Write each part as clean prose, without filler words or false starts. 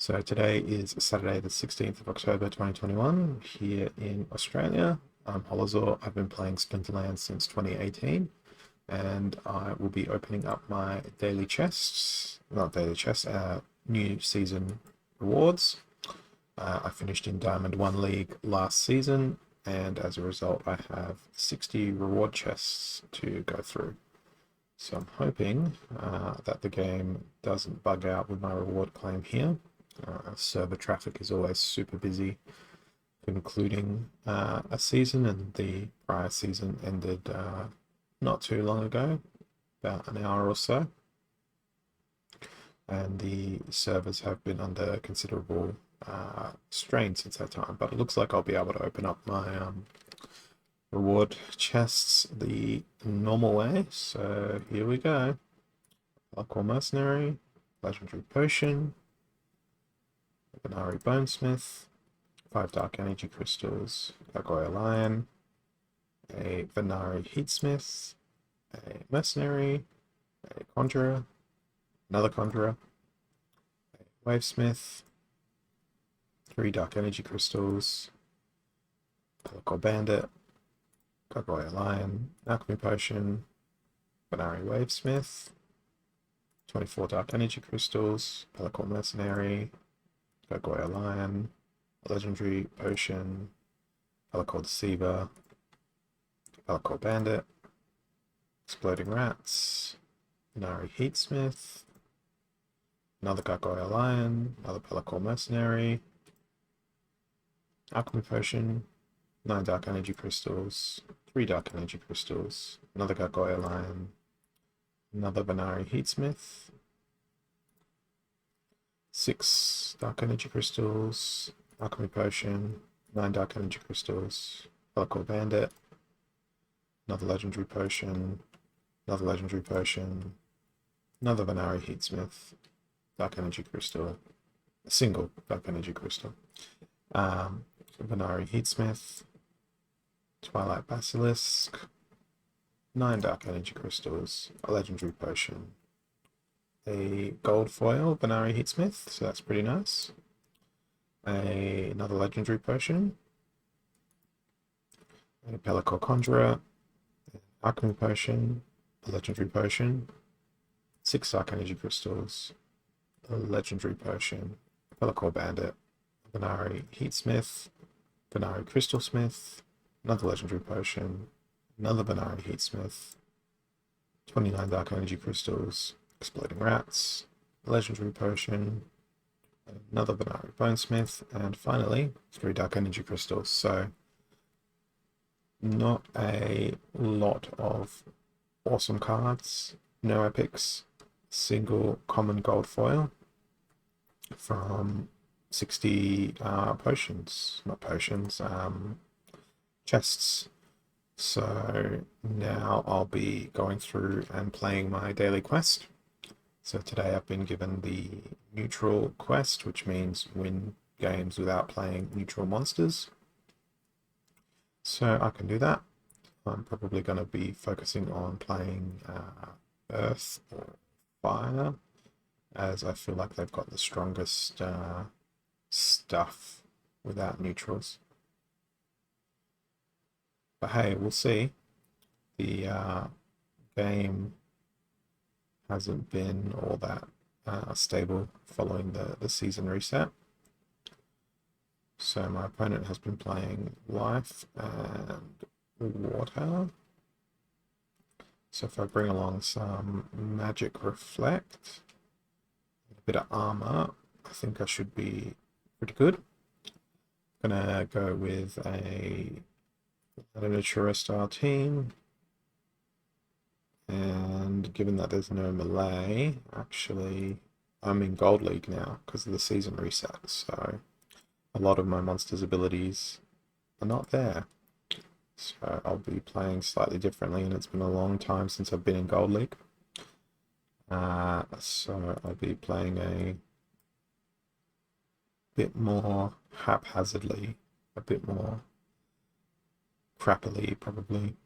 So today is Saturday, the 16th of October 2021, here in Australia. I'm Holazor. I've been playing Splinterlands since 2018, and I will be opening up my daily chests, not daily chests, new season rewards. I finished in Diamond 1 League last season, and as a result, I have 60 reward chests to go through. So I'm hoping that the game doesn't bug out with my reward claim here. Server traffic is always super busy, concluding a season, and the prior season ended not too long ago, about an hour or so. And the servers have been under considerable strain since that time, but it looks like I'll be able to open up my reward chests the normal way. So here we go. Alcohol Mercenary, Legendary Potion, Venari Bonesmith, 5 Dark Energy Crystals, Gargoyle Lion, a Venari Heatsmith, a Mercenary, a Conjurer, another Conjurer, a Wavesmith, 3 Dark Energy Crystals, Pelacor Bandit, Gargoyle Lion, Alchemy Potion, Venari Wavesmith, 24 Dark Energy Crystals, Pelacor Mercenary, Gargoyle Lion, a Legendary Potion, Pelacor Deceiver, Pelacor Bandit, Exploding Rats, Venari Heatsmith, another Gargoyle Lion, another Pelacor Mercenary, Alchemy Potion, 9 Dark Energy Crystals, 3 Dark Energy Crystals, another Gargoyle Lion, another Venari Heatsmith, 6 Dark Energy Crystals, Alchemy Potion, 9 Dark Energy Crystals, Pelacor Bandit, another Legendary Potion, another Legendary Potion, another Venari Heatsmith, Dark Energy Crystal, a single Dark Energy Crystal, Venari Heatsmith, Twilight Basilisk, 9 Dark Energy Crystals, a Legendary Potion, a gold foil Venari Heatsmith, so that's pretty nice. Another Legendary Potion, a Pelacor Conjurer, an Alchemy Potion, a Legendary Potion, 6 Dark Energy Crystals, a Legendary Potion, Pelacor Bandit, Venari Heatsmith, Venari Crystal Smith, another Legendary Potion, another Venari Heatsmith, 29 Dark Energy Crystals, Exploding Rats, Legendary Potion, another Venari Bonesmith, and finally 3 Dark Energy Crystals. So not a lot of awesome cards, no epics, single common gold foil from 60 chests. So now I'll be going through and playing my daily quest. So today I've been given the neutral quest, which means win games without playing neutral monsters. So I can do that. I'm probably going to be focusing on playing Earth or Fire, as I feel like they've got the strongest stuff without neutrals. But hey, we'll see. The game hasn't been all that stable following the season reset. So my opponent has been playing Life and Water. So if I bring along some Magic Reflect, a bit of armor, I think I should be pretty good. I'm gonna go with a Natura style team. And given that there's no melee, actually, I'm in Gold League now because of the season reset. So a lot of my monsters' abilities are not there. So I'll be playing slightly differently, and it's been a long time since I've been in Gold League. So I'll be playing a bit more haphazardly, a bit more crappily, probably,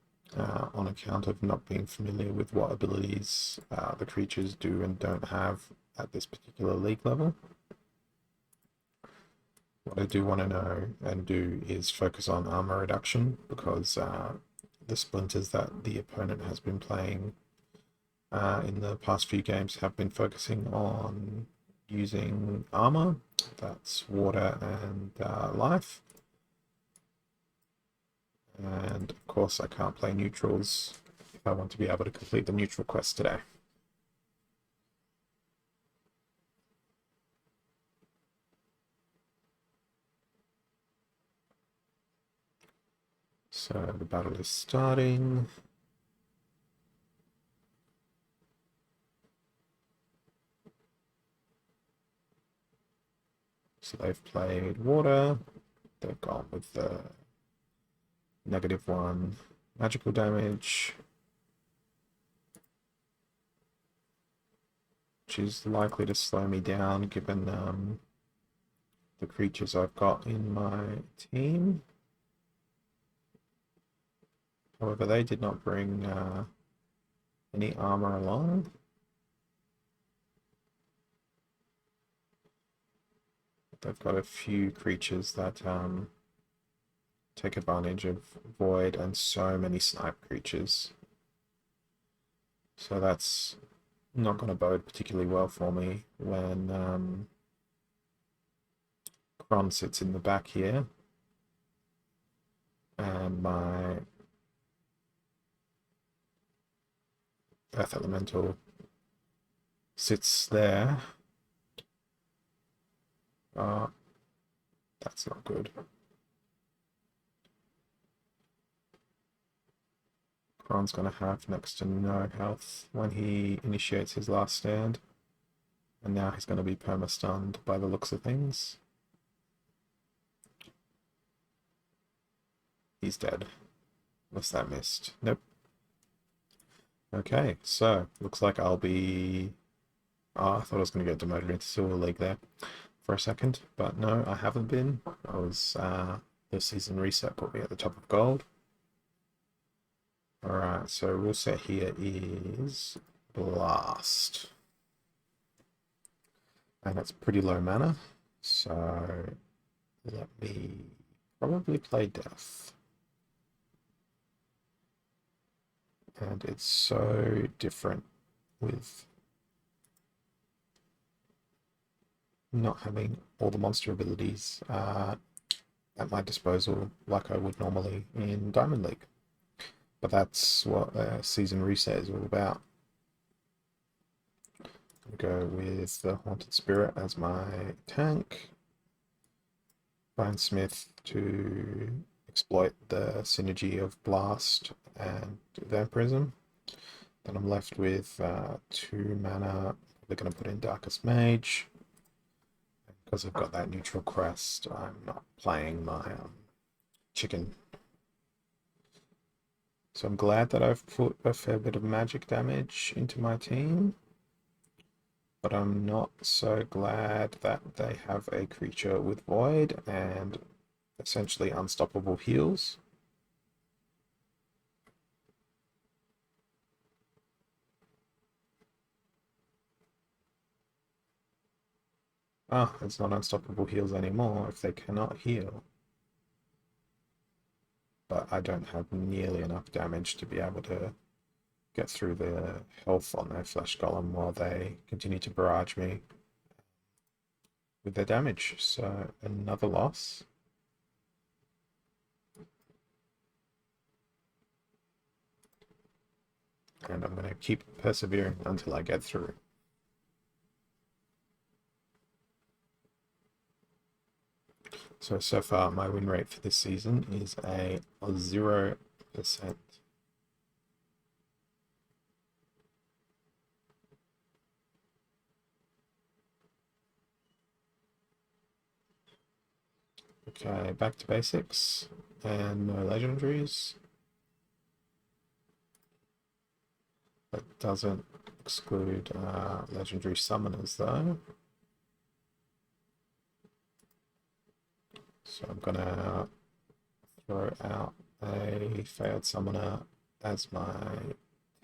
on account of not being familiar with what abilities the creatures do and don't have at this particular league level. What I do want to know and do is focus on armor reduction, because the splinters that the opponent has been playing in the past few games have been focusing on using armor. That's water and life. And of course I can't play neutrals if I want to be able to complete the neutral quest today. So the battle is starting. So they've played water. They've gone with the -1 magical damage, which is likely to slow me down given the creatures I've got in my team. However, they did not bring any armor along. They've got a few creatures that take advantage of void and so many snipe creatures. So that's not going to bode particularly well for me when Kron sits in the back here and my Earth Elemental sits there. That's not good. Kron's going to have next to no health when he initiates his last stand. And now he's going to be perma-stunned by the looks of things. He's dead. Unless that missed. Nope. Okay, so looks like I'll be... Oh, I thought I was going to get demoted into Silver League there for a second, but no, I haven't been. I was... the season reset put me at the top of gold. Alright, so rule set here is Blast. And it's pretty low mana, so let me probably play Death. And it's so different with not having all the monster abilities at my disposal like I would normally in Diamond League. But that's what season reset is all about. I'll go with the Haunted Spirit as my tank. Smith to exploit the synergy of Blast and Vampirism. Then I'm left with 2 mana. We're going to put in Darkest Mage. Because I've got that neutral quest, I'm not playing my chicken. So I'm glad that I've put a fair bit of magic damage into my team, but I'm not so glad that they have a creature with void and essentially unstoppable heals. Ah, it's not unstoppable heals anymore if they cannot heal. But I don't have nearly enough damage to be able to get through the health on their Flesh Golem while they continue to barrage me with their damage. So another loss. And I'm going to keep persevering until I get through. So far my win rate for this season is a 0%. Okay, back to basics and no legendaries. That doesn't exclude legendary summoners though. So I'm gonna throw out a failed summoner as my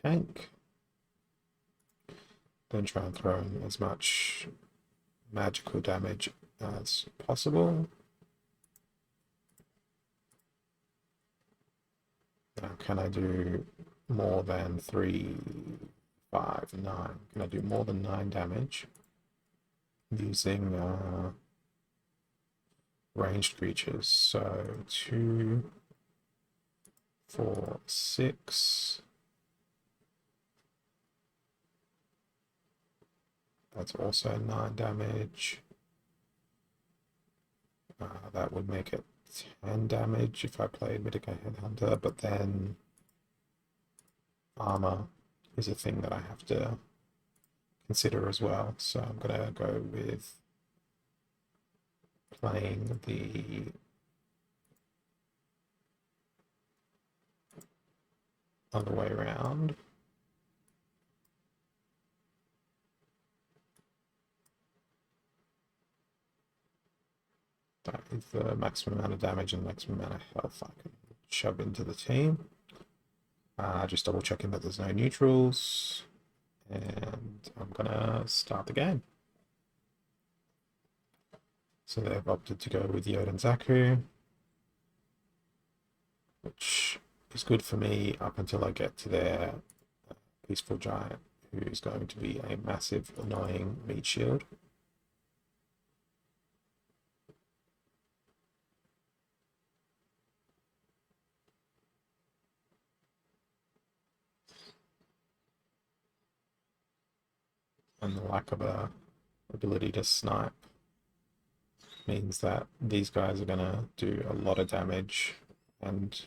tank. Then try and throw in as much magical damage as possible. Now, can I do more than 3, 5, 9? Can I do more than 9 damage using ranged creatures? So 2, 4, 6. That's also 9 damage. That would make it 10 damage if I played Mitigate Headhunter, but then armor is a thing that I have to consider as well. So I'm going to go with playing the other way around. That is the maximum amount of damage and maximum amount of health I can shove into the team. Just double checking that there's no neutrals. And I'm gonna start the game. So they've opted to go with Yod and Zaku, which is good for me up until I get to their Peaceful Giant, who is going to be a massive, annoying meat shield. And the lack of a ability to snipe means that these guys are going to do a lot of damage and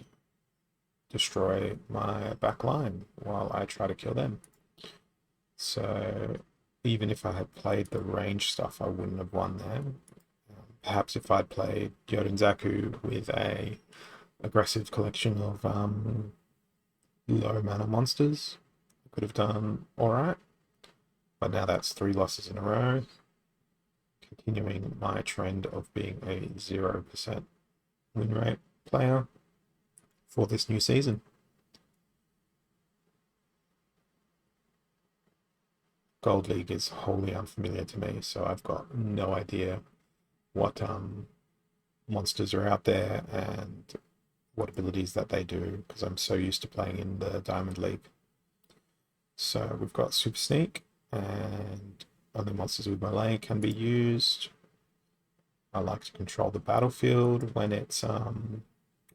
destroy my back line while I try to kill them. So even if I had played the range stuff, I wouldn't have won there. Perhaps if I'd played Yoden Zaku with a aggressive collection of low mana monsters, I could have done alright. But now that's 3 losses in a row, continuing my trend of being a 0% win rate player for this new season. Gold League is wholly unfamiliar to me, so I've got no idea what monsters are out there and what abilities that they do, because I'm so used to playing in the Diamond League. So we've got Super Sneak, and only monsters with melee can be used. I like to control the battlefield when it's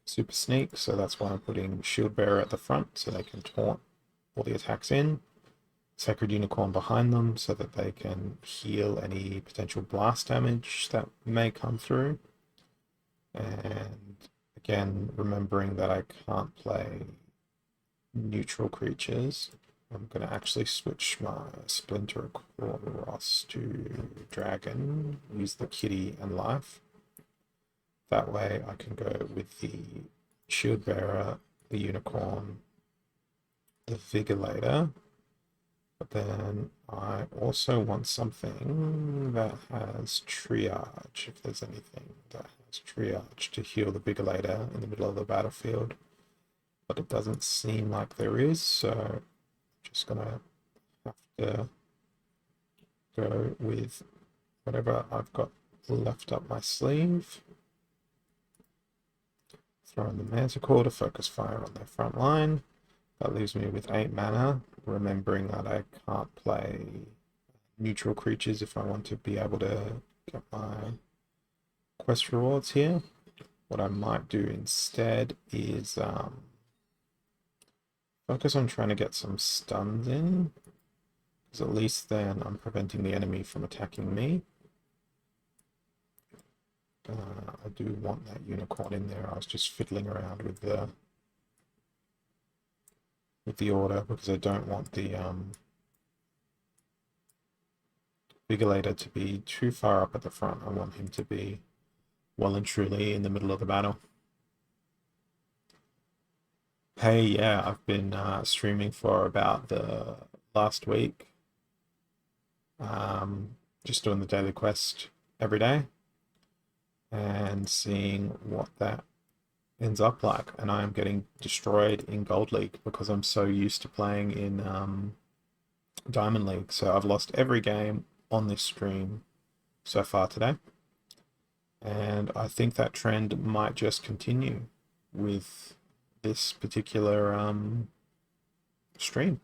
Super Sneak, so that's why I'm putting Shield Bearer at the front so they can taunt all the attacks in. Sacred Unicorn behind them so that they can heal any potential blast damage that may come through. And again, remembering that I can't play neutral creatures, I'm going to actually switch my Splinter across to Dragon, use the Kitty and Life. That way I can go with the Shield Bearer, the Unicorn, the Vigilator, but then I also want something that has Triage, if there's anything that has Triage to heal the Vigilator in the middle of the battlefield. But it doesn't seem like there is, so I'm just gonna have to go with whatever I've got left up my sleeve. Throw in the Manticore to focus fire on their front line. That leaves me with 8 mana, remembering that I can't play neutral creatures if I want to be able to get my quest rewards here. What I might do instead is focus on trying to get some stuns in, because at least then I'm preventing the enemy from attacking me. I do want that unicorn in there. I was just fiddling around with the order because I don't want the Vigilator to be too far up at the front. I want him to be well and truly in the middle of the battle. Hey, yeah, I've been streaming for about the last week. Just doing the daily quest every day and seeing what that ends up like. And I am getting destroyed in Gold League because I'm so used to playing in Diamond League. So I've lost every game on this stream so far today. And I think that trend might just continue with this particular stream.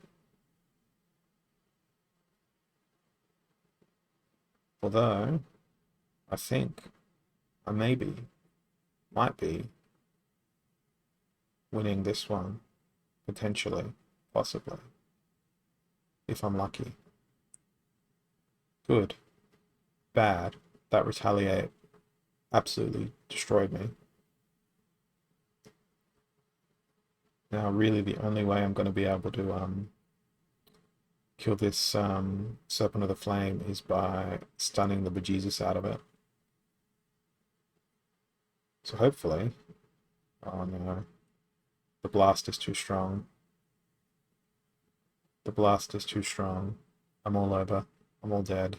Although I think I might be winning this one, potentially, possibly, if I'm lucky. Good. Bad. That retaliate absolutely destroyed me. Now, really, the only way I'm going to be able to kill this Serpent of the Flame is by stunning the bejesus out of it. So hopefully... Oh no. The blast is too strong. The blast is too strong. I'm all over. I'm all dead.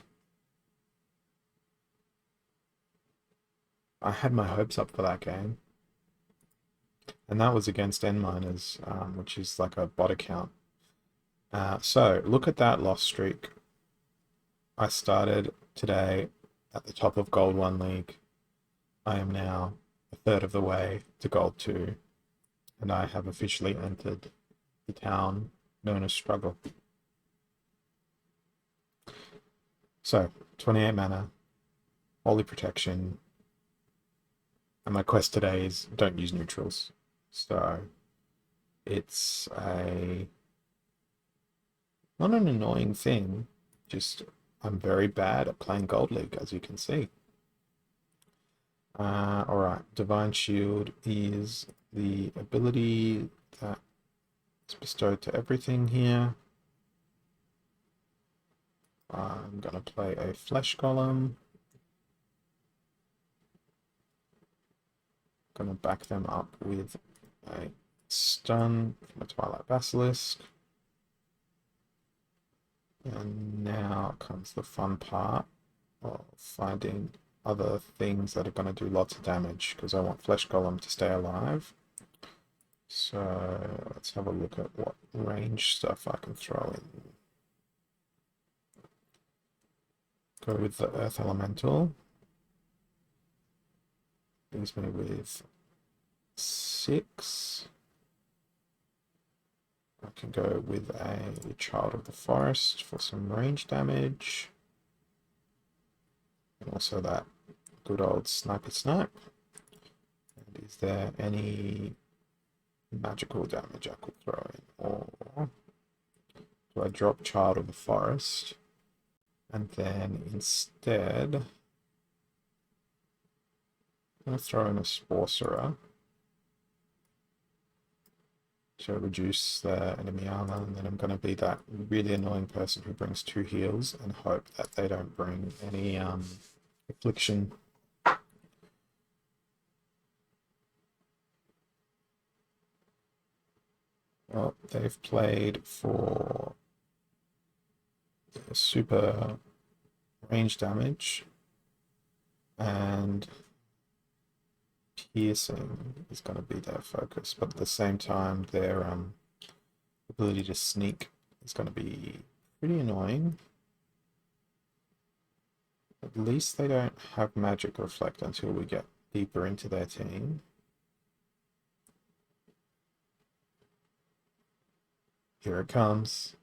I had my hopes up for that game. And that was against N miners, which is like a bot account. So look at that loss streak. I started today at the top of Gold 1 League. I am now a third of the way to Gold 2, and I have officially entered the town known as Struggle. So, 28 mana, Holy Protection, and my quest today is don't use neutrals. So, it's not an annoying thing, just I'm very bad at playing Gold League, as you can see. Alright, Divine Shield is the ability that is bestowed to everything here. I'm going to play a Flesh Golem. Going to back them up with a stun from a Twilight Basilisk. And now comes the fun part of finding other things that are going to do lots of damage, because I want Flesh Golem to stay alive. So let's have a look at what range stuff I can throw in. Go with the Earth Elemental. Leaves me with 6. I can go with a Child of the Forest for some range damage. And also that good old Sniper Snipe. And is there any magical damage I could throw in? Or do I drop Child of the Forest? And then instead, I'm going to throw in a Sorcerer to reduce the enemy armor, and then I'm going to be that really annoying person who brings 2 heals and hope that they don't bring any affliction. Well, they've played for super range damage, and piercing is going to be their focus, but at the same time their ability to sneak is going to be pretty annoying. At least they don't have magic reflect until we get deeper into their team. Here it comes.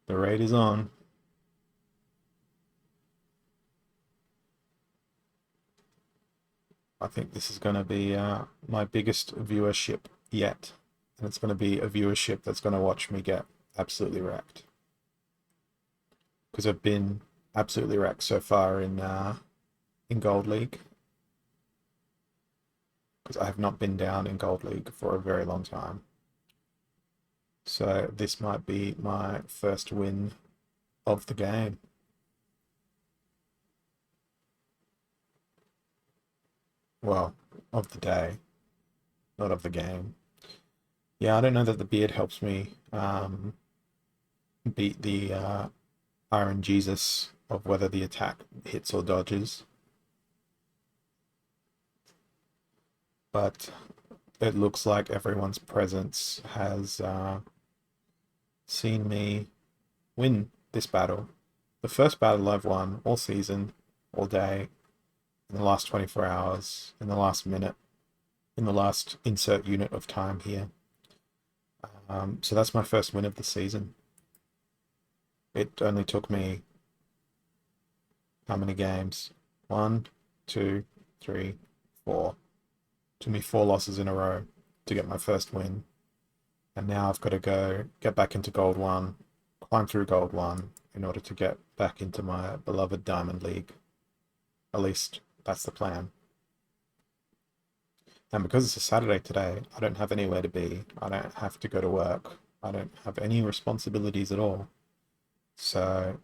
The raid is on. I think this is going to be my biggest viewership yet. And it's going to be a viewership that's going to watch me get absolutely wrecked. Because I've been absolutely wrecked so far in Gold League. Because I have not been down in Gold League for a very long time. So this might be my first win of the game. Well, of the day, not of the game. Yeah, I don't know that the beard helps me beat the Iron Jesus of whether the attack hits or dodges. But it looks like everyone's presence has seen me win this battle. The first battle I've won all season, all day, in the last 24 hours, in the last minute. in the last insert unit of time here. So that's my first win of the season. It only took me how many games? One, two, three, four. Took me 4 losses in a row to get my first win. And now I've got to go get back into Gold 1, climb through Gold 1 in order to get back into my beloved Diamond League. At least that's the plan. And because it's a Saturday today, I don't have anywhere to be. I don't have to go to work. I don't have any responsibilities at all. So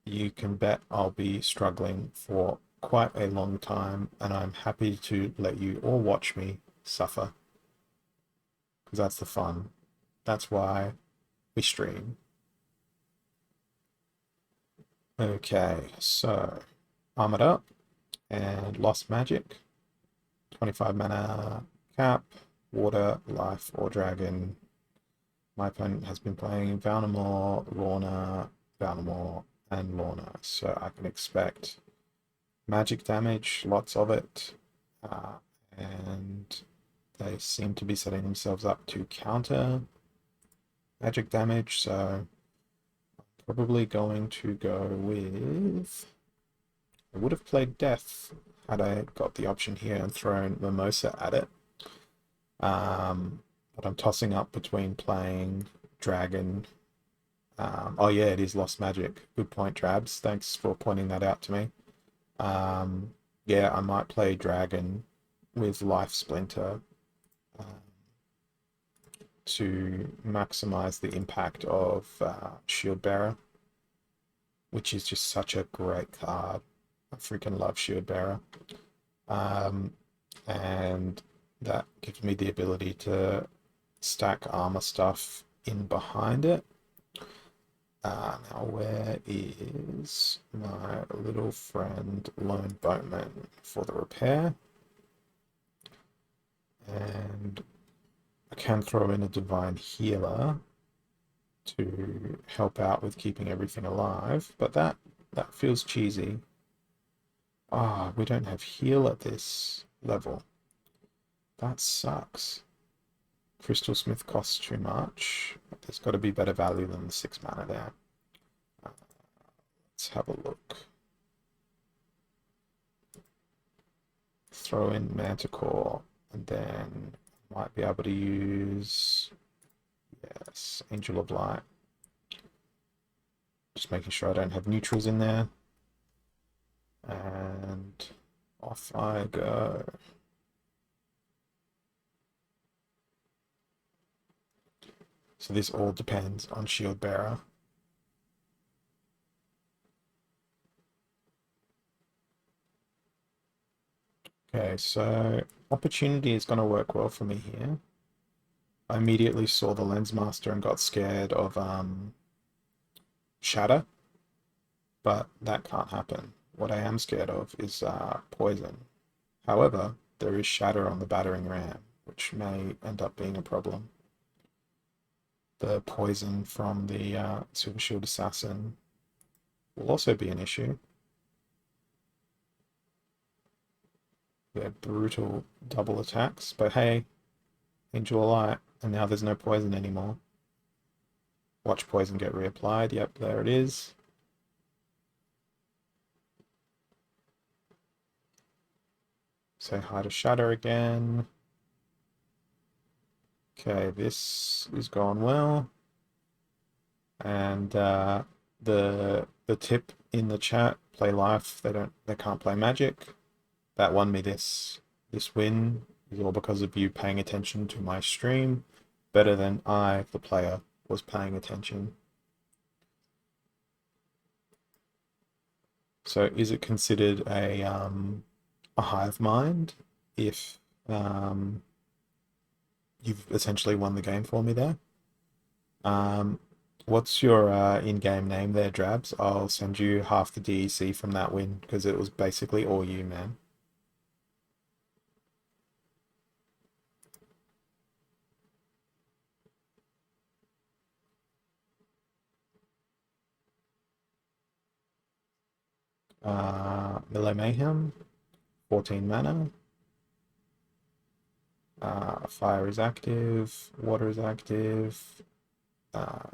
you can bet I'll be struggling for quite a long time, and I'm happy to let you all watch me suffer. Because that's the fun. That's why we stream. Okay, so armored up and lost magic. 25 mana cap, water, life, or dragon. My opponent has been playing Valnamore, Lorna, Valnamore, and Lorna, so I can expect magic damage, lots of it, and they seem to be setting themselves up to counter magic damage, so I'm probably going to go with... I would have played Death had I got the option here and thrown Mimosa at it. But I'm tossing up between playing Dragon. Oh yeah, it is Lost Magic. Good point, Drabs. Thanks for pointing that out to me. Yeah, I might play Dragon with Life Splinter to maximize the impact of Shield Bearer, which is just such a great card. I freaking love Shield Bearer. And that gives me the ability to stack armor stuff in behind it. Now where is my little friend Lone Boatman for the repair? And I can throw in a Divine Healer to help out with keeping everything alive, but that feels cheesy. Ah, we don't have heal at this level. That sucks. Crystal Smith costs too much. There's got to be better value than the 6 mana there. Let's have a look. Throw in Manticore, and then might be able to use, yes, Angel of Light. Just making sure I don't have neutrals in there. And off I go. So this all depends on Shield Bearer. Okay, so Opportunity is going to work well for me here. I immediately saw the Lens Master and got scared of Shatter, but that can't happen. What I am scared of is Poison. However, there is Shatter on the Battering Ram, which may end up being a problem. The poison from the Silver Shield Assassin will also be an issue. They're brutal double attacks, but hey, Angel of Light, and now there's no poison anymore. Watch poison get reapplied. Yep, there it is. Say hi to Shatter again. Okay, this is going well. And the tip in the chat, play life. They can't play magic. That won me this win is all because of you paying attention to my stream better than I, the player, was paying attention. So is it considered a hive mind if you've essentially won the game for me there? What's your in-game name there, Drabs? I'll send you half the DEC from that win because it was basically all you, man. Melee Mayhem, 14 mana. Fire is active, water is active,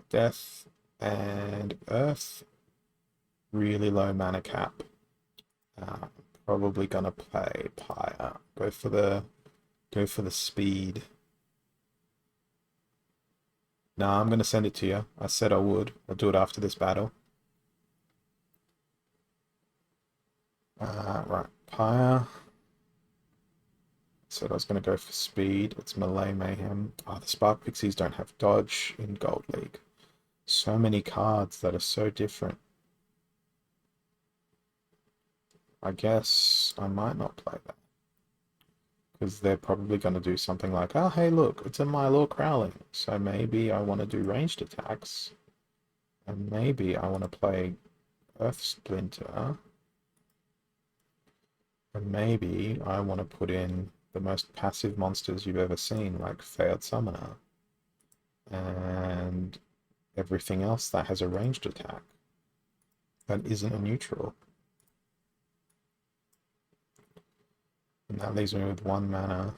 death, and earth. Really low mana cap. Uh, Probably gonna play Pyre. Go for the speed. Nah, I'm gonna send it to you. I said I would. I'll do it after this battle. Right, Pyre. Said I was gonna go for speed. It's Melee Mayhem. The Spark Pixies don't have dodge in Gold League. So many cards that are so different. I guess I might not play that. Because they're probably going to do something like, oh, hey, look, it's a Mylor Crowling. So maybe I want to do ranged attacks. And maybe I want to play Earth Splinter. And maybe I want to put in the most passive monsters you've ever seen, like Failed Summoner. And everything else that has a ranged attack that isn't a neutral. And that leaves me with 1 mana.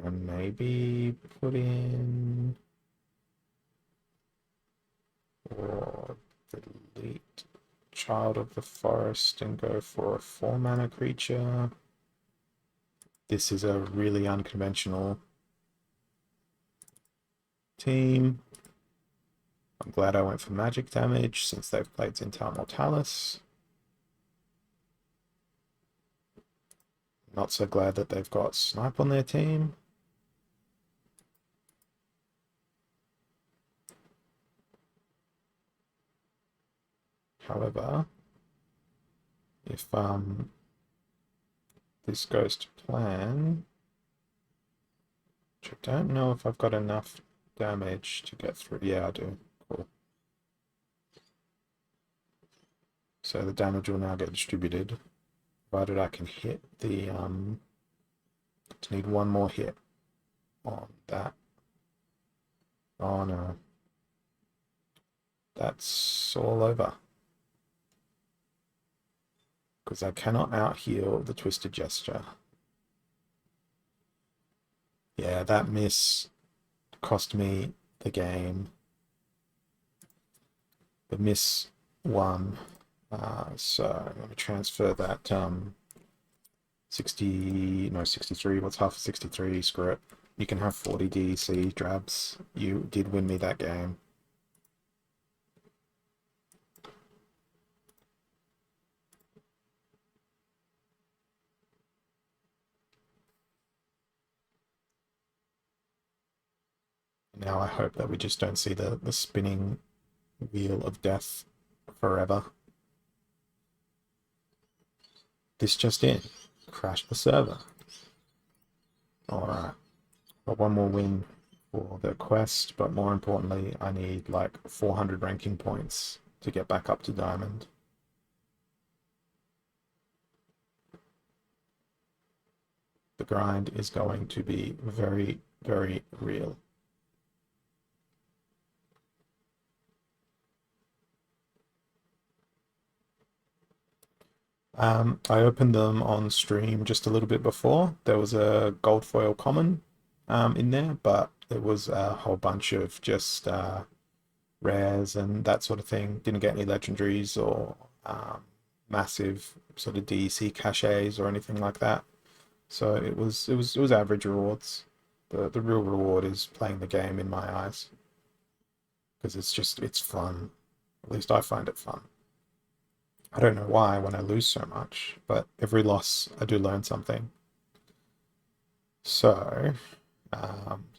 And maybe put in or delete Child of the Forest and go for a 4 mana creature. This is a really unconventional team. I'm glad I went for magic damage since they've played Zintar Mortalis. Not so glad that they've got Snipe on their team. However, if this goes to plan, which I don't know if I've got enough damage to get through. Yeah, I do. Cool. So the damage will now get distributed, provided I can hit the to need 1 more hit on that. Oh no. That's all over. Because I cannot out-heal the Twisted Gesture. Yeah, that miss cost me the game. The miss won. So I'm going to transfer that 63. What's half of 63? Screw it. You can have 40 DEC, Drabs. You did win me that game. Now I hope that we just don't see the spinning wheel of death forever. This just in. Crashed the server. Alright. Got 1 more win for the quest, but more importantly, I need like 400 ranking points to get back up to Diamond. The grind is going to be very, very real. I opened them on stream just a little bit before. There was a gold foil common in there, but it was a whole bunch of just rares and that sort of thing. Didn't get any legendaries or massive sort of DEC caches or anything like that. So it was average rewards. The real reward is playing the game in my eyes because it's fun. At least I find it fun. I don't know why when I lose so much, but every loss I do learn something. So,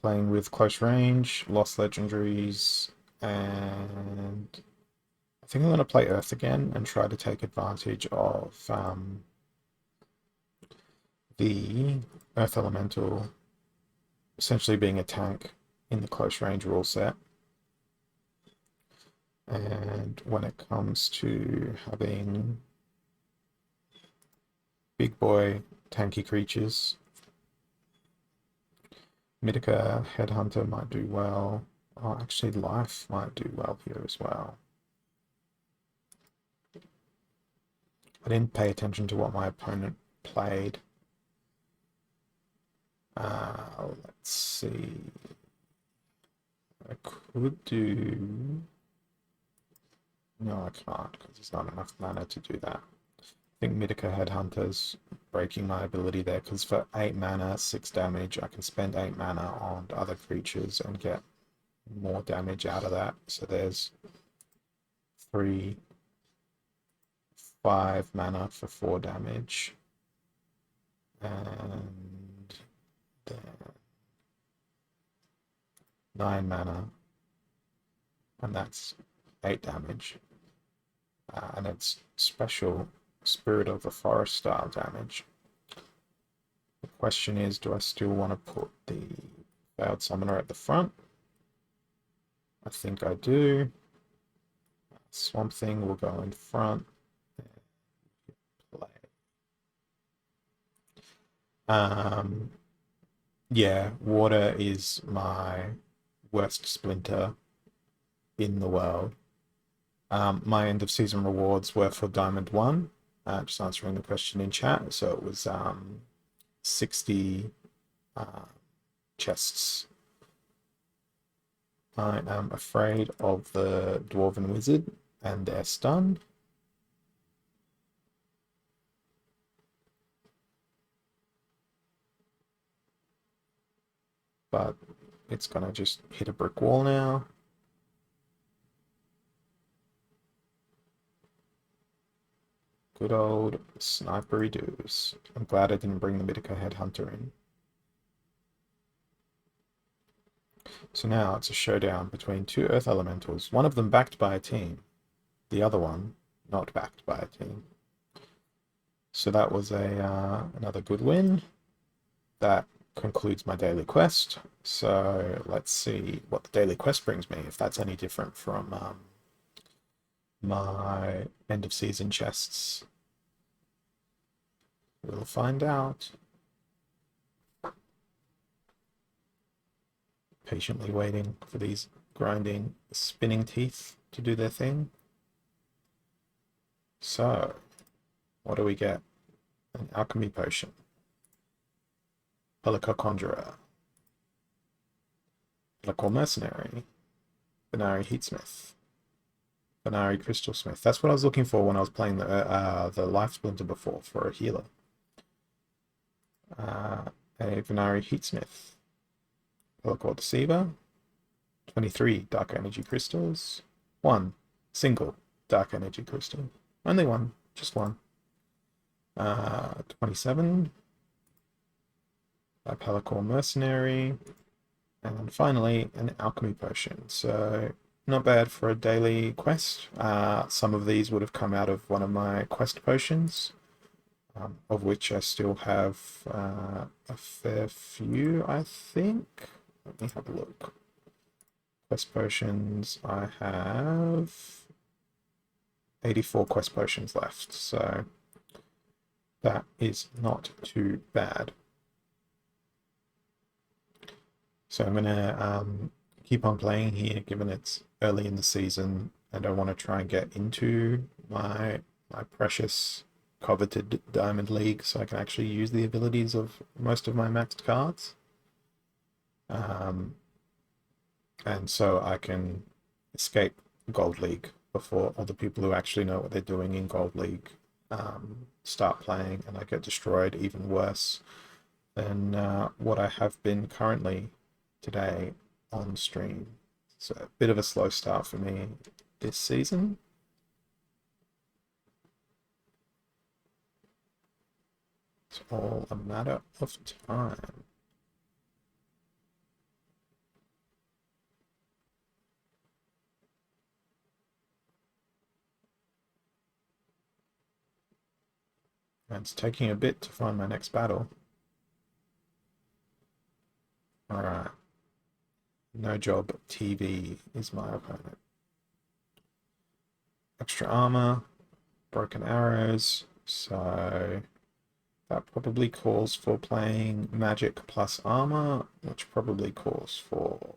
playing with close range, lost legendaries, and I think I'm going to play Earth again and try to take advantage of the Earth Elemental essentially being a tank in the close range rule set. And when it comes to having big boy tanky creatures, Mythica Headhunter might do well. Oh, actually Life might do well here as well. I didn't pay attention to what my opponent played. Let's see. I could do... No, I can't, because there's not enough mana to do that. I think Mythica Headhunter's breaking my ability there, because for 8 mana, 6 damage, I can spend 8 mana on other creatures and get more damage out of that. So there's 3, 5 mana for 4 damage. And then 9 mana, and that's 8 damage. And it's special Spirit of the Forest style damage. The question is, do I still want to put the Veiled Summoner at the front? I think I do. Swamp Thing will go in front. Play. Yeah, water is my worst splinter in the world. My end of season rewards were for Diamond 1, just answering the question in chat. So it was 60 chests. I am afraid of the Dwarven Wizard and their stun. But it's gonna just hit a brick wall now. Good old snipery doos. I'm glad I didn't bring the Mythica Headhunter in. So now it's a showdown between 2 Earth Elementals, one of them backed by a team, the other one not backed by a team. So that was another good win. That concludes my daily quest. So let's see what the daily quest brings me, if that's any different from my end of season chests. We'll find out. Patiently waiting for these grinding, spinning teeth to do their thing. So, what do we get? An alchemy potion. Pelika Conjurer. Pelika Mercenary. Binary Heatsmith. Binary Crystal Smith. That's what I was looking for when I was playing the Life Splinter before, for a healer. A Binary Heatsmith. Pelika Deceiver. 23 Dark Energy Crystals. 1 single Dark Energy Crystal. Only one, just one. 27. A Pelika Mercenary. And finally, an alchemy potion. So, not bad for a daily quest. Some of these would have come out of one of my quest potions, of which I still have a fair few, I think. Let me have a look. Quest potions, I have 84 quest potions left, so that is not too bad. So I'm gonna keep on playing here, given it's early in the season, and I want to try and get into my precious coveted Diamond League, so I can actually use the abilities of most of my maxed cards. And so I can escape Gold League before other people who actually know what they're doing in Gold League start playing, and I get destroyed even worse than what I have been currently today on stream. So a bit of a slow start for me this season. It's all a matter of time. And it's taking a bit to find my next battle. Alright. No Job TV is my opponent. Extra armor, broken arrows, so that probably calls for playing magic plus armor, which probably calls for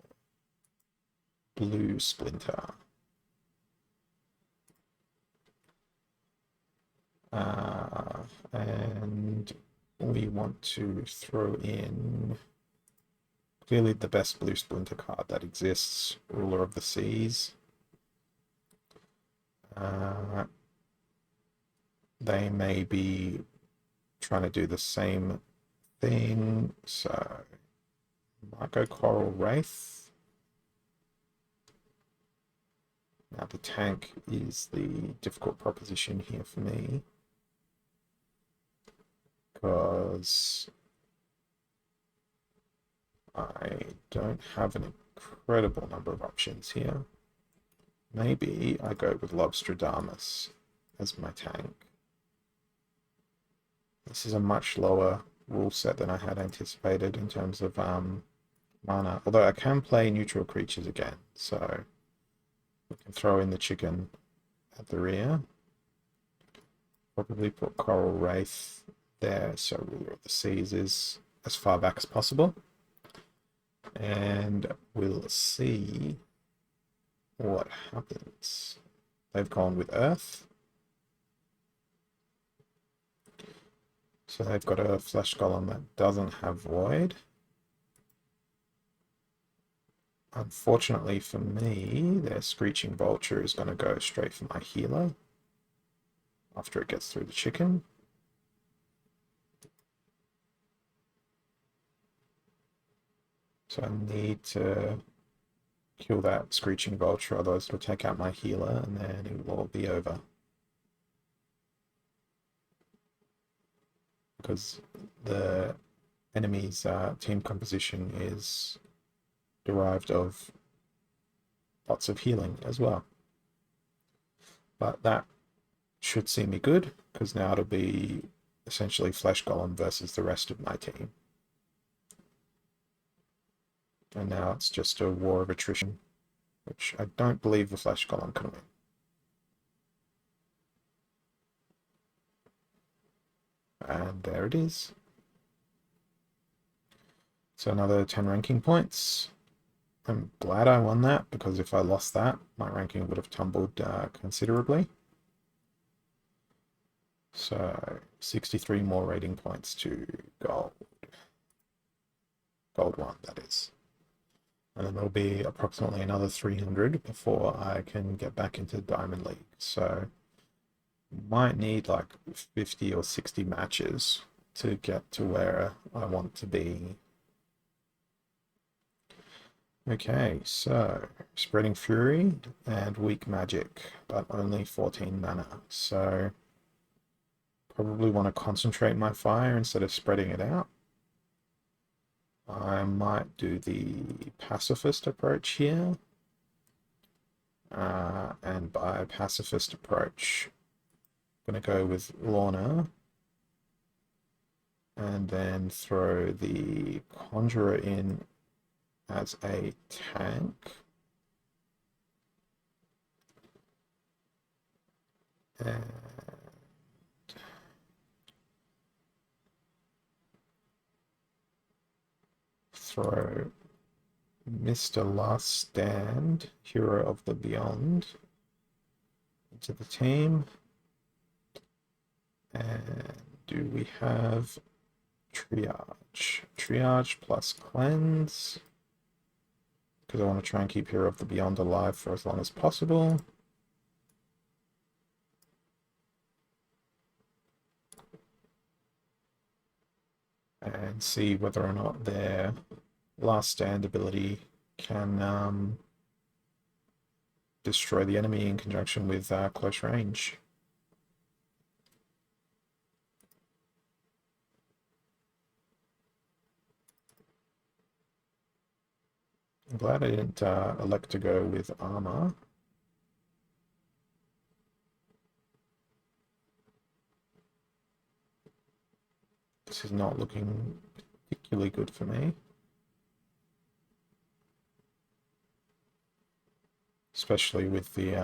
blue splinter. And we want to throw in clearly the best blue splinter card that exists, Ruler of the Seas. They may be trying to do the same thing, so might go Coral Wraith. Now the tank is the difficult proposition here for me, because I don't have an incredible number of options here. Maybe I go with Lobstradamus as my tank. This is a much lower rule set than I had anticipated in terms of mana, although I can play neutral creatures again, so we can throw in the chicken at the rear. Probably put Coral Wraith there, so Ruler of the Seas is as far back as possible. And we'll see what happens. They've gone with Earth. So they've got a Flesh Golem that doesn't have Void. Unfortunately for me, their Screeching Vulture is going to go straight for my healer after it gets through the chicken. So I need to kill that Screeching Vulture, otherwise it'll take out my healer and then it will all be over. Because the enemy's team composition is derived of lots of healing as well. But that should see me good, because now it'll be essentially Flesh Golem versus the rest of my team. And now it's just a war of attrition, which I don't believe the Flesh Golem can win. And there it is. So another 10 ranking points. I'm glad I won that, because if I lost that, my ranking would have tumbled considerably. So 63 more rating points to gold. Gold 1, that is. And then there'll be approximately another 300 before I can get back into Diamond League. So might need like 50 or 60 matches to get to where I want to be. Okay, so Spreading Fury and Weak Magic, but only 14 mana. So probably want to concentrate my fire instead of spreading it out. I might do the pacifist approach here. And by pacifist approach, I'm going to go with Lorna. And then throw the Conjurer in as a tank. And throw Mr. Last Stand, Hero of the Beyond, into the team. And do we have Triage? Triage plus Cleanse, because I want to try and keep Hero of the Beyond alive for as long as possible. And see whether or not their Last Stand ability can destroy the enemy in conjunction with close range. I'm glad I didn't elect to go with armor. This is not looking particularly good for me. Especially with the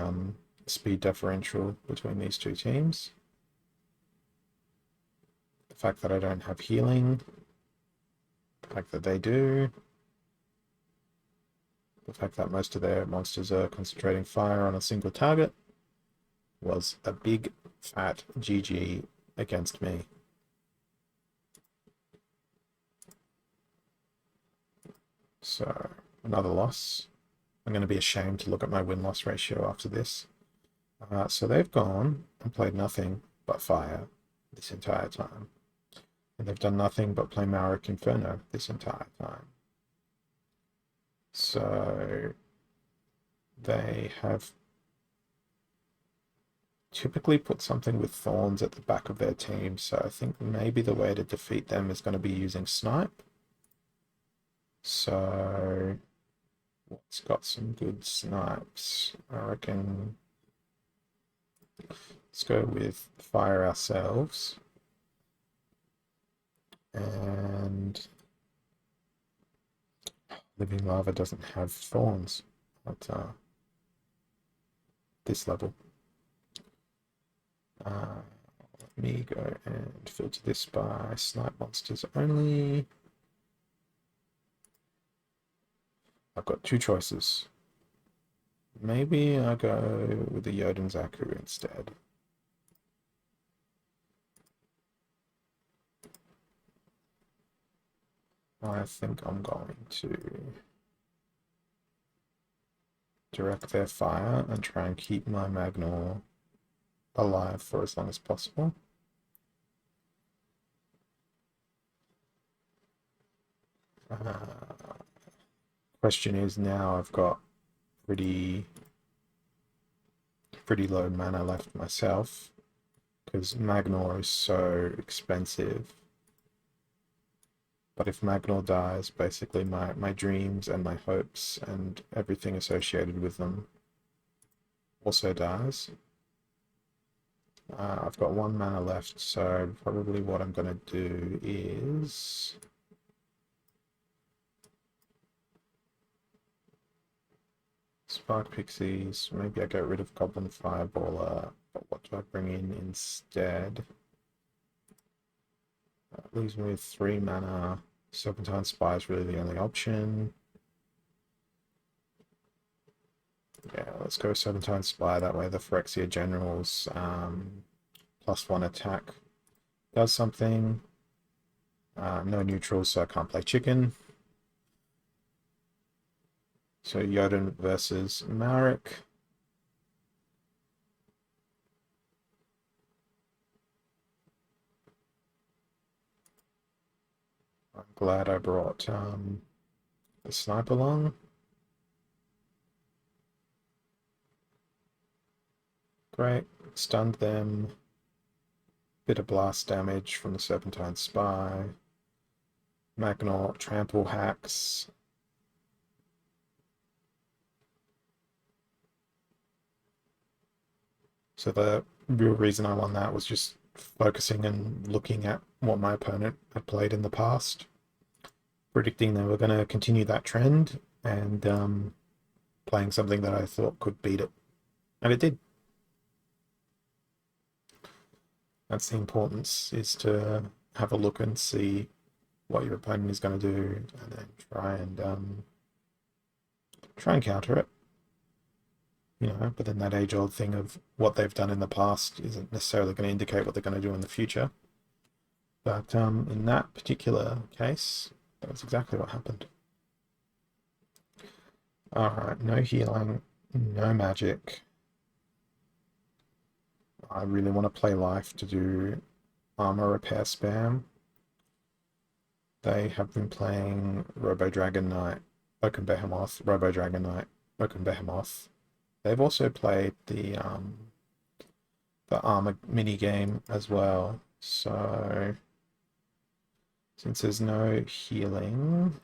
speed differential between these two teams. The fact that I don't have healing. The fact that they do. The fact that most of their monsters are concentrating fire on a single target was a big fat GG against me. So another loss. I'm going to be ashamed to look at my win-loss ratio after this. So they've gone and played nothing but fire this entire time. And they've done nothing but play Maoric Inferno this entire time. So they have typically put something with thorns at the back of their team, so I think maybe the way to defeat them is going to be using snipe. So what's got some good snipes? I reckon let's go with fire ourselves. And living lava doesn't have thorns at this level. Let me go and filter this by snipe monsters only. I've got two choices. Maybe I go with the Jotun Zaku instead. I think I'm going to direct their fire and try and keep my Magnor alive for as long as possible. Question is, now I've got pretty low mana left myself because Magnor is so expensive. But if Magnor dies, basically my dreams and my hopes and everything associated with them also dies. I've got 1 mana left, so probably what I'm going to do is Spark Pixies. Maybe I get rid of Goblin Fireballer, but what do I bring in instead? That leaves me with 3 mana. Serpentine Spy is really the only option. Yeah, let's go Serpentine Spy. That way the Phyrexia General's +1 attack does something. No neutrals, so I can't play chicken. So Jotun versus Maoric. I'm glad I brought the snipe along. Great, stunned them. Bit of blast damage from the Serpentine Spy. Magnor trample hacks. So the real reason I won that was just focusing and looking at what my opponent had played in the past, predicting they were going to continue that trend, and playing something that I thought could beat it. And it did. That's the importance, is to have a look and see what your opponent is going to do, and then try and counter it. You know, but then that age-old thing of what they've done in the past isn't necessarily going to indicate what they're going to do in the future. But in that particular case, that was exactly what happened. Alright, no healing, no magic. I really want to play life to do armor repair spam. They have been playing Robo Dragon Knight, Oaken Behemoth, Robo Dragon Knight, Oaken Behemoth. They've also played the armor mini game as well. So since there's no healing,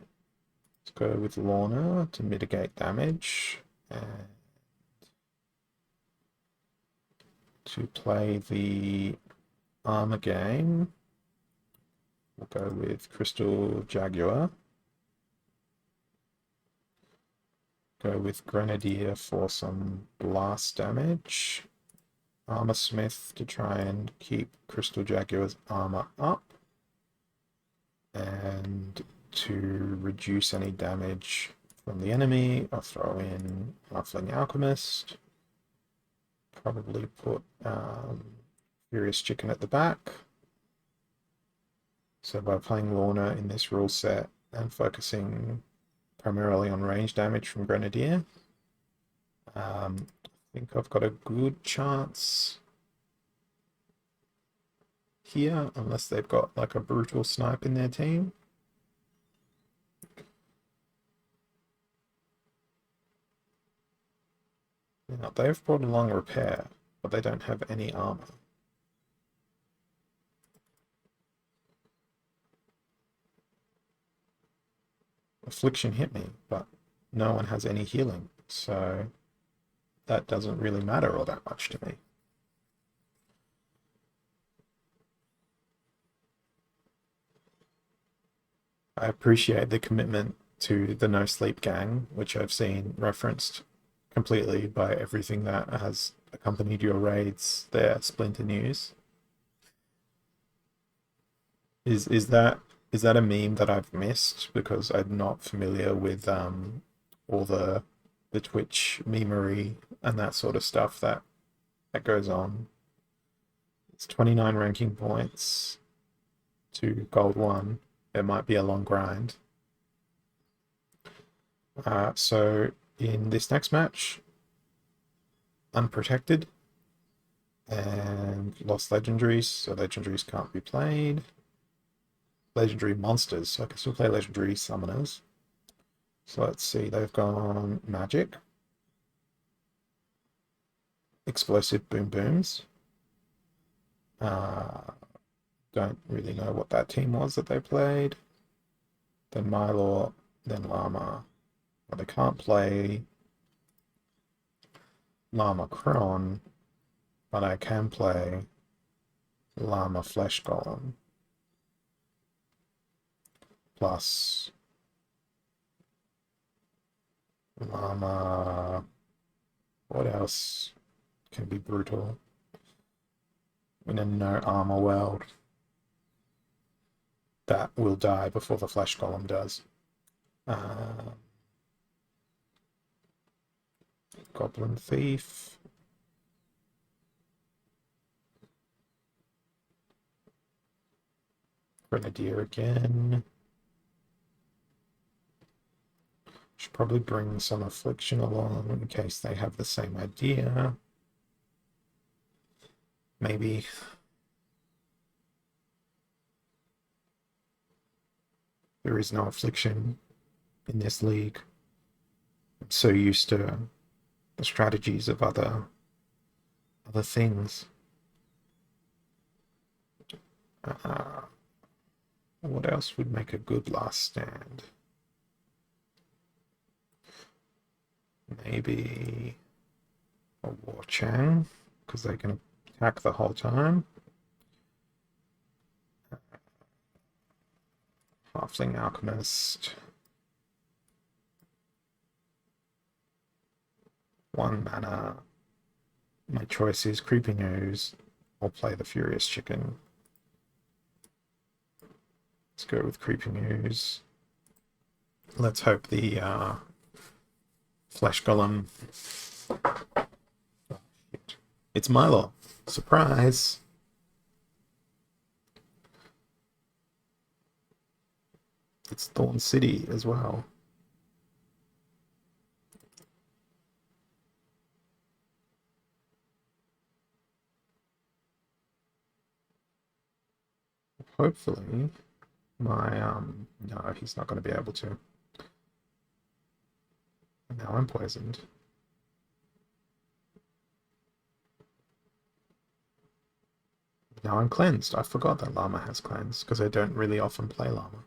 let's go with Lorna to mitigate damage, and to play the armor game, we'll go with Crystal Jaguar. Go with Grenadier for some blast damage. Armor Smith to try and keep Crystal Jaguar's armor up. And to reduce any damage from the enemy, I'll throw in Halfling Alchemist. Probably put Furious Chicken at the back. So by playing Lorna in this rule set and focusing primarily on range damage from Grenadier. I think I've got a good chance here, unless they've got like a brutal snipe in their team. Now, they've brought along repair, but they don't have any armor. Affliction hit me, but no one has any healing, so that doesn't really matter all that much to me. I appreciate the commitment to the no sleep gang, which I've seen referenced completely by everything that has accompanied your raids there, Splinter News. Is that a meme that I've missed because I'm not familiar with all the Twitch memery and that sort of stuff that goes on? It's 29 ranking points to gold 1. It might be a long grind. So in this next match, unprotected and lost legendaries, so legendaries can't be played. Legendary monsters, so I can still play legendary summoners. So let's see, they've gone magic, explosive boom booms. Don't really know what that team was that they played. Then Mylor, then Llama. But they can't play Llama Kron, but I can play Llama Flesh Golem. Plus Llama. What else can be brutal in a no armor world that will die before the Flesh Golem does? Goblin Thief. Grenadier again. Should probably bring some Affliction along in case they have the same idea. Maybe. There is no Affliction in this league. I'm so used to the strategies of other things. What else would make a good last stand? Maybe a War Chang, because they can attack the whole time. Halfling Alchemist. 1 mana. My choice is Creeping Ooze or play the Furious Chicken. Let's go with Creeping Ooze. Let's hope the Flesh Golem. Oh, shit. It's Milo. Surprise! It's Thorn City as well. Hopefully, my no, he's not going to be able to. Now I'm poisoned. Now I'm cleansed. I forgot that Llama has cleansed because I don't really often play Llama.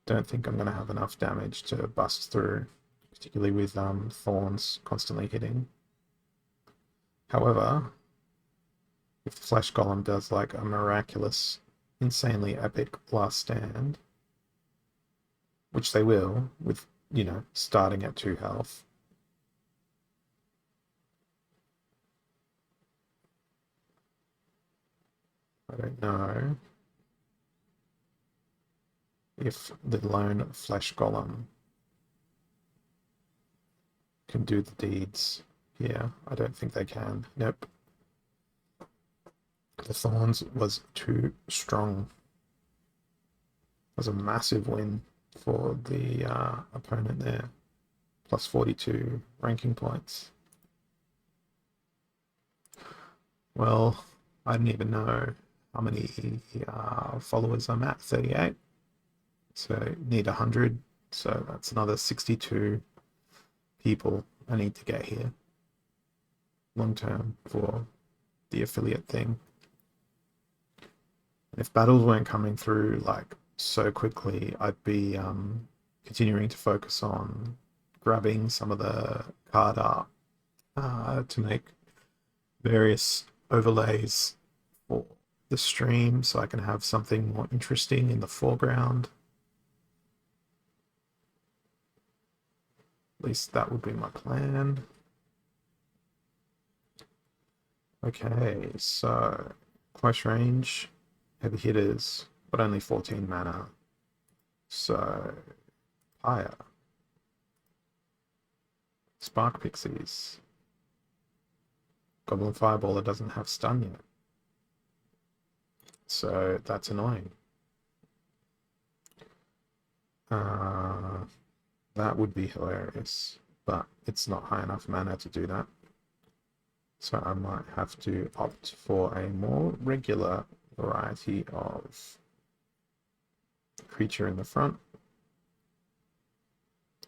Don't think I'm going to have enough damage to bust through, particularly with thorns constantly hitting. However, if the Flesh Golem does like a miraculous, insanely epic last stand, which they will, with, you know, starting at 2 health, I don't know if the lone Flesh Golem can do the deeds here. I don't think they can. Nope. the Thorns was too strong. It was a massive win for the opponent there. Plus 42 ranking points. Well, I didn't even know how many followers I'm at. 38. So need 100. So that's another 62 people I need to get here long term for the affiliate thing. If battles weren't coming through like so quickly, I'd be continuing to focus on grabbing some of the card art to make various overlays for the stream so I can have something more interesting in the foreground. At least that would be my plan. Okay, so close range, heavy hitters, but only 14 mana. So higher. Spark Pixies. Goblin Fireballer doesn't have stun yet. So that's annoying. That would be hilarious, but it's not high enough mana to do that. So I might have to opt for a more regular variety of creature in the front.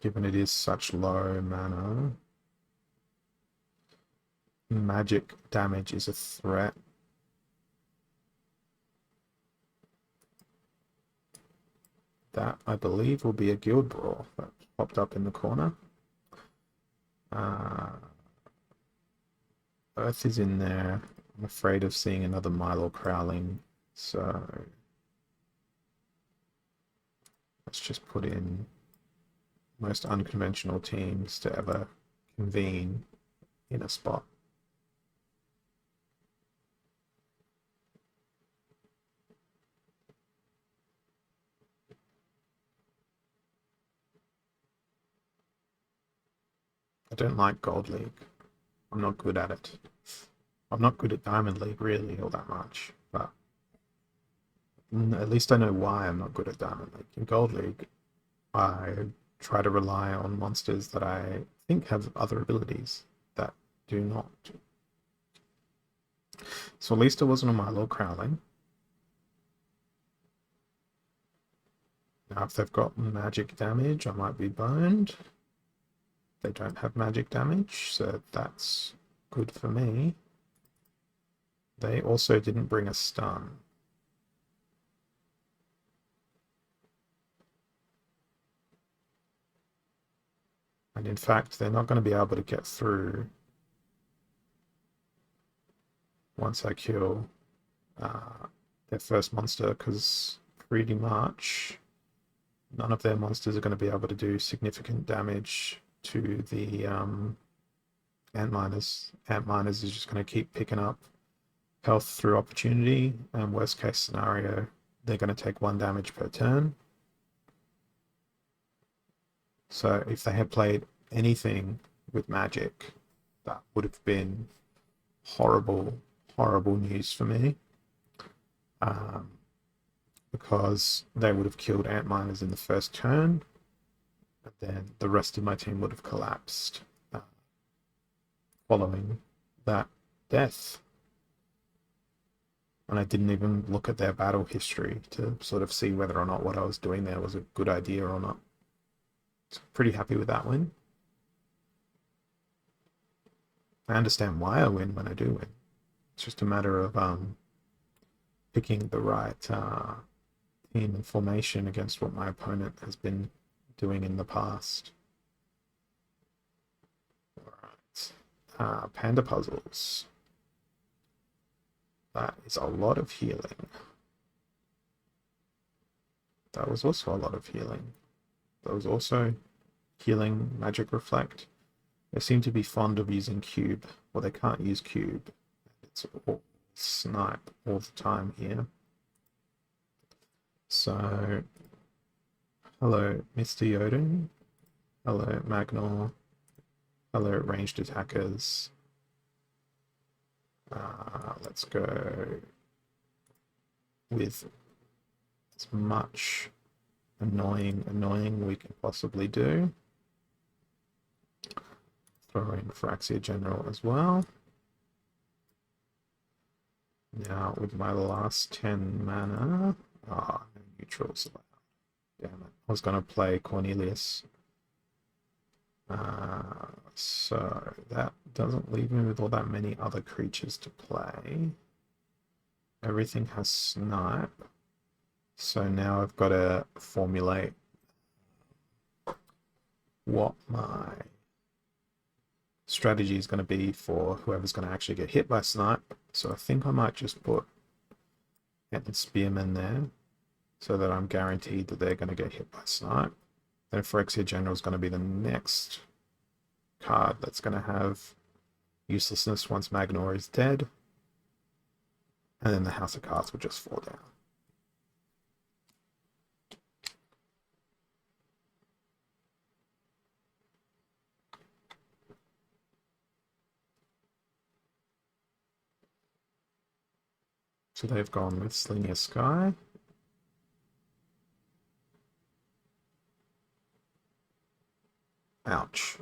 Given it is such low mana, magic damage is a threat. That, I believe, will be a Guild Brawl that popped up in the corner. Earth is in there. I'm afraid of seeing another Milo Crowling, so let's just put in most unconventional teams to ever convene in a spot. I don't like Gold League. I'm not good at it. I'm not good at Diamond League really all that much, but at least I know why I'm not good at Diamond League. In Gold League, I try to rely on monsters that I think have other abilities that do not. So at least it wasn't a Milo Crowling. Now if they've got magic damage, I might be boned. They don't have magic damage, so that's good for me. They also didn't bring a stun. And in fact, they're not going to be able to get through once I kill their first monster, because pretty much none of their monsters are going to be able to do significant damage to the Antminers. Antminers is just going to keep picking up health through opportunity, and worst case scenario, they're going to take 1 damage per turn. So if they had played anything with magic, that would have been horrible, horrible news for me. Because they would have killed Antminers in the first turn, and then the rest of my team would have collapsed following that death. And I didn't even look at their battle history to sort of see whether or not what I was doing there was a good idea or not. So pretty happy with that win. I understand why I win when I do win. It's just a matter of picking the right team and formation against what my opponent has been doing in the past. Alright. Panda puzzles. That is a lot of healing. That was also a lot of healing. That was also healing magic reflect. They seem to be fond of using cube. Well, they can't use cube. It's all snipe all the time here. So, hello, Mr. Yoden. Hello, Magnor. Hello, ranged attackers. Let's go with as much annoying we can possibly do. Throw in Phyrexia General as well. Now with my last 10 mana, no neutrals allowed. Damn it! I was gonna play Cornelius. So that doesn't leave me with all that many other creatures to play. Everything has Snipe. So now I've got to formulate what my strategy is going to be for whoever's going to actually get hit by Snipe. So I think I might just put Ant Spearman there so that I'm guaranteed that they're going to get hit by Snipe. Then Phyrexia General is going to be the next card that's going to have uselessness once Magnor is dead. And then the House of Cards will just fall down. So they've gone with Slinger Sky. Ouch.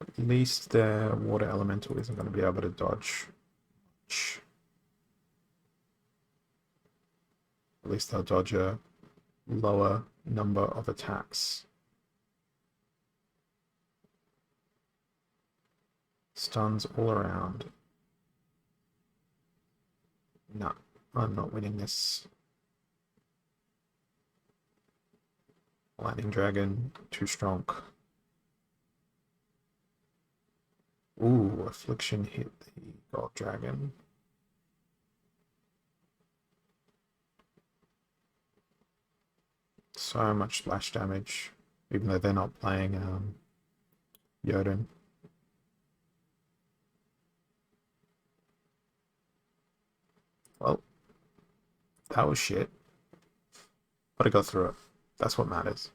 At least their water elemental isn't going to be able to dodge much. At least they'll dodge a lower number of attacks. Stuns all around. No, I'm not winning this. Lightning Dragon, too strong. Ooh, Affliction hit the Gold Dragon. So much splash damage, even though they're not playing Jotun. Well, that was shit. But I got through it. That's what matters.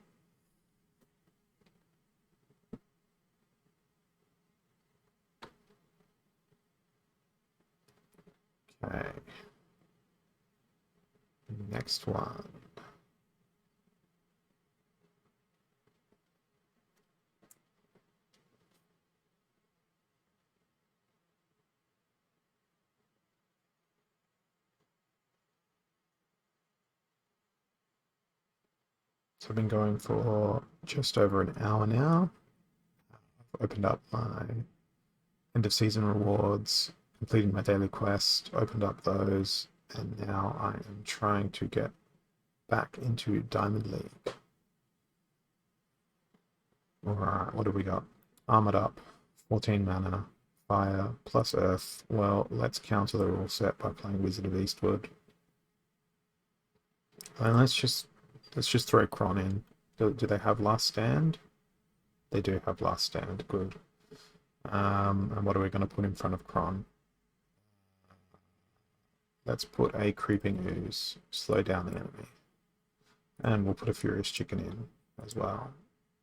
Okay. Next one. So I've been going for just over an hour now. I've opened up my end of season rewards, completed my daily quest, opened up those, and now I am trying to get back into Diamond League. Alright, what do we got? Armored Up, 14 mana, Fire, plus Earth. Well, let's counter the rule set by playing Wizard of Eastwood. And let's just throw Kron in. Do they have Last Stand? They do have Last Stand, good. And what are we going to put in front of Kron? Let's put a Creeping Ooze, slow down the enemy. And we'll put a Furious Chicken in as well.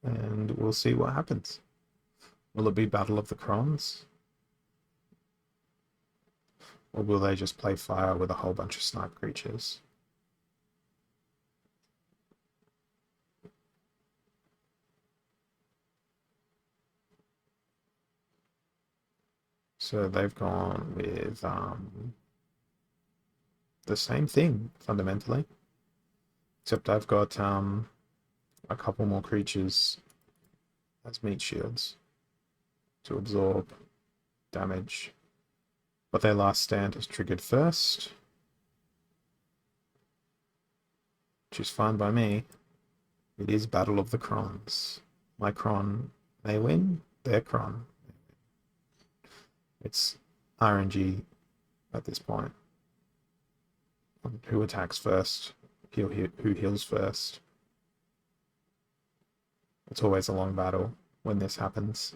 And we'll see what happens. Will it be Battle of the Krons? Or will they just play fire with a whole bunch of snipe creatures? So they've gone with the same thing, fundamentally. Except I've got a couple more creatures as meat shields to absorb damage. But their Last Stand is triggered first, which is fine by me. It is Battle of the Krons. My Kron may win, their Kron. It's RNG at this point. Who attacks first? Who heals first? It's always a long battle when this happens.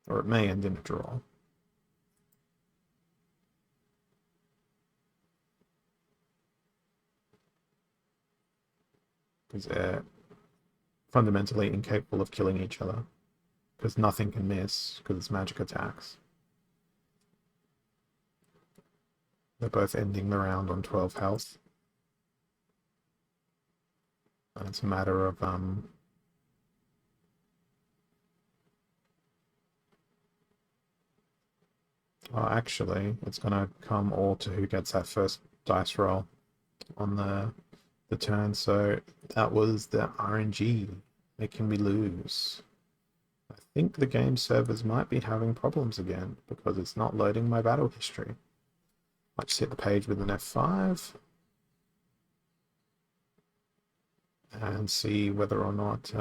Or it may end in a draw. Because fundamentally incapable of killing each other because nothing can miss because it's magic attacks. They're both ending the round on 12 health. And it's a matter of well, actually, it's gonna come all to who gets that first dice roll on the turn. So that was the RNG making me lose. I think the game servers might be having problems again because it's not loading my battle history. I just hit the page with an F5 and see whether or not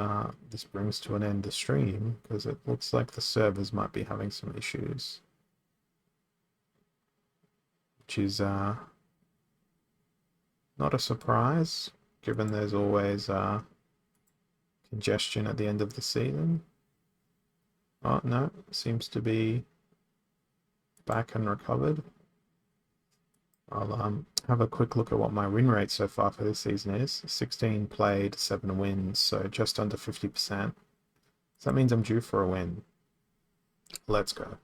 this brings to an end the stream, because it looks like the servers might be having some issues, which is not a surprise given there's always congestion at the end of the season. Oh no, seems to be back and recovered. I'll have a quick look at what my win rate so far for this season is. 16 played, 7 wins, so just under 50%. So that means I'm due for a win. Let's go.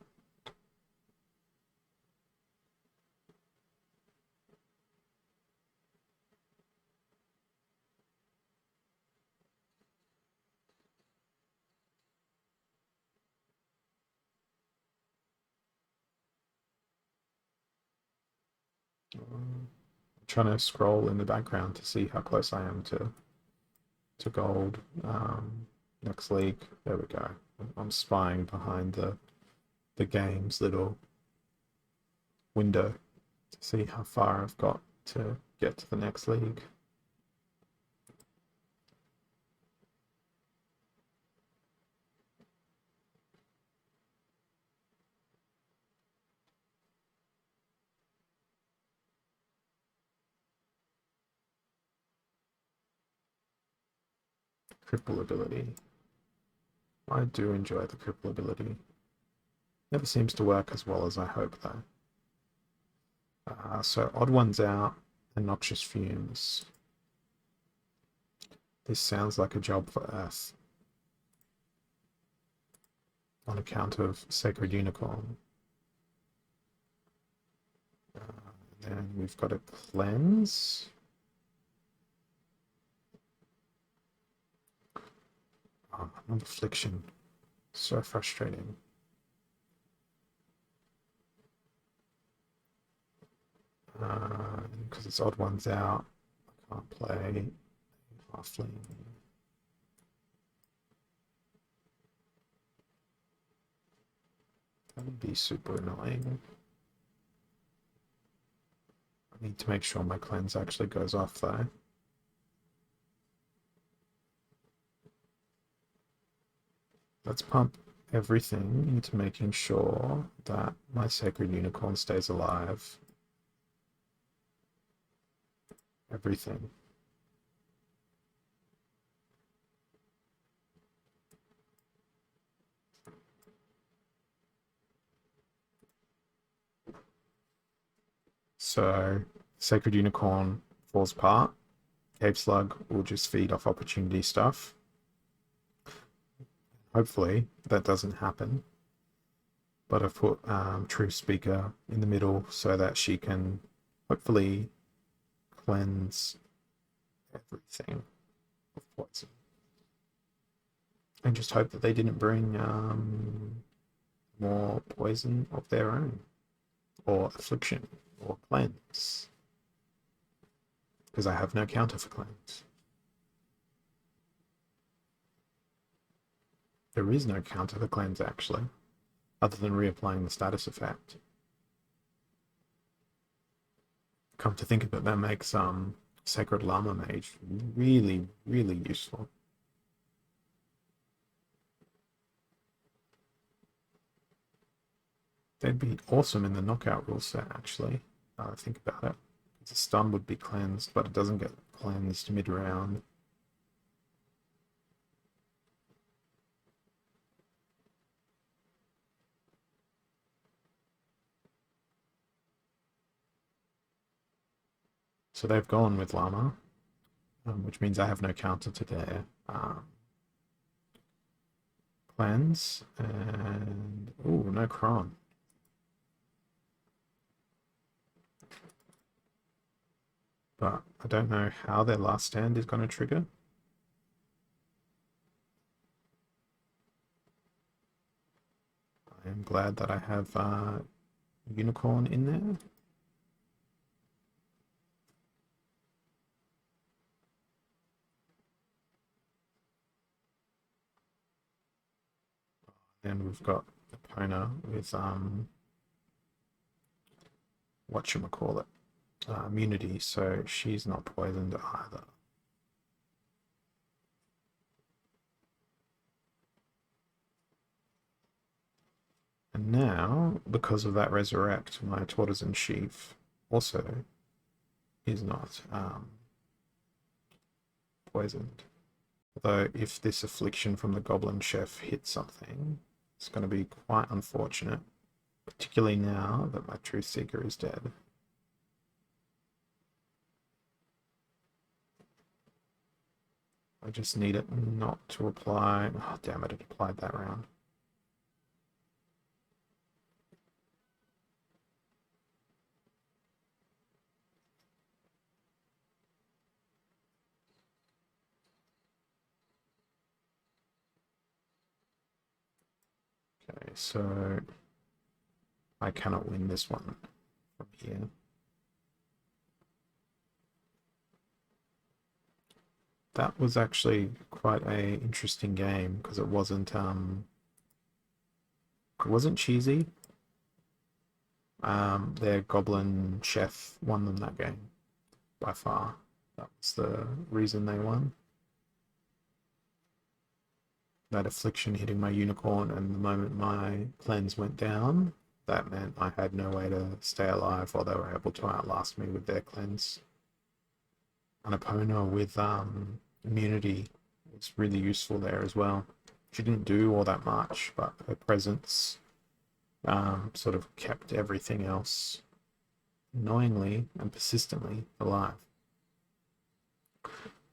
I'm trying to scroll in the background to see how close I am to gold. Next league, there we go. I'm spying behind the game's little window to see how far I've got to get to the next league. Cripple ability. I do enjoy the cripple ability. Never seems to work as well as I hope though. So odd ones out and noxious fumes. This sounds like a job for Earth. On account of Sacred Unicorn. Then we've got a cleanse. Oh, another affliction. So frustrating. Because it's odd ones out. I can't play halfling. That would be super annoying. I need to make sure my cleanse actually goes off though. Let's pump everything into making sure that my Sacred Unicorn stays alive. Everything. So, Sacred Unicorn falls apart. Cave Slug will just feed off opportunity stuff. Hopefully that doesn't happen. But I've put True Speaker in the middle so that she can hopefully cleanse everything of poison. And just hope that they didn't bring more poison of their own, or affliction, or cleanse. Because I have no counter for cleanse. There is no counter for cleanse actually, other than reapplying the status effect. Come to think of it, that makes Sacred Llama Mage really, really useful. They'd be awesome in the knockout rule set, actually. Think about it. The stun would be cleansed, but it doesn't get cleansed mid-round. So they've gone with Llama, which means I have no counter to their cleanse, and oh, no Kron. But I don't know how their last stand is going to trigger. I am glad that I have Unicorn in there. And we've got Epona with whatchamacallit, immunity, so she's not poisoned either. And now, because of that resurrect, my Tortoise Sheaf also is not poisoned. Although if this affliction from the Goblin Chef hits something, it's going to be quite unfortunate, particularly now that my Truth Seeker is dead. I just need it not to apply. Oh, damn it, it applied that round. Okay, so I cannot win this one from here. That was actually quite a interesting game because it wasn't cheesy. Their Goblin Chef won them that game by far. That was the reason they won. That affliction hitting my Unicorn, and the moment my cleanse went down, that meant I had no way to stay alive while they were able to outlast me with their cleanse. An opponent with immunity was really useful there as well. She didn't do all that much, but her presence sort of kept everything else annoyingly and persistently alive.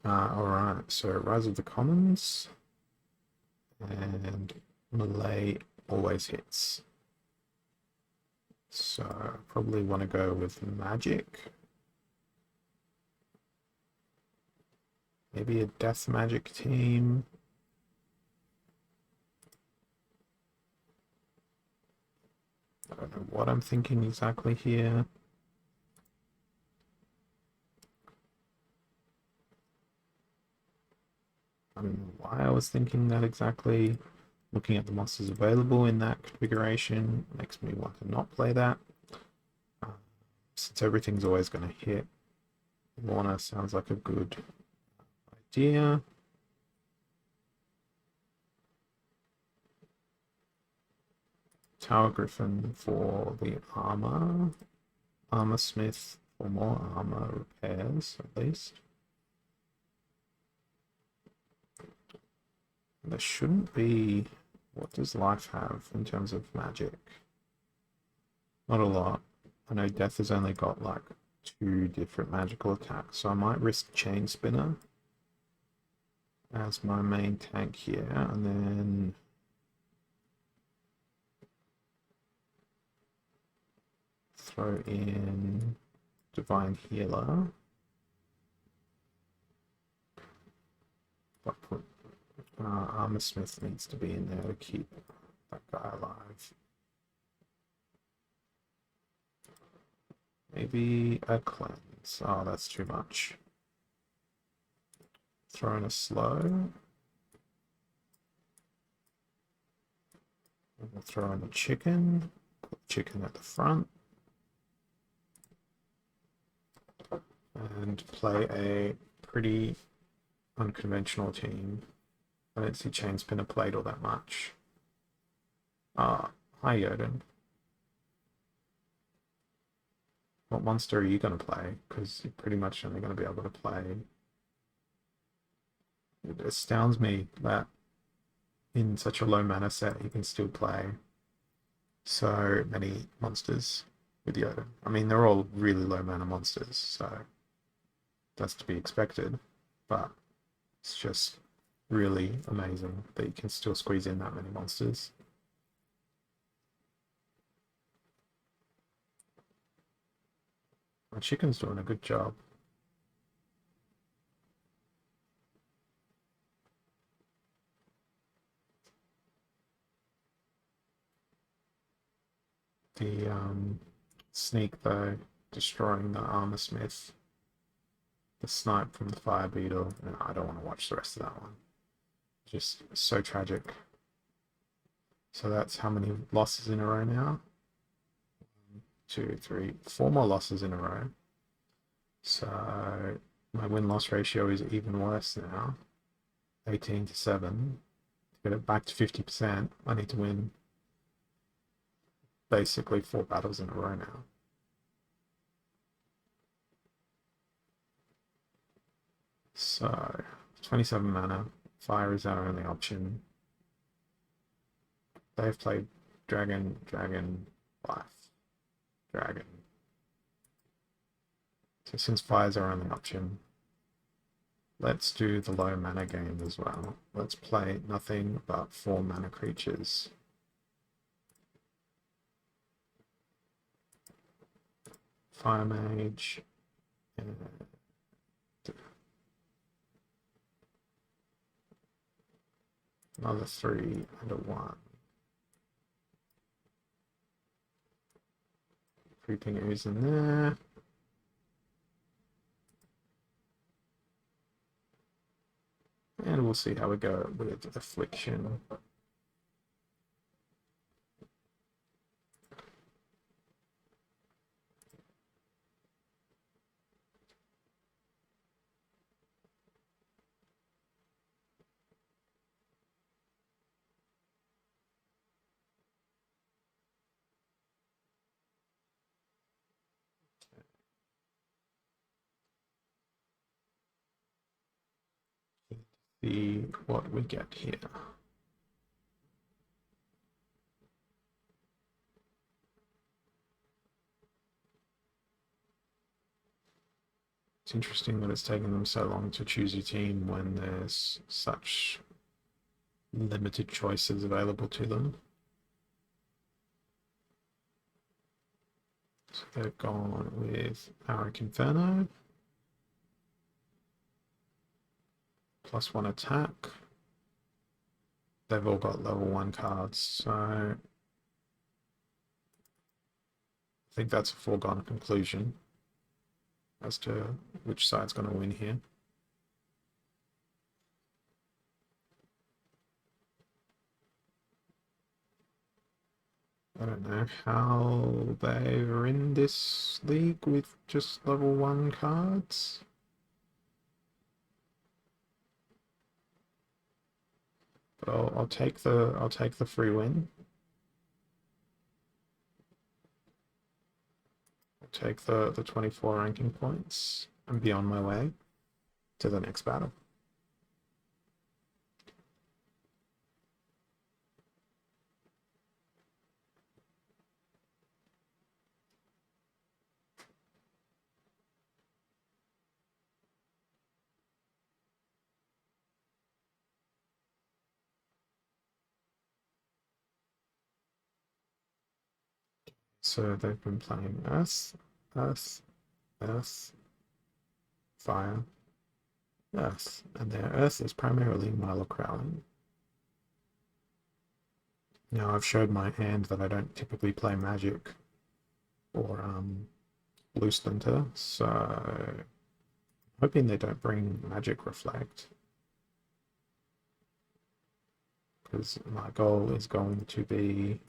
Alright, so Rise of the Commons and Melee always hits. So probably want to go with Magic. Maybe a Death Magic team. I don't know what I'm thinking exactly here. I don't know why I was thinking that exactly. Looking at the monsters available in that configuration makes me want to not play that. Since everything's always going to hit, Lorna sounds like a good idea. Tower Griffin for the armor. Armor Smith for more armor repairs, at least. There shouldn't be... What does life have in terms of magic? Not a lot. I know Death has only got like 2 different magical attacks, so I might risk Chain Spinner as my main tank here, and then throw in Divine Healer. But put Armor Smith needs to be in there to keep that guy alive. Maybe a cleanse. Oh, that's too much. Throw in a slow. We'll throw in a chicken. Put chicken at the front. And play a pretty unconventional team. I don't see Chain Spinner played all that much. Hi Yoden. What monster are you going to play? Because you're pretty much only going to be able to play... It astounds me that in such a low mana set you can still play so many monsters with Yoden. I mean, they're all really low mana monsters, so that's to be expected, but it's just really amazing that you can still squeeze in that many monsters. My chicken's doing a good job. The sneak though, destroying the armor smith, the snipe from the fire beetle, and I don't want to watch the rest of that one. Just so tragic. So that's how many losses in a row now? 2, 3, 4 more losses in a row. So my win-loss ratio is even worse now. 18-7. To get it back to 50%, I need to win basically 4 battles in a row now. So 27 mana. Fire is our only option. They've played dragon, dragon, life, dragon. So since fire's our only option, let's do the low mana game as well. Let's play nothing but 4 mana creatures. Fire Mage, and another 3 under 1. Creeping Ooze in there. And we'll see how we go with Affliction. See what we get here. It's interesting that it's taken them so long to choose your team when there's such limited choices available to them. So they've gone with Auric Inferno. +1 attack. They've all got level 1 cards, so I think that's a foregone conclusion as to which side's going to win here. I don't know how they're in this league with just level 1 cards. But I'll take the free win. I'll take the 24 ranking points and be on my way to the next battle. So they've been playing Earth, Earth, Earth, Fire, Earth, and their Earth is primarily Milo-Crowling. Now I've showed my hand that I don't typically play Magic or Blue Splinter, so hoping they don't bring Magic Reflect, because my goal is going to be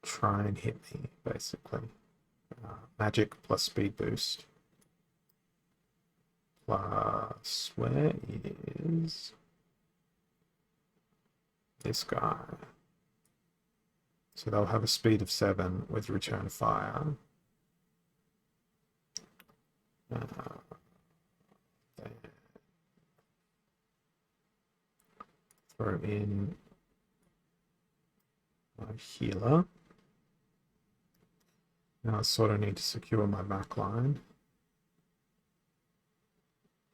try and hit me, basically. Magic plus speed boost. Plus, where is this guy? So they'll have a speed of 7 with return fire. Throw in my healer. Now I sort of need to secure my back line.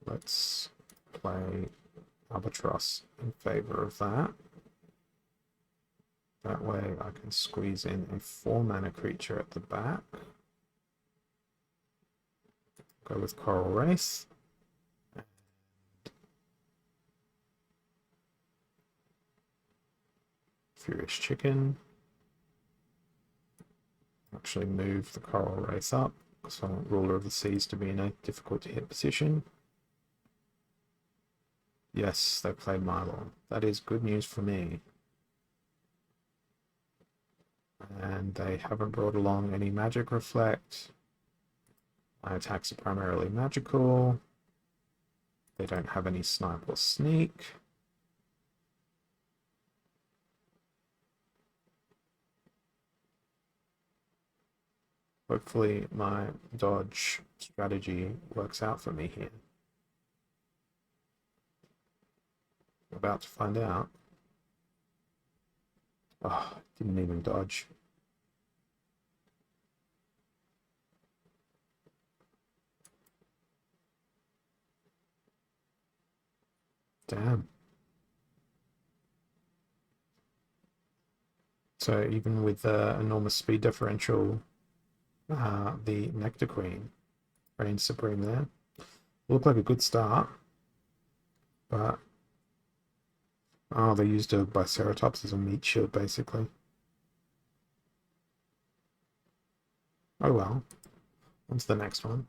Let's play Albatross in favor of that. That way I can squeeze in a 4-mana creature at the back. Go with Coral Wraith. Furious Chicken. Actually move the Coral Wraith up, because I want Ruler of the Seas to be in a difficult to hit position. Yes, they played Mylon. That is good news for me. And they haven't brought along any Magic Reflect. My attacks are primarily magical. They don't have any Snipe or Sneak. Hopefully my dodge strategy works out for me here. I'm about to find out. Oh, didn't even dodge. Damn. So even with the enormous speed differential, the Nectar Queen reigns supreme there. Looked like a good start, but oh, they used a Biceratops as a meat shield basically. Oh well. On to the next one.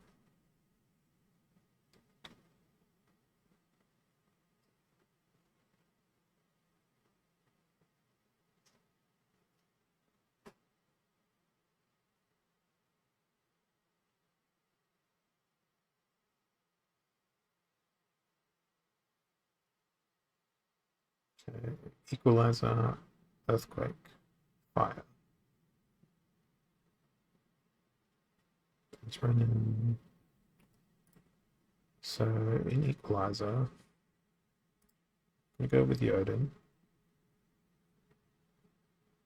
Okay. Equalizer, Earthquake, Fire. It's running. So in Equalizer, we go with Yodin.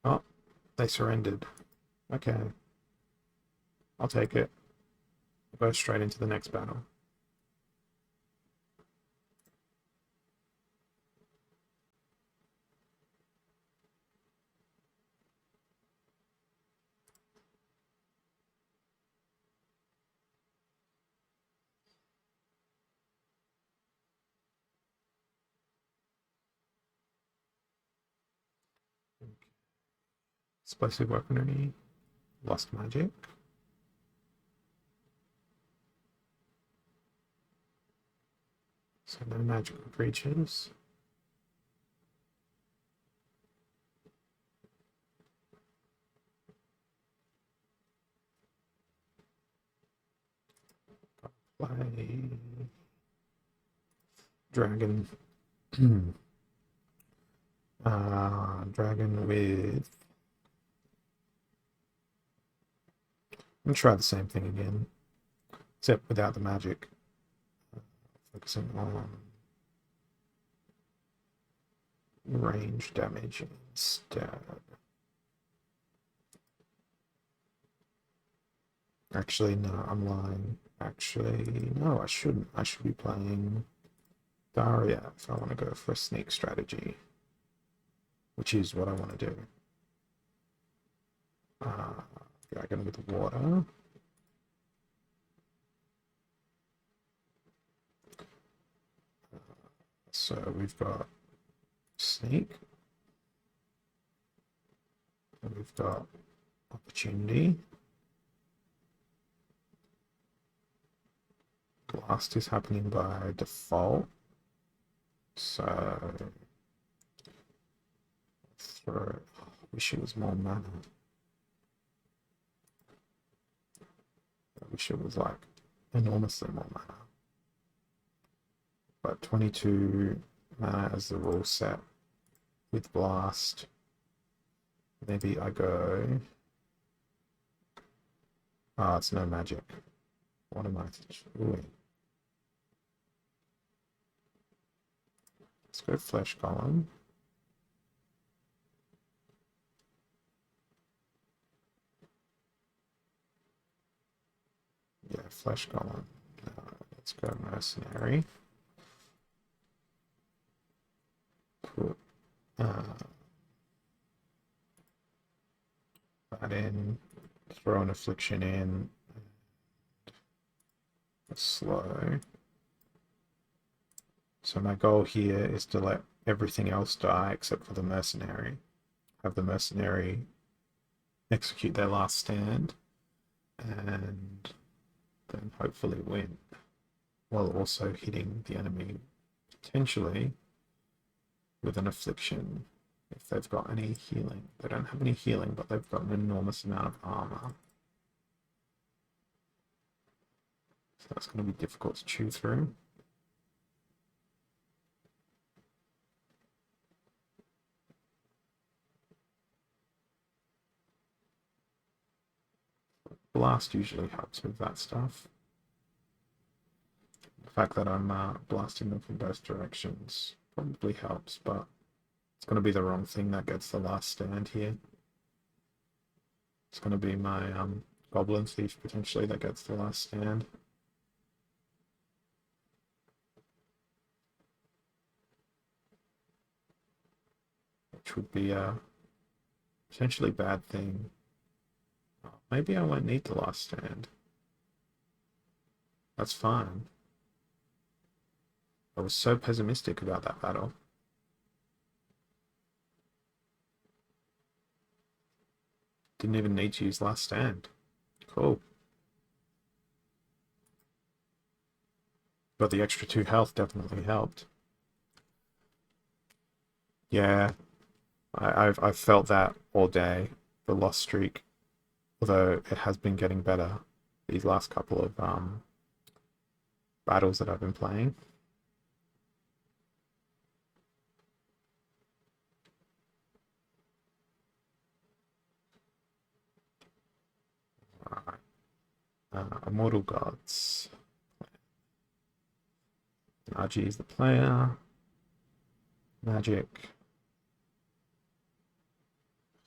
Oh, they surrendered. Okay. I'll take it. We'll go straight into the next battle. Explosive Weaponry, Lost Magic. So no magical creatures. Play Dragon. Dragon with. I'm gonna try the same thing again, except without the magic. Focusing on range damage instead. Actually, no, I'm lying. Actually, no, I shouldn't. I should be playing Daria if I want to go for a sneak strategy, which is what I want to do. Dragon with water. So we've got sneak. We've got opportunity. Blast is happening by default. So throw. I wish it was more mana. I wish it was like enormously more mana. But 22 mana as the rule set with blast. Maybe I go. Ah, it's no magic. What am I doing? Let's go Flesh Golem. Yeah, Flesh Golem. Let's go mercenary. Put that in. Throw an affliction in. Slow. So my goal here is to let everything else die except for the mercenary. Have the mercenary execute their last stand and then hopefully win, while also hitting the enemy potentially with an affliction if they've got any healing. They don't have any healing, but they've got an enormous amount of armor. So that's going to be difficult to chew through. Blast usually helps with that stuff. The fact that I'm blasting them from both directions probably helps, but it's going to be the wrong thing that gets the last stand here. It's going to be my Goblin Thief potentially that gets the last stand. Which would be a potentially bad thing. Maybe I won't need the last stand. That's fine. I was so pessimistic about that battle. Didn't even need to use last stand. Cool. But the extra 2 health definitely helped. Yeah, I've felt that all day. The loss streak, although it has been getting better these last couple of battles that I've been playing. Alright. Immortal Gods. RG is the player. Magic.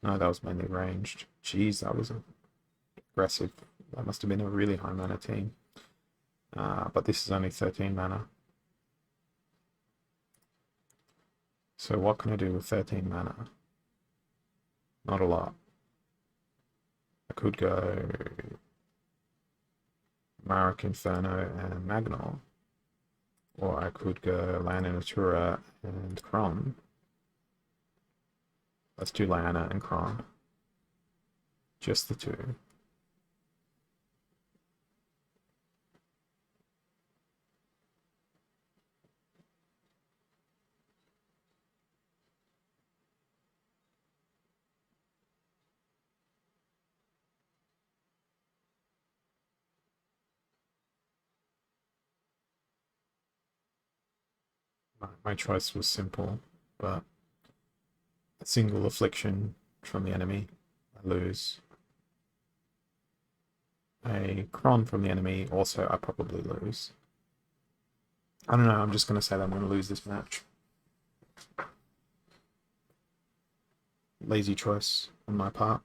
No, that was mainly ranged. Jeez, that was aggressive. That must have been a really high mana team. But this is only 13 mana. So what can I do with 13 mana? Not a lot. I could go Marik Inferno and Magnol. Or I could go Lana Natura and Kron. Let's do Lana and Kron. Just the 2. My choice was simple, but a single affliction from the enemy, I lose. A Kron from the enemy, also I probably lose. I don't know, I'm just going to say that I'm going to lose this match. Lazy choice on my part.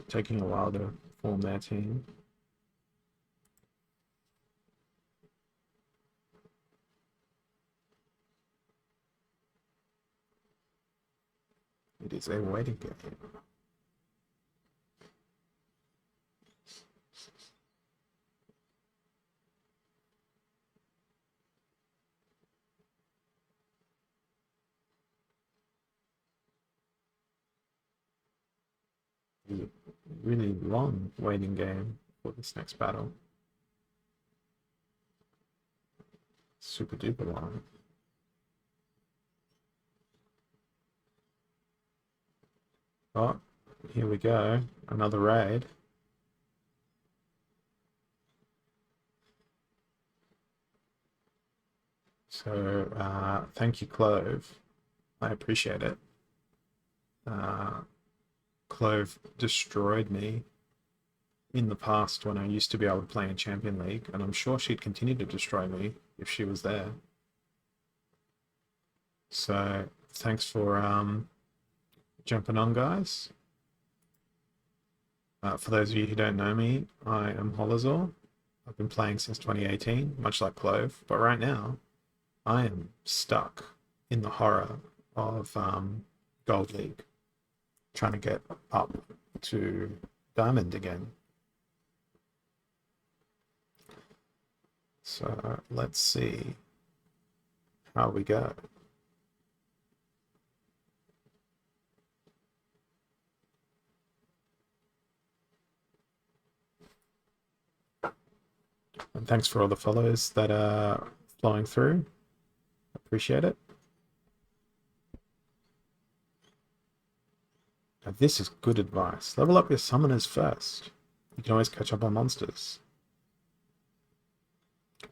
Taking a while to form their team. It is a waiting game. It is a really long waiting game for this next battle. Super duper long. Oh, here we go. Another raid. So, thank you, Clove. I appreciate it. Clove destroyed me in the past when I used to be able to play in Champion League, and I'm sure she'd continue to destroy me if she was there. So thanks for jumping on, guys. For those of you who don't know me, I am Holazor. I've been playing since 2018, much like Clove, but right now I am stuck in the horror of Gold League, trying to get up to Diamond again. So let's see how we go. And thanks for all the follows that are flowing through. Appreciate it. Now, this is good advice. Level up your summoners first. You can always catch up on monsters.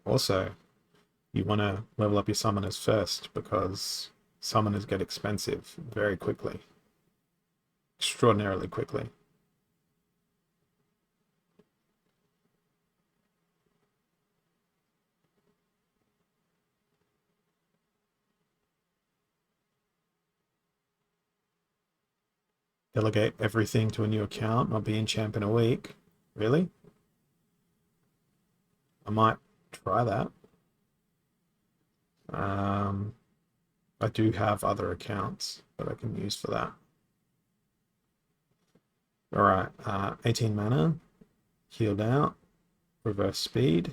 Also, you want to level up your summoners first because summoners get expensive very quickly. Extraordinarily quickly. Delegate everything to a new account, not be in champ in a week. Really? I might try that. I do have other accounts that I can use for that. All right, 18 mana, healed out, reverse speed.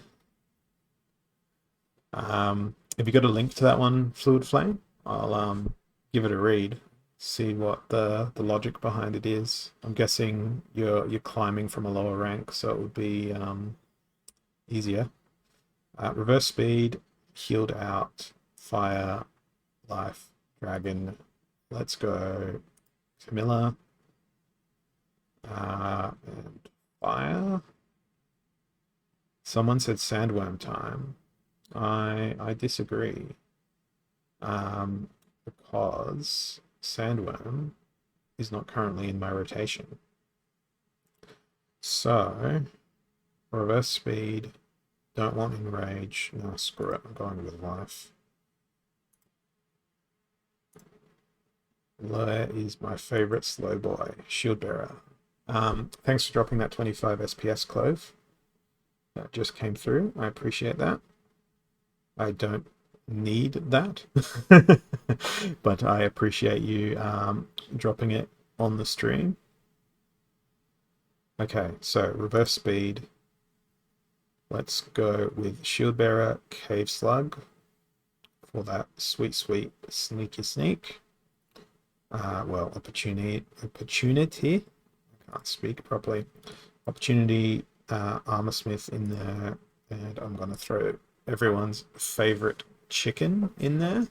If you got a link to that one, Fluid Flame, I'll give it a read, see what the logic behind it is. I'm guessing you're climbing from a lower rank, so it would be easier. Reverse speed, healed out, fire, life, dragon. Let's go Camilla. And fire. Someone said sandworm time. I disagree. Because sandworm is not currently in my rotation. So reverse speed. Don't want enrage. No, screw it. I'm going with life. Where is my favorite slow boy? Shield bearer. Thanks for dropping that 25 SPS, Clove. That just came through. I appreciate that. I don't need that, but I appreciate you dropping it on the stream. Okay, so reverse speed. Let's go with Shield Bearer, Cave Slug for that sweet, sweet sneaky sneak. Well, opportunity. I can't speak properly. Opportunity, Armor Smith in there, and I'm gonna throw everyone's favorite chicken in there.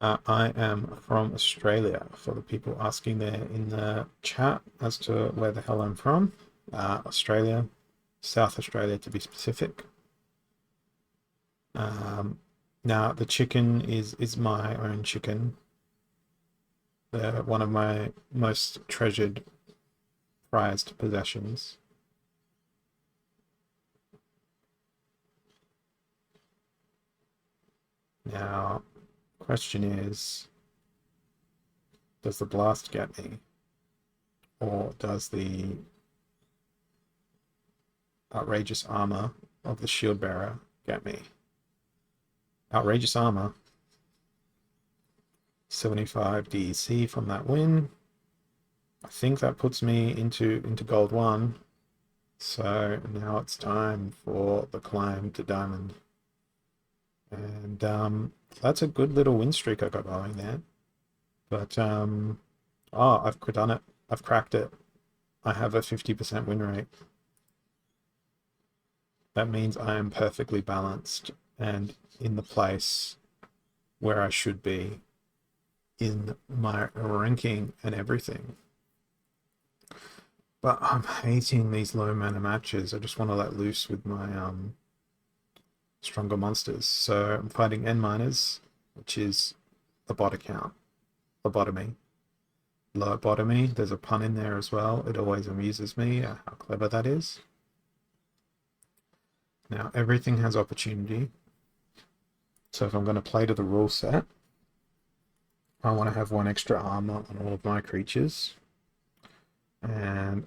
I am from Australia, for the people asking there in the chat as to where the hell I'm from. Australia, South Australia to be specific. Now the chicken is my own chicken. They're one of my most treasured, prized possessions. Now, question is, does the blast get me? Or does the outrageous armor of the shield bearer get me? Outrageous armor. 75 DEC from that win. I think that puts me into gold 1. So now it's time for the climb to diamond. And that's a good little win streak I got going there. But oh, I've done it. I've cracked it. I have a 50% win rate. That means I am perfectly balanced and in the place where I should be in my ranking and everything. But I'm hating these low mana matches. I just want to let loose with my stronger monsters. So I'm fighting N miners, which is the bot account, lobotomy. Lobotomy, there's a pun in there as well. It always amuses me how clever that is. Now everything has opportunity. So if I'm going to play to the rule set, I want to have 1 extra armor on all of my creatures. And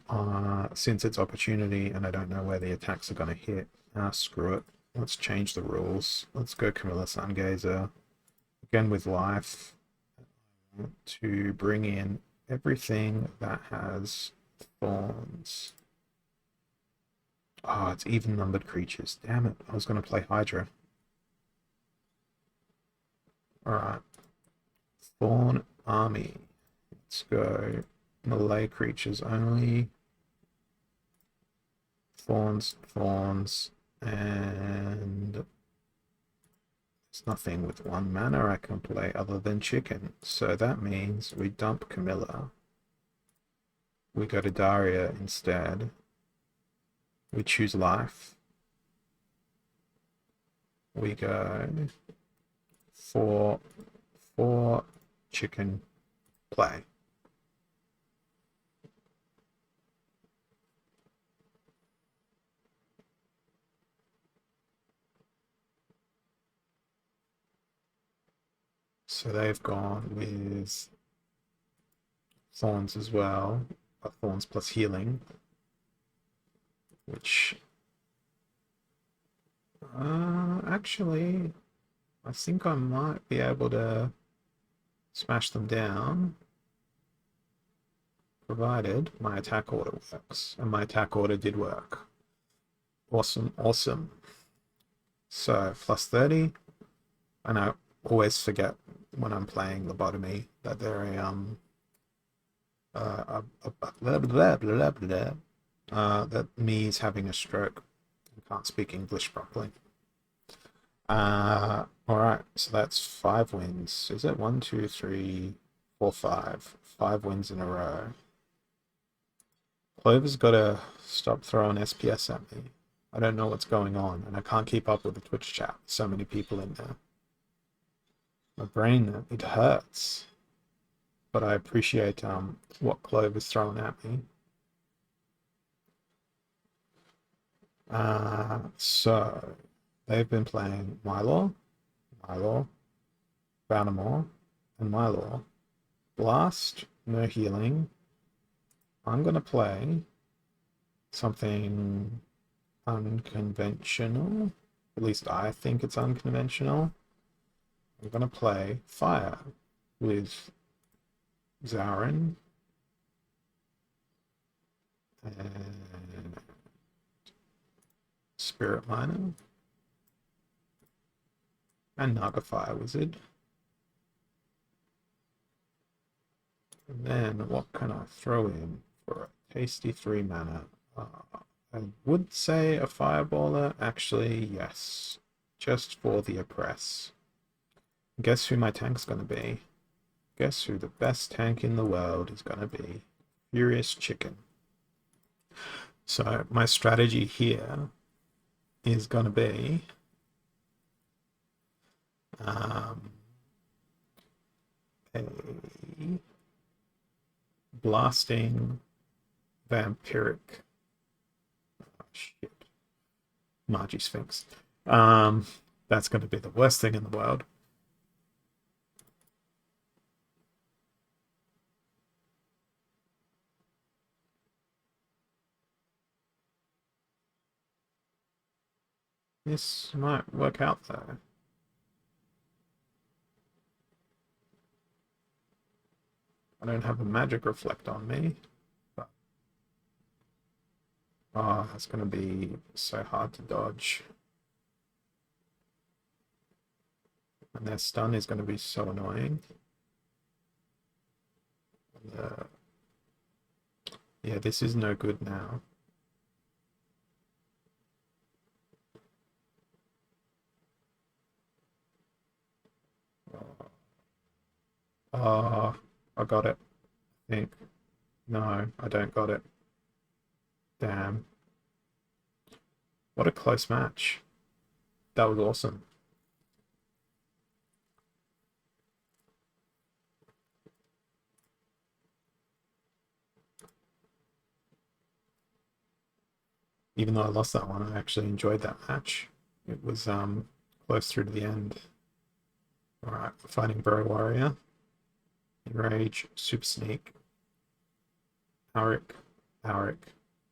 since it's opportunity and I don't know where the attacks are going to hit, screw it. Let's change the rules. Let's go Camilla Sungazer. Again with life. I want to bring in everything that has thorns. Oh, it's even numbered creatures. Damn it. I was going to play Hydra. Alright. Thorn Army. Let's go Malay creatures only. Thorns, thorns, and there's nothing with 1 mana I can play other than chicken. So that means we dump Camilla. We go to Daria instead. We choose life. We go for chicken play. So they've gone with thorns as well, thorns plus healing, which actually I think I might be able to smash them down, provided my attack order works, and my attack order did work. Awesome, awesome. So plus 30, and I always forget when I'm playing lobotomy that they're blah, blah, blah, blah, that me is having a stroke. I can't speak English properly. Alright, so that's 5 wins. Is it 1, 2, 3, 4, 5? 5 wins in a row. Clover's gotta stop throwing SPS at me. I don't know what's going on, and I can't keep up with the Twitch chat. So many people in there. My brain, it hurts. But I appreciate what Clover's throwing at me. So they've been playing Mylor, Vanamore, and Mylor. Blast, no healing. I'm going to play something unconventional. At least I think it's unconventional. I'm going to play Fire with Zarin and Spirit Miner and Nagafire Wizard. And then what can I throw in for a tasty 3 mana? I would say a Fireballer. Actually, yes. Just for the oppress. Guess who my tank's gonna be? Guess who the best tank in the world is gonna be? Furious Chicken. So my strategy here is gonna be a blasting vampiric. Oh, shit. Margie Sphinx. That's going to be the worst thing in the world. This might work out though. I don't have a magic reflect on me. But... oh, that's going to be so hard to dodge. And their stun is going to be so annoying. Yeah, this is no good now. Oh, I got it. I think. No, I don't got it. Damn. What a close match. That was awesome. Even though I lost that one, I actually enjoyed that match. It was close through to the end. Alright, fighting Bro Warrior. Enrage, Super Sneak, Auric, Auric,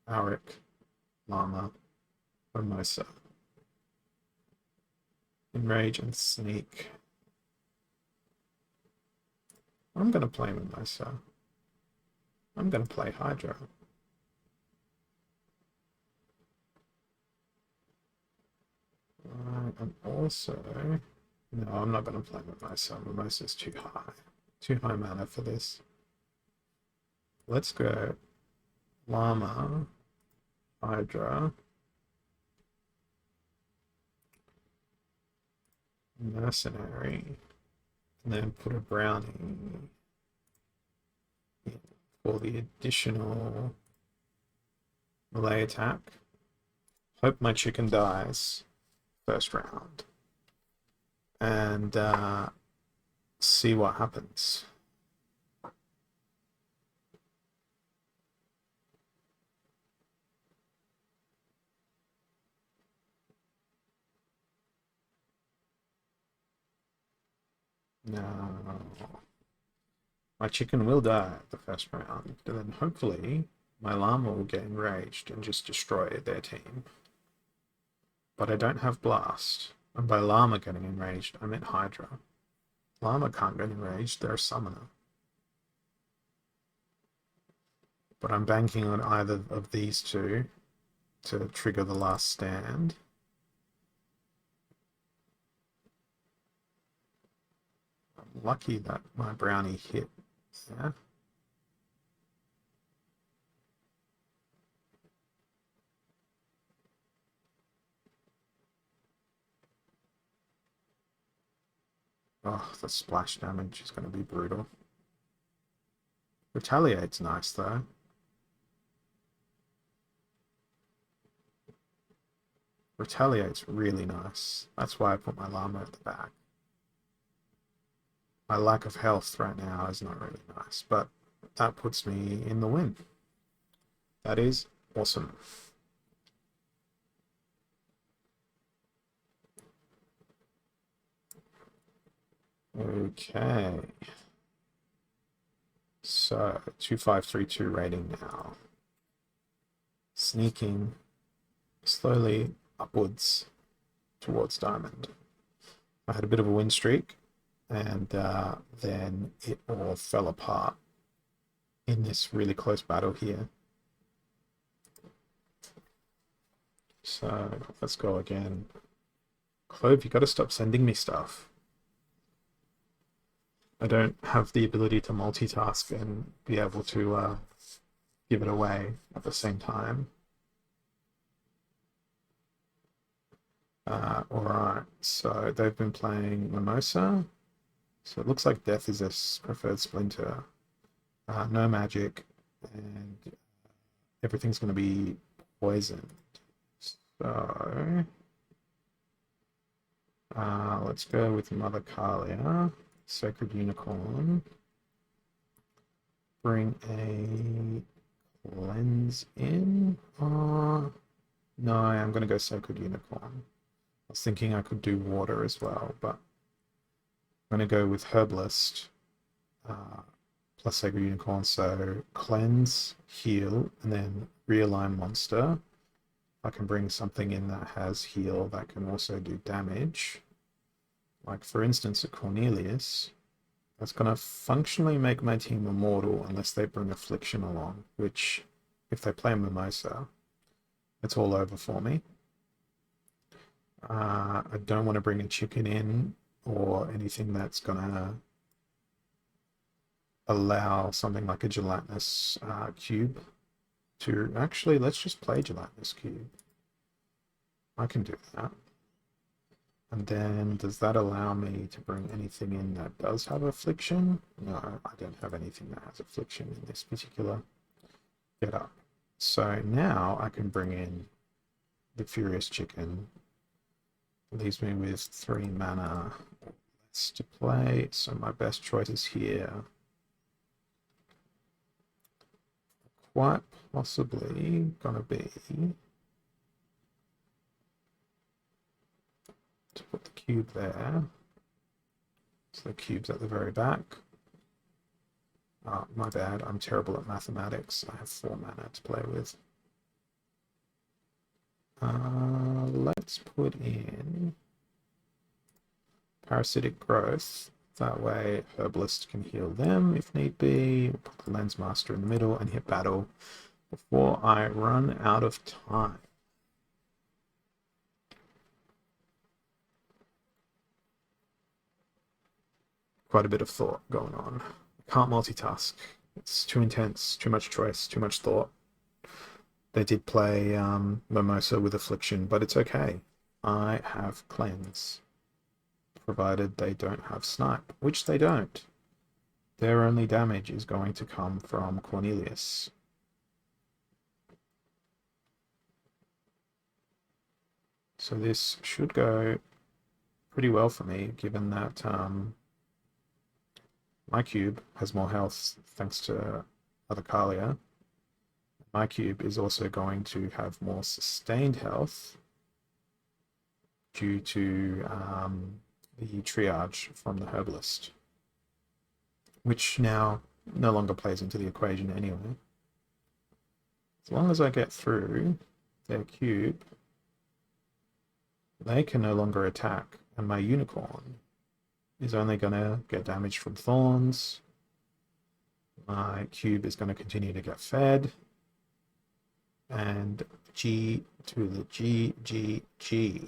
Auric, Llama, Mimosa. Enrage and Sneak. I'm gonna play Mimosa. I'm gonna play Hydra. And also, no, I'm not going to play Mimosa. Mimosa's too high. Too high mana for this. Let's go Llama, Hydra, Mercenary, and then put a Brownie in for the additional melee attack. Hope my chicken dies first round. And see what happens. No. My chicken will die the first round, and then hopefully my llama will get enraged and just destroy their team. But I don't have blast. And by llama getting enraged, I meant Hydra. Llama can't get enraged, they're a summoner. But I'm banking on either of these two to trigger the last stand. I'm lucky that my brownie hit. Yeah. Oh, the splash damage is going to be brutal. Retaliate's nice though. Retaliate's really nice. That's why I put my llama at the back. My lack of health right now is not really nice, but that puts me in the win. That is awesome. Okay. So, 2532 rating now. Sneaking slowly upwards towards diamond. I had a bit of a win streak, and then it all fell apart in this really close battle here. So let's go again. Clove, you got to stop sending me stuff. I don't have the ability to multitask and be able to give it away at the same time. Alright, so they've been playing Mimosa. So it looks like Death is their preferred Splinter. No magic, and everything's going to be poisoned. So let's go with Mother Kalia, Sacred Unicorn. Bring a cleanse in. No, I'm going to go Sacred Unicorn. I was thinking I could do water as well, but I'm going to go with Herbalist plus Sacred Unicorn. So cleanse, heal, and then realign monster. I can bring something in that has heal that can also do damage. Like for instance, a Cornelius. That's going to functionally make my team immortal unless they bring Affliction along, which if they play Mimosa, it's all over for me. I don't want to bring a chicken in or anything that's going to allow something like a gelatinous cube to... Actually, let's just play gelatinous cube. I can do that. And then does that allow me to bring anything in that does have affliction? No, I don't have anything that has affliction in this particular getup. So now I can bring in the Furious Chicken. Leaves me with 3 mana less to play. So my best choices here quite possibly gonna be to put the cube there. So the cube's at the very back. Oh, my bad, I'm terrible at mathematics. I have 4 mana to play with. Let's put in Parasitic Growth. That way Herbalist can heal them if need be. We'll put the Lens Master in the middle and hit battle before I run out of time. Quite a bit of thought going on. I can't multitask. It's too intense, too much choice, too much thought. They did play Mimosa with Affliction, but it's okay. I have Cleanse, provided they don't have Snipe, which they don't. Their only damage is going to come from Cornelius. So this should go pretty well for me, given that my cube has more health thanks to other Kalia. My cube is also going to have more sustained health due to the triage from the Herbalist, which now no longer plays into the equation anyway. As long as I get through their cube, they can no longer attack, and my Unicorn is only going to get damage from Thorns. My cube is going to continue to get fed. And G to the G, G, G.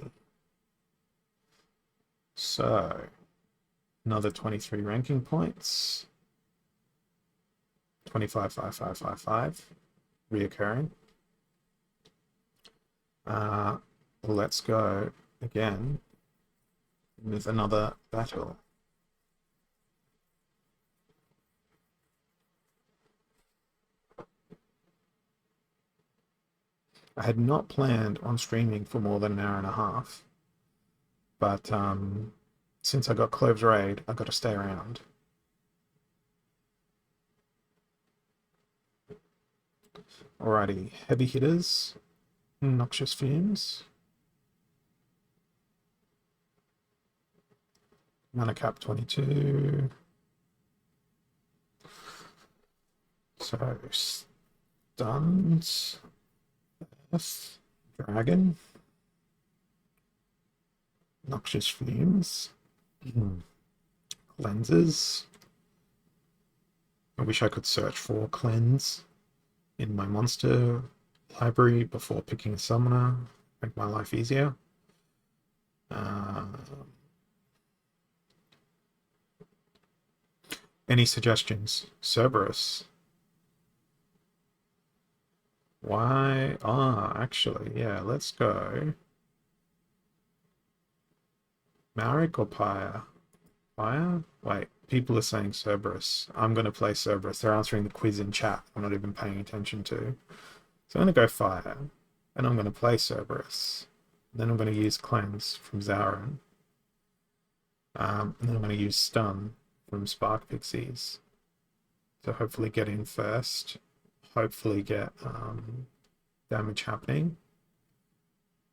So, another 23 ranking points. 25, 5, 5, 5, 5. Reoccurring. Let's go again with another battle. I had not planned on streaming for more than an hour and a half, but since I got Clove's Raid, I got to stay around. Alrighty, heavy hitters, Noxious Fumes, mana cap 22. So stuns. Dragon, Noxious Fumes, Cleanses. I wish I could search for Cleanse in my monster library before picking a summoner, make my life easier. Any suggestions? Cerberus. Why? Actually, yeah, let's go. Marik or Pyre? Pyre? Wait, people are saying Cerberus. I'm going to play Cerberus. They're answering the quiz in chat I'm not even paying attention to. So I'm going to go Fire. And I'm going to play Cerberus. Then I'm going to use Cleanse from Zarin. And then I'm going to use Stun from Spark Pixies to hopefully get in first. Hopefully get damage happening.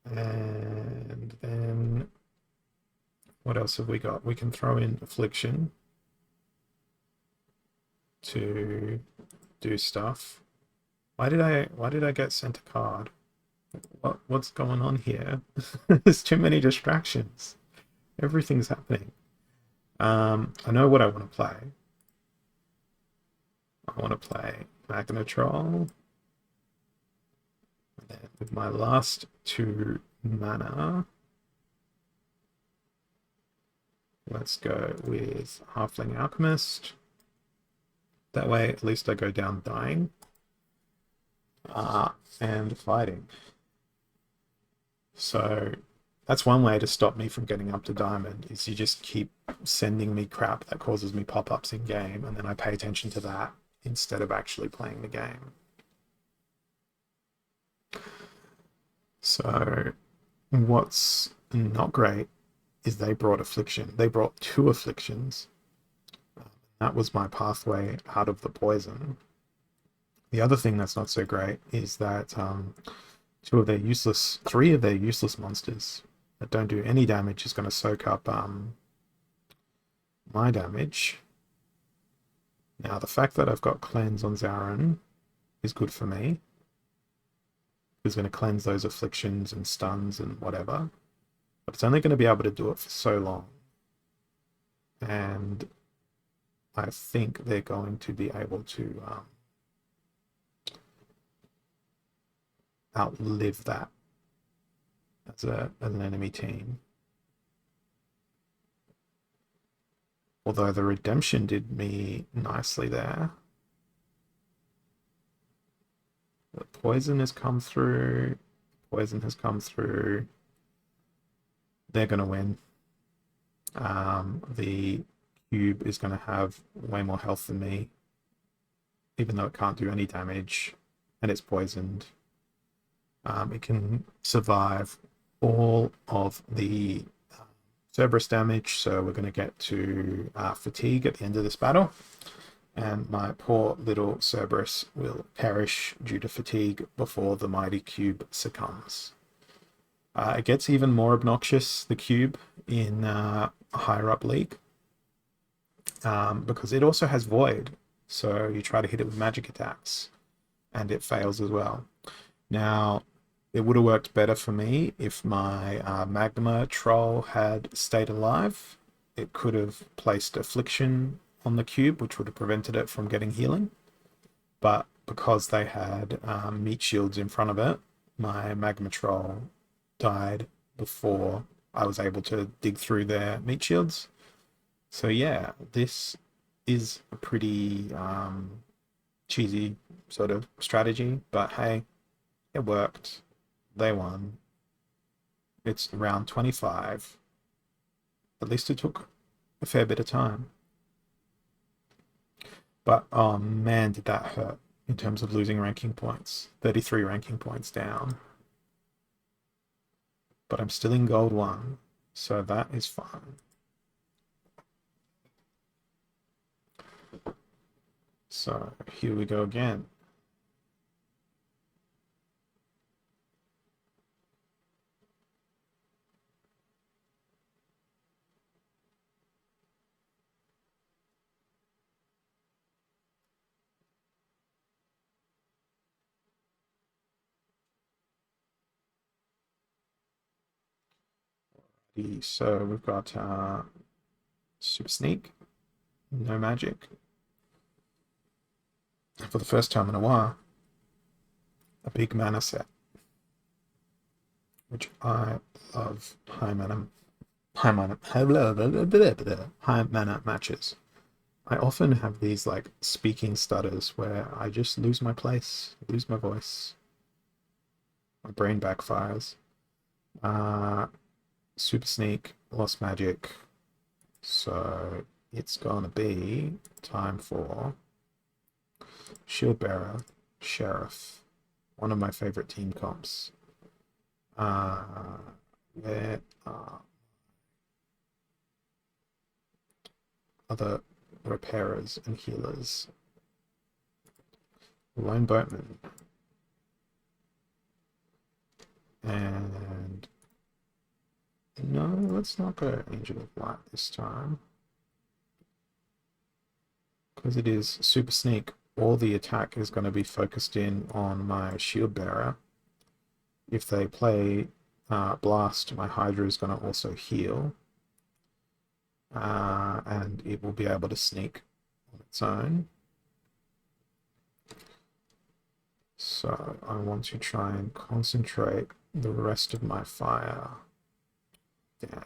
And then what else have we got? We can throw in Affliction to do stuff. Why did I get sent a card? What's going on here? There's too many distractions. Everything's happening. I know what I want to play. I want to play Magnetrol. And then with my last 2 mana, let's go with Halfling Alchemist. That way, at least I go down dying. And fighting. So, That's one way to stop me from getting up to diamond, is you just keep sending me crap that causes me pop-ups in game, and then I pay attention to that instead of actually playing the game. So what's not great is they brought affliction. They brought two afflictions. That was my pathway out of the poison. The other thing that's not so great is that three of their useless monsters that don't do any damage is going to soak up my damage. Now, the fact that I've got cleanse on Zarin is good for me. It's going to cleanse those afflictions and stuns and whatever. But it's only going to be able to do it for so long. And I think they're going to be able to outlive that as an enemy team. Although the redemption did me nicely there. The poison has come through. Poison has come through. They're going to win. The cube is going to have way more health than me, even though it can't do any damage and it's poisoned. It can survive all of the Cerberus damage, so we're going to get to fatigue at the end of this battle, and my poor little Cerberus will perish due to fatigue before the mighty cube succumbs. It gets even more obnoxious, the cube, in a higher up league, because it also has void, so you try to hit it with magic attacks and it fails as well. Now, it would have worked better for me if my magma troll had stayed alive. It could have placed affliction on the cube, which would have prevented it from getting healing. But because they had meat shields in front of it, my magma troll died before I was able to dig through their meat shields. So yeah, this is a pretty cheesy sort of strategy, but hey, it worked. They won. It's round 25. At least it took a fair bit of time. But oh man, did that hurt in terms of losing ranking points. 33 ranking points down. But I'm still in gold 1, so that is fine. So here we go again. So we've got Super Sneak, no magic. For the first time in a while, a big mana set, which I love. High mana matches. I often have these like speaking stutters where I just lose my place, lose my voice. My brain backfires. Super Sneak, lost magic. So it's gonna be time for Shield Bearer, Sheriff. One of my favorite team comps. Where are other repairers and healers? Lone Boatman. And no, let's not go Angel of Light this time. Because it is Super Sneak, all the attack is going to be focused in on my Shield Bearer. If they play Blast, my Hydra is going to also heal. And it will be able to sneak on its own. So I want to try and concentrate the rest of my fire down.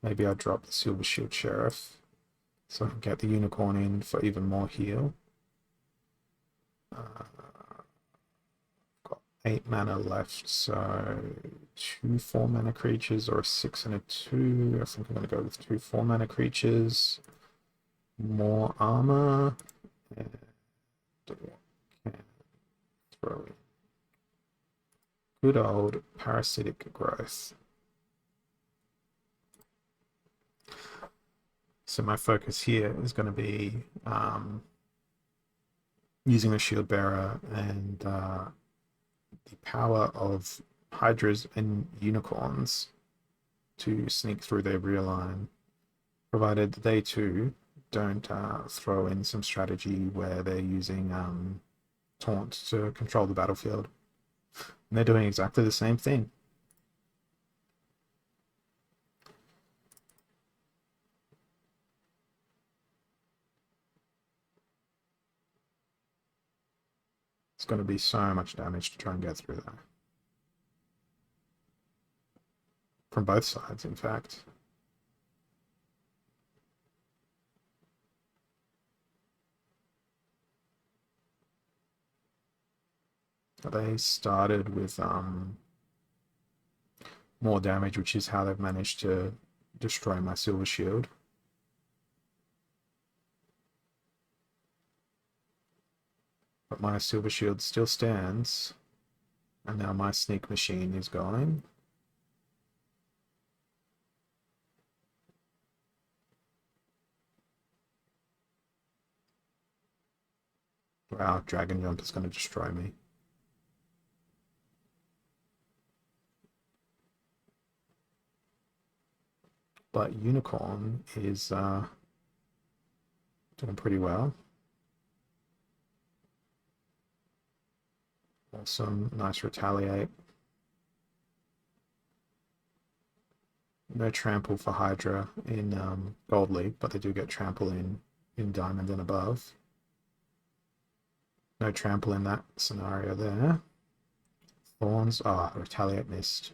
Maybe I'll drop the Silver Shield Sheriff so I can get the Unicorn in for even more heal. Got 8 mana left, so 2 4-mana creatures or a 6 and a 2. I think I'm going to go with 2 4-mana creatures. More armor. And can throw in good old parasitic growth. So my focus here is going to be using the shield bearer and the power of hydras and unicorns to sneak through their rear line, provided they too don't throw in some strategy where they're using taunt to control the battlefield. And they're doing exactly the same thing. It's going to be so much damage to try and get through that. From both sides, in fact. They started with more damage, which is how they've managed to destroy my silver shield. But my silver shield still stands, and now my sneak machine is going. Wow, Dragon Jump is going to destroy me. But Unicorn is doing pretty well. Awesome, nice retaliate. No trample for Hydra in Gold League, but they do get trample in Diamond and above. No trample in that scenario there. Thorns, retaliate missed.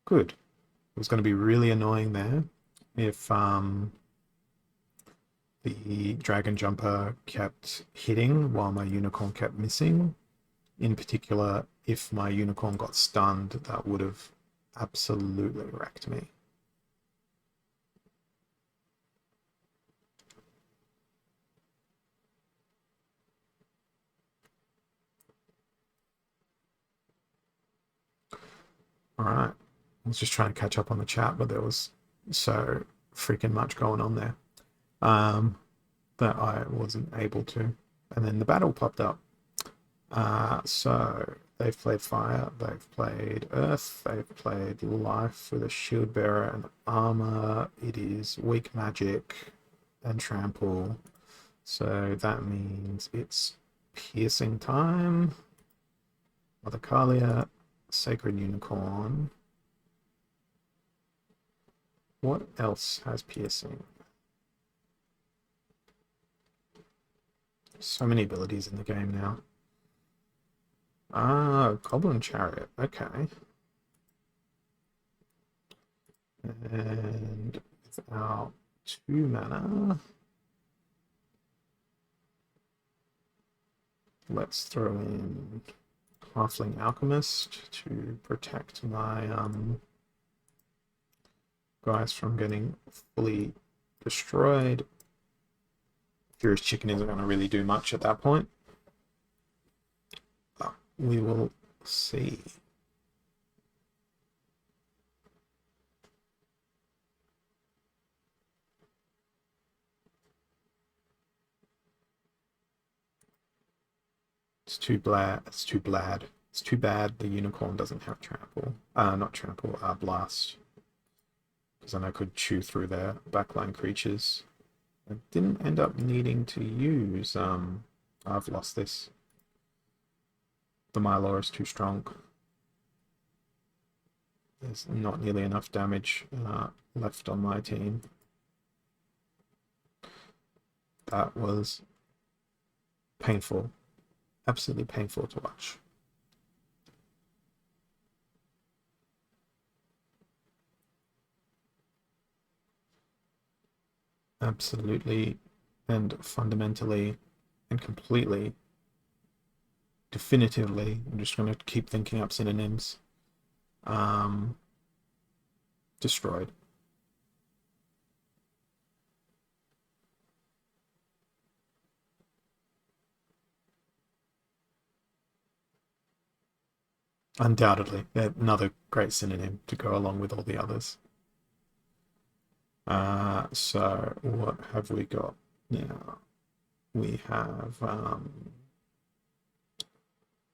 Good. It was going to be really annoying there if the Dragon Jumper kept hitting while my Unicorn kept missing. In particular, if my Unicorn got stunned, that would have absolutely wrecked me. Alright, I was just trying to catch up on the chat, but there was so freaking much going on there that I wasn't able to. And then the battle popped up. So they've played fire, they've played earth, they've played life with a shield bearer and armor. It is weak magic and trample. So that means it's piercing time. Mother Kalia, Sacred Unicorn. What else has piercing? So many abilities in the game now. Goblin Chariot, okay. And without 2 mana, let's throw in Halfling Alchemist to protect my guys from getting fully destroyed. Furious Chicken isn't going to really do much at that point. But we will see. It's too bad. It's too bad. It's too bad the Unicorn doesn't have trample. Not trample, blast. Because then I could chew through their backline creatures. I didn't end up needing to use, I've lost this. The Mylor is too strong. There's not nearly enough damage left on my team. That was painful. Absolutely painful to watch. Absolutely and fundamentally and completely definitively, I'm just going to keep thinking up synonyms. Destroyed. Undoubtedly, another great synonym to go along with all the others. So what have we got now? We have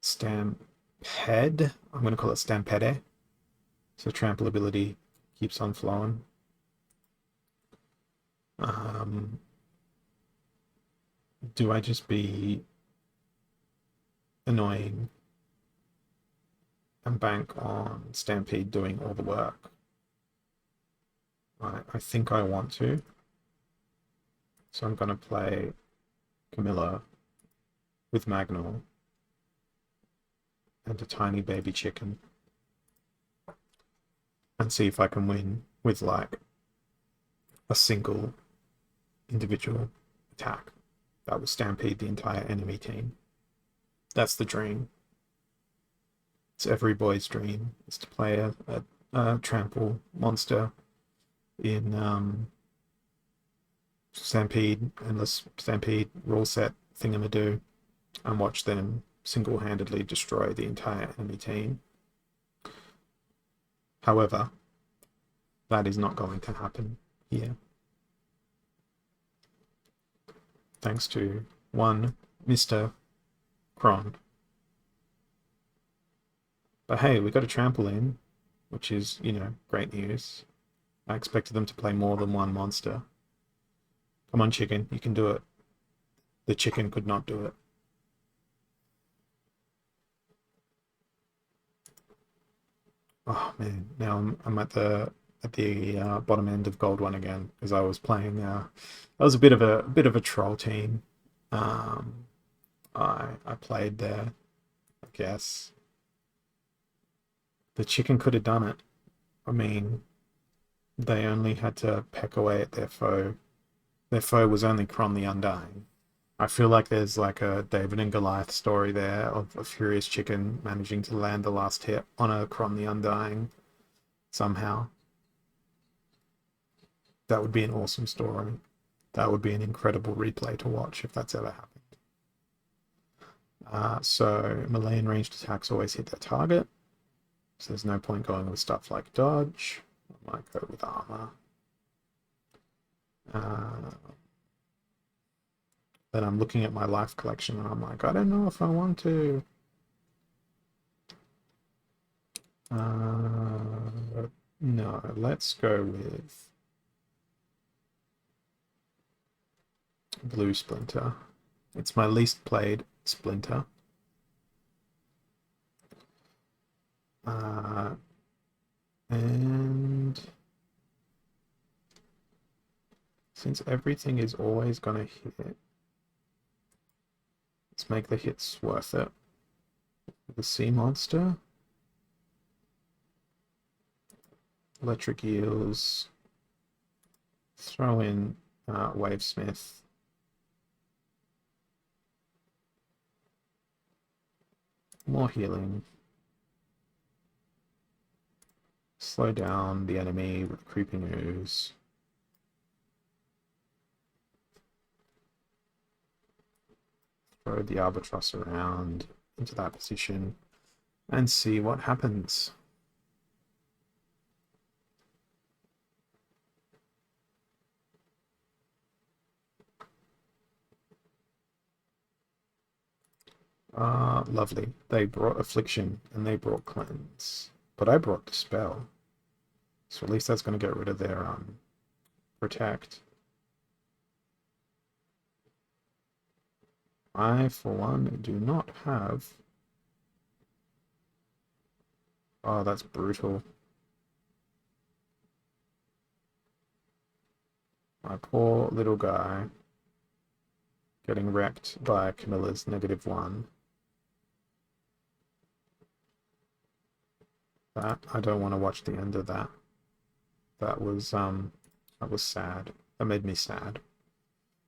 Stampede. I'm going to call it Stampede. So trample ability keeps on flowing. Do I just be annoying and bank on Stampede doing all the work? I think I want to. So I'm going to play Camilla with Magnol and a tiny baby chicken and see if I can win with like a single individual attack that will stampede the entire enemy team. That's the dream. It's every boy's dream, is to play a trample monster in Stampede, endless Stampede rule set thingamadoo, and watch them single-handedly destroy the entire enemy team. However, that is not going to happen here. Thanks to one Mr. Kron. But hey, we got a trampoline, which is, you know, great news. I expected them to play more than one monster. Come on, chicken, you can do it. The chicken could not do it. Oh man, now I'm at the bottom end of Gold 1 again because I was playing. That was a bit of a troll team. I played there, I guess. The chicken could have done it. I mean, they only had to peck away at their foe. Their foe was only Kron the Undying. I feel like there's like a David and Goliath story there of a furious chicken managing to land the last hit on a Kron the Undying somehow. That would be an awesome story. That would be an incredible replay to watch if that's ever happened. So melee and ranged attacks always hit their target. So there's no point going with stuff like dodge. I might go with armor. Then I'm looking at my life collection and I'm like, I don't know if I want to. No, let's go with Blue Splinter. It's my least played Splinter. And since everything is always going to hit, let's make the hits worth it. The sea monster, electric eels, throw in Wavesmith, more healing, slow down the enemy with creeping ooze. Throw the albatross around into that position and see what happens. Lovely. They brought Affliction and they brought Cleanse. But I brought Dispel. So at least that's going to get rid of their Protect. I, for one, do not have... Oh, that's brutal. My poor little guy getting wrecked by Camilla's -1. That, I don't want to watch the end of that. That was sad. That made me sad.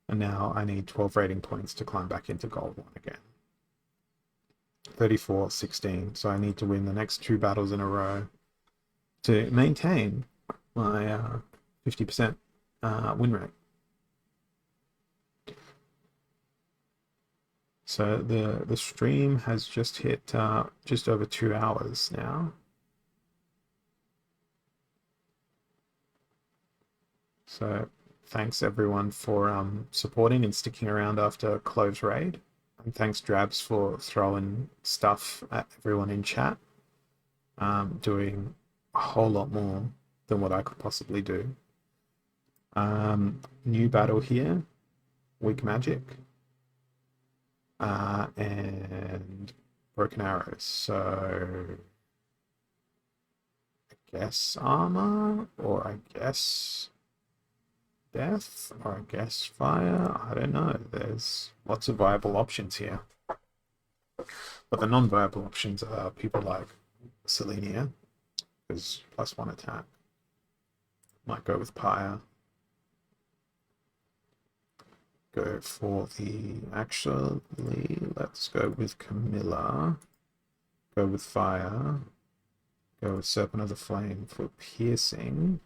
And now I need 12 rating points to climb back into Gold 1 again. 34-16. So I need to win the next two battles in a row to maintain my 50% win rate. So the stream has just hit just over 2 hours now. So thanks everyone for supporting and sticking around after Clove's raid. And thanks Drabs for throwing stuff at everyone in chat, doing a whole lot more than what I could possibly do. New battle here, weak magic, and broken arrows. So I guess armor, or I guess death, or I guess fire. I don't know. There's lots of viable options here. But the non-viable options are people like Selenia, who's +1 attack. Might go with Pyre. Go for the... Actually, let's go with Camilla. Go with Fire. Go with Serpent of the Flame for piercing.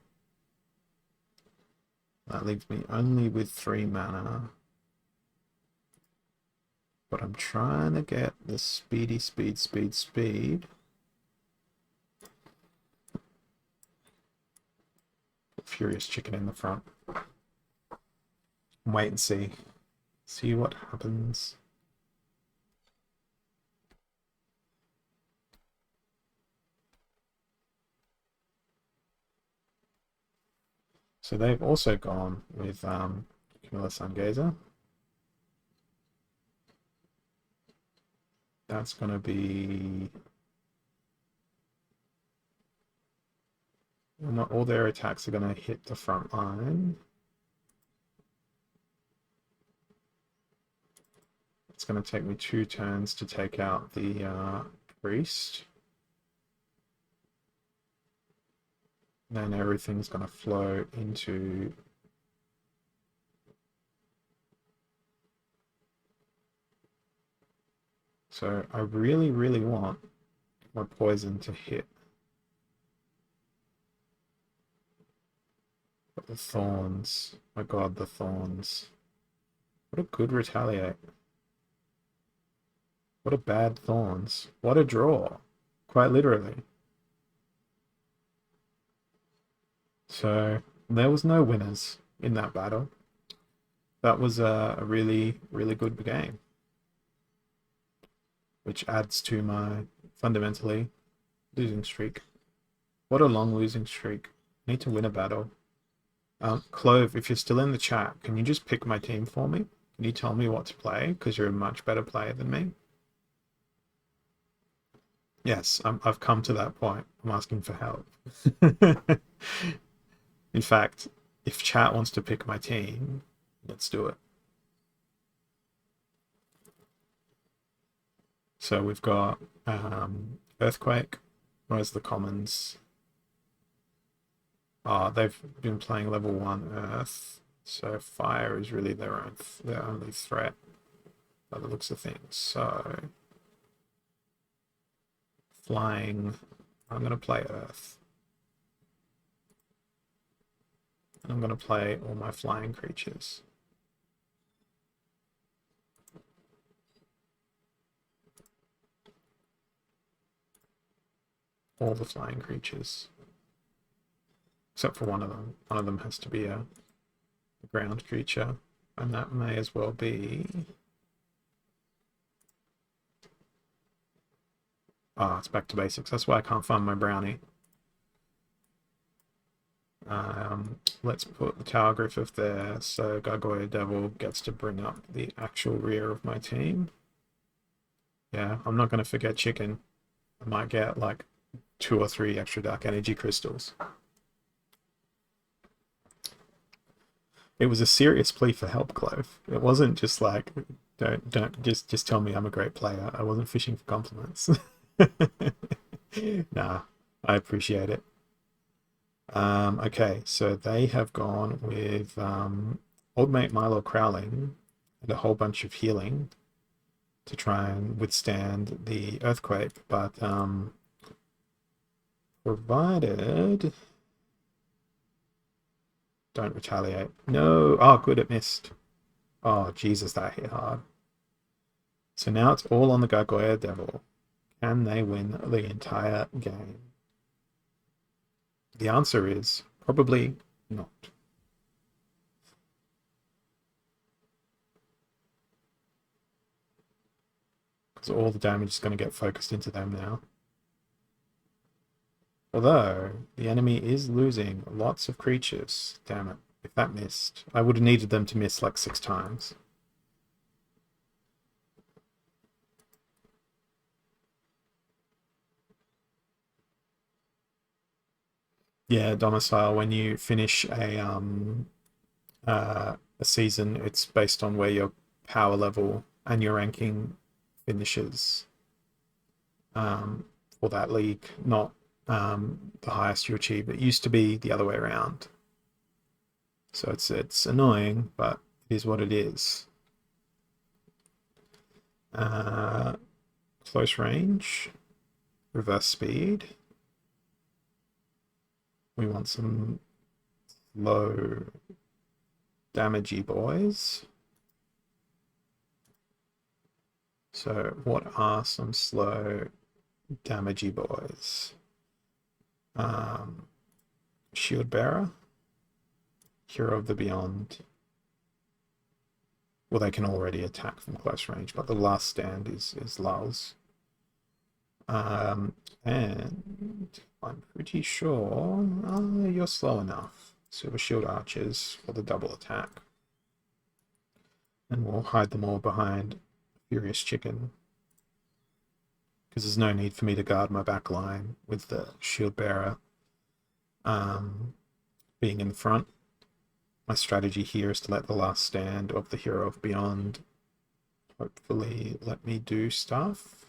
That leaves me only with 3 mana. But I'm trying to get the speed. Furious Chicken in the front. Wait and see. See what happens. So they've also gone with Camilla Sungazer. That's going to be... Not all their attacks are going to hit the front line. It's going to take me 2 turns to take out the priest. Then everything's going to flow into... So I really want my poison to hit. But the thorns. My god, the thorns. What a good retaliate. What a bad thorns. What a draw. Quite literally. So there was no winners in that battle. That was a really good game, which adds to my fundamentally losing streak. What a long losing streak. I need to win a battle. Clove, if you're still in the chat, can you just pick my team for me? Can you tell me what to play? Because you're a much better player than me. Yes, I've come to that point. I'm asking for help. In fact, if chat wants to pick my team, let's do it. So we've got Earthquake. Where's the commons? They've been playing level 1 Earth, so fire is really their only threat by the looks of things. So flying, I'm going to play Earth. And I'm going to play all my flying creatures. All the flying creatures. Except for one of them. One of them has to be a ground creature. And that may as well be... it's back to basics. That's why I can't find my brownie. Let's put the Tower Griffith there, so Gargoyle Devil gets to bring up the actual rear of my team. Yeah, I'm not going to forget chicken. I might get like 2 or 3 extra dark energy crystals. It was a serious plea for help, Clove. It wasn't just like, don't just tell me I'm a great player. I wasn't fishing for compliments. Nah, I appreciate it. Okay, so they have gone with Old Mate Milo Crowling and a whole bunch of healing. to try and withstand the earthquake, but provided... Don't retaliate. No! Oh, good, it missed. Oh, Jesus, that hit hard. So now it's all on the Gargoyle Devil. Can they win the entire game? The answer is probably not. Because all the damage is going to get focused into them now. Although, the enemy is losing lots of creatures. Damn it. If that missed, I would have needed them to miss like 6 times. Yeah, domicile, when you finish a season, it's based on where your power level and your ranking finishes for that league, not the highest you achieve. It used to be the other way around. So it's annoying, but it is what it is. Close range, reverse speed. We want some low damagey boys. So what are some slow damagey boys? Shield Bearer, Hero of the Beyond. Well, they can already attack from close range, but the last stand is lulls. And I'm pretty sure you're slow enough. Silver Shield Archers for the double attack. And we'll hide them all behind Furious Chicken. Because there's no need for me to guard my back line with the Shield Bearer being in the front. My strategy here is to let the last stand of the Hero of Beyond hopefully let me do stuff.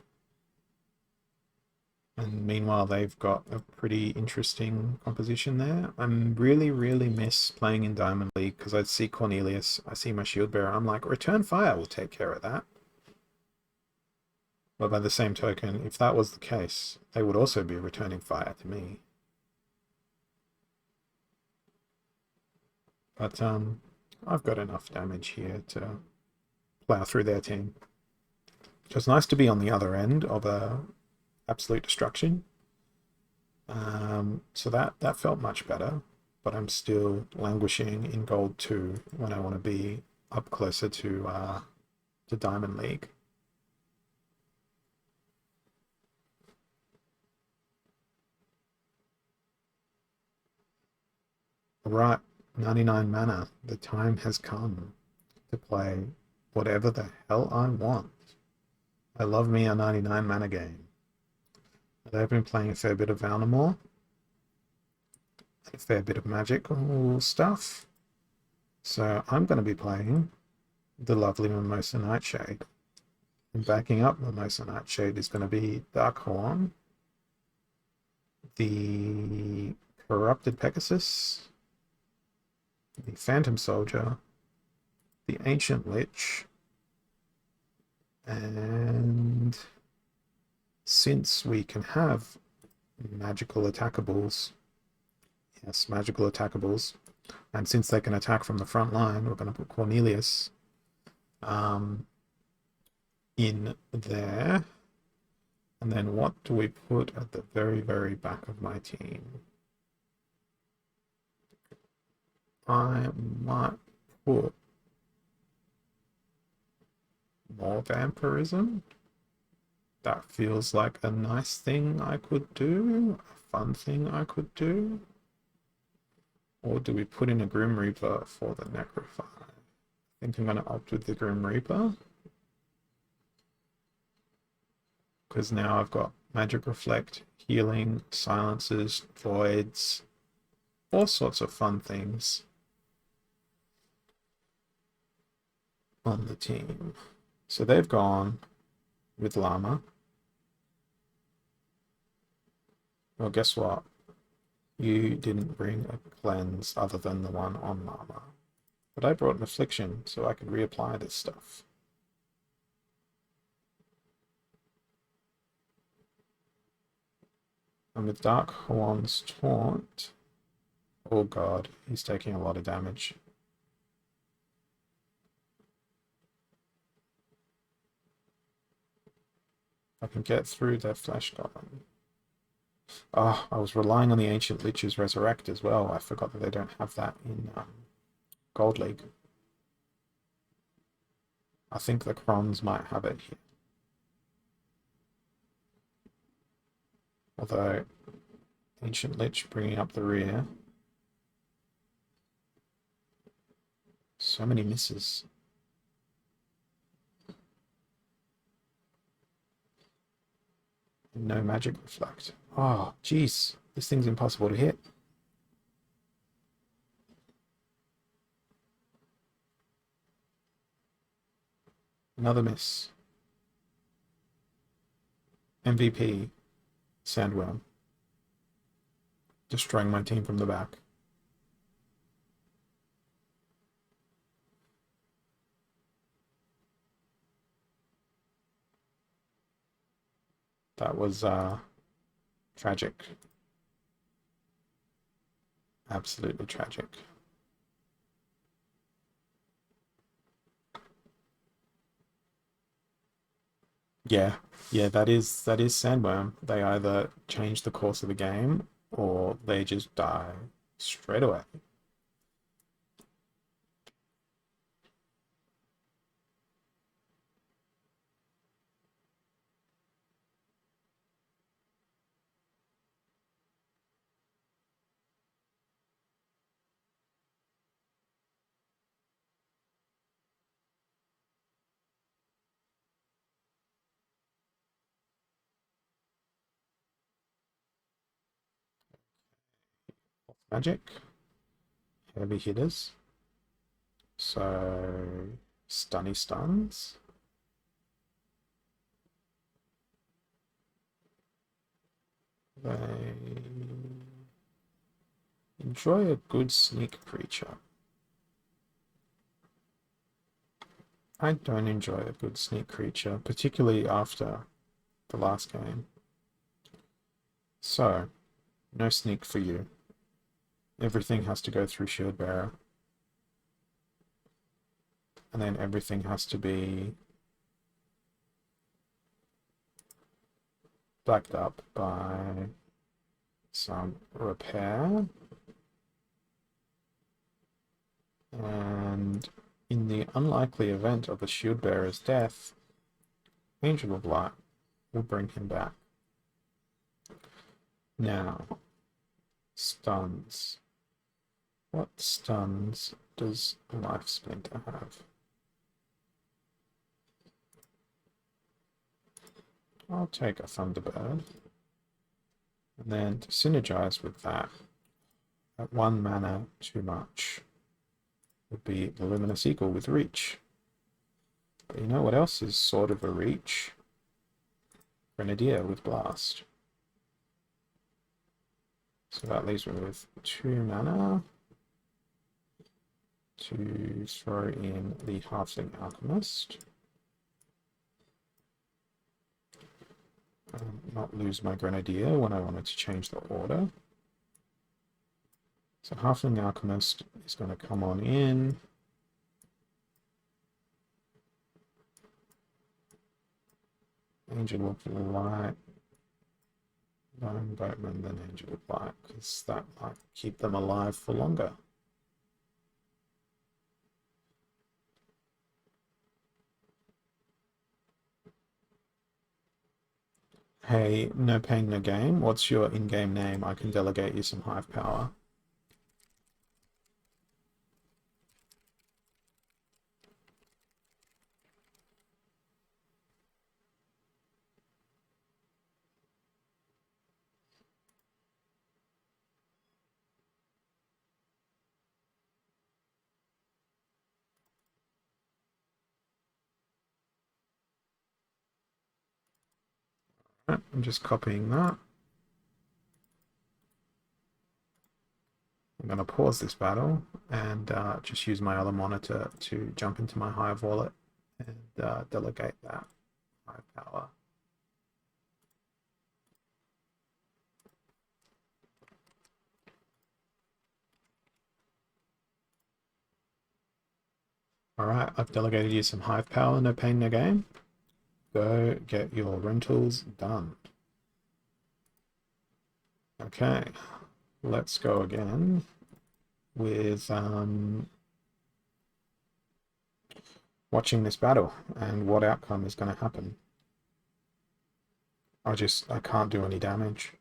And meanwhile, they've got a pretty interesting composition there. I'm really miss playing in Diamond League because I see Cornelius, I see my Shield Bearer, I'm like, Return Fire will take care of that. But by the same token, if that was the case, they would also be returning fire to me. But I've got enough damage here to plow through their team. So it's nice to be on the other end of a absolute destruction. So that felt much better, but I'm still languishing in gold 2 when I want to be up closer to Diamond League. Right, 99 mana. The time has come to play whatever the hell I want. I love me a 99 mana game. They've been playing a fair bit of Valnamore, a fair bit of magical stuff. So I'm going to be playing the lovely Mimosa Nightshade. And backing up Mimosa Nightshade is going to be Darkhorn, the Corrupted Pegasus, the Phantom Soldier, the Ancient Lich, and since we can have magical attackables, yes, magical attackables, and since they can attack from the front line, we're going to put Cornelius in there. And then what do we put at the very back of my team? I might put more vampirism. That feels like a nice thing I could do, a fun thing I could do. Or do we put in a Grim Reaper for the Necrophile? I think I'm going to opt with the Grim Reaper. Because now I've got Magic Reflect, Healing, Silences, Voids, all sorts of fun things on the team. So they've gone with Llama. Well, guess what? You didn't bring a cleanse other than the one on Llama. But I brought an Affliction so I could reapply this stuff. And with Dark Horn's Taunt, oh god, he's taking a lot of damage. I can get through their Flesh Goblin. Oh, I was relying on the Ancient Lich's Resurrect as well. I forgot that they don't have that in Gold League. I think the Crons might have it here. Although, Ancient Lich bringing up the rear. So many misses. No Magic Reflect. Oh, jeez. This thing's impossible to hit. Another miss. MVP. Sandworm. Destroying my team from the back. That was tragic. Absolutely tragic. Yeah, yeah, that is Sandworm. They either change the course of the game or they just die straight away. Magic, heavy hitters. So stunny stuns. They enjoy a good sneak creature. I don't enjoy a good sneak creature, particularly after the last game. So, no sneak for you. Everything has to go through Shield Bearer. And then everything has to be backed up by some repair. And in the unlikely event of the Shield Bearer's death, Angel of Light will bring him back. Now, stuns. What stuns does Life Splinter have? I'll take a Thunderbird. And then to synergize with that, at 1 mana too much, would be the Luminous Eagle with Reach. But you know what else is sort of a reach? Grenadier with Blast. So that leaves me with 2 mana to throw in the Halfling Alchemist. Not lose my Grenadier when I wanted to change the order. So Halfling Alchemist is going to come on in. Angel of Light. Lone Boatman, then Angel of Light, because that might keep them alive for longer. Hey, no pain, no game. What's your in-game name? I can delegate you some hive power. Right, I'm just copying that. I'm going to pause this battle and just use my other monitor to jump into my Hive wallet and delegate that Hive power. Alright, I've delegated you some hive power, no pain, no gain. Go get your rentals done. Okay, let's go again with watching this battle and what outcome is going to happen. I can't do any damage.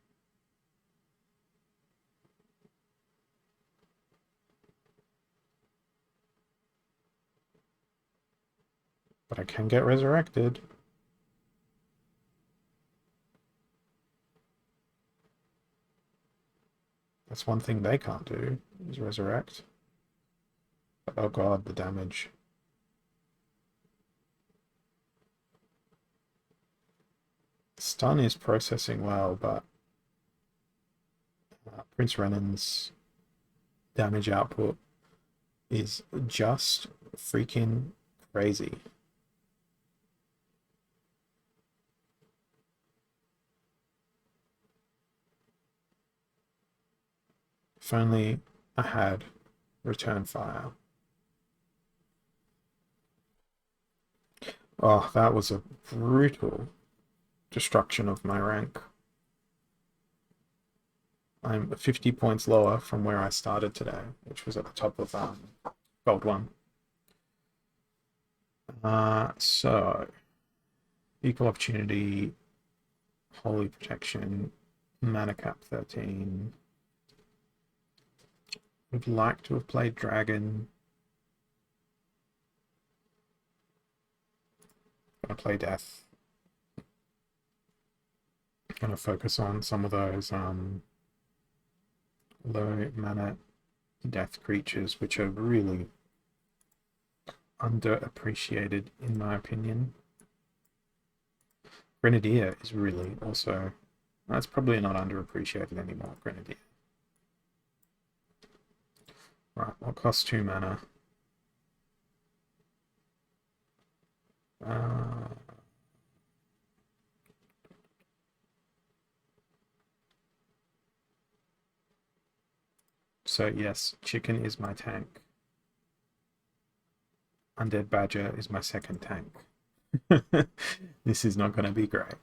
But I can get resurrected. That's one thing they can't do, is resurrect. But, oh god, the damage. Stun is processing well, but Prince Renan's damage output is just freaking crazy. If only I had return fire. Oh, that was a brutal destruction of my rank. I'm 50 points lower from where I started today, which was at the top of Gold 1. So, equal opportunity, holy protection, mana cap 13. Would like to have played dragon. Gonna play death. Gonna focus on some of those low mana death creatures, which are really underappreciated in my opinion. Grenadier is really also, that's probably not underappreciated anymore, Grenadier. Right, what costs 2 mana? So yes, chicken is my tank. Undead Badger is my second tank. This is not going to be great.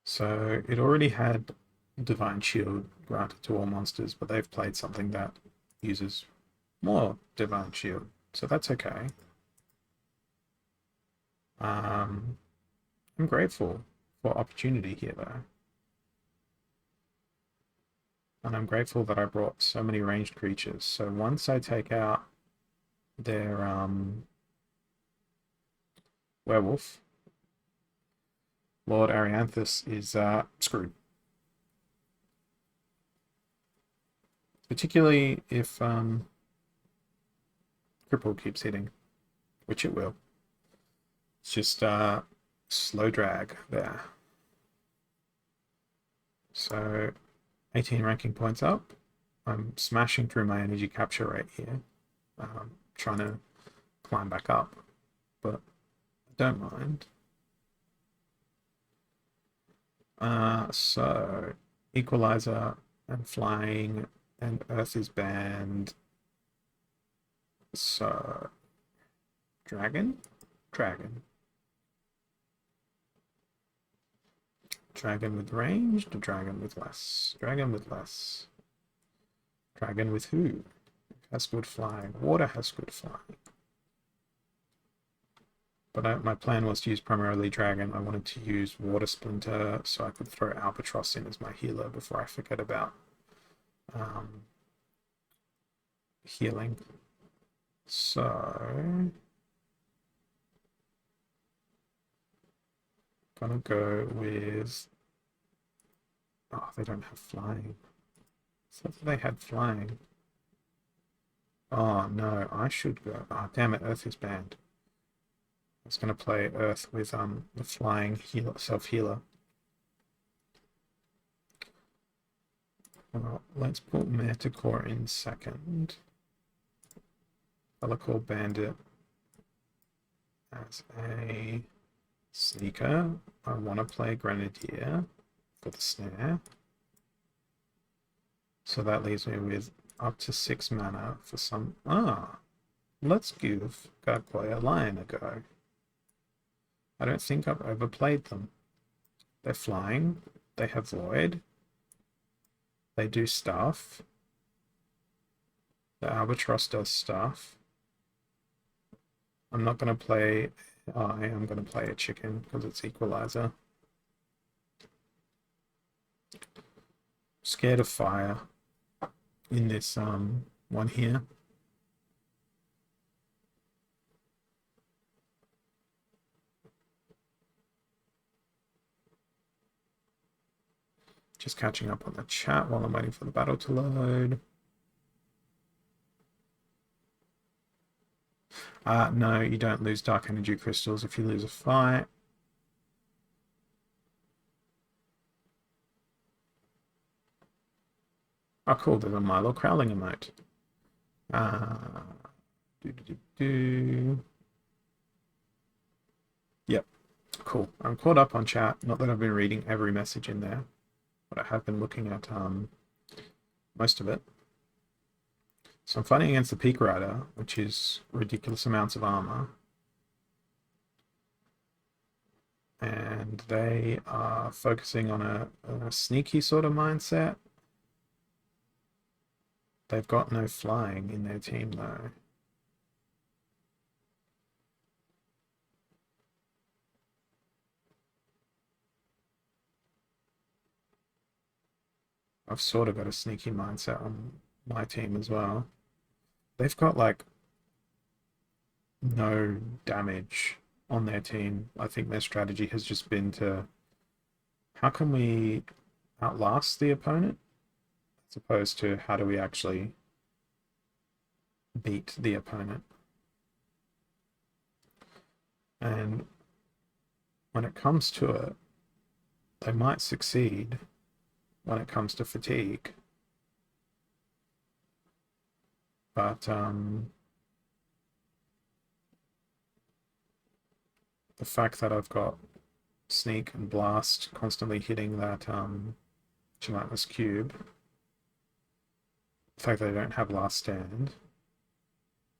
So it already had Divine Shield granted to all monsters, but they've played something that uses more Divine Shield, so that's okay. I'm grateful for opportunity here though. And I'm grateful that I brought so many ranged creatures. So once I take out their werewolf, Lord Arianthus is screwed. Particularly if Cripple keeps hitting, which it will. It's just slow drag there. So 18 ranking points up. I'm smashing through my energy capture rate here. Trying to climb back up, but I don't mind. So Equalizer and flying and Earth is banned. So dragon. Dragon with ranged, dragon with less. Dragon with less. Dragon with who? Has good flying. Water has good flying. But my plan was to use primarily dragon. I wanted to use water splinter so I could throw Albatross in as my healer before I forget about healing. So gonna go with, oh, they don't have flying. So they had flying. Oh no, I should go. Oh damn it, Earth is banned. I was gonna play Earth with the flying healer, self-healer. Well, let's put Manticore in second. Color Bandit as a sneaker. I want to play Grenadier for the snare. So that leaves me with up to 6 mana for some... let's give Gargoyle Lion a go. I don't think I've overplayed them. They're flying. They have Void. They do stuff. The Albatross does stuff. I'm not going to play... I am going to play a chicken because it's Equalizer. Scared of fire in this one here. Just catching up on the chat while I'm waiting for the battle to load. No, you don't lose Dark Energy Crystals if you lose a fight. Oh, cool, there's a Milo Crowling emote. Yep, cool. I'm caught up on chat. Not that I've been reading every message in there, but I have been looking at most of it. So I'm fighting against the Peak Rider, which is ridiculous amounts of armor. And they are focusing on a sneaky sort of mindset. They've got no flying in their team, though. I've sort of got a sneaky mindset on my team as well. They've got, like, no damage on their team. I think their strategy has just been to... How can we outlast the opponent? As opposed to how do we actually beat the opponent? And when it comes to it, they might succeed when it comes to fatigue. But the fact that I've got Sneak and Blast constantly hitting that Gelatinous Cube, the fact that I don't have Last Stand,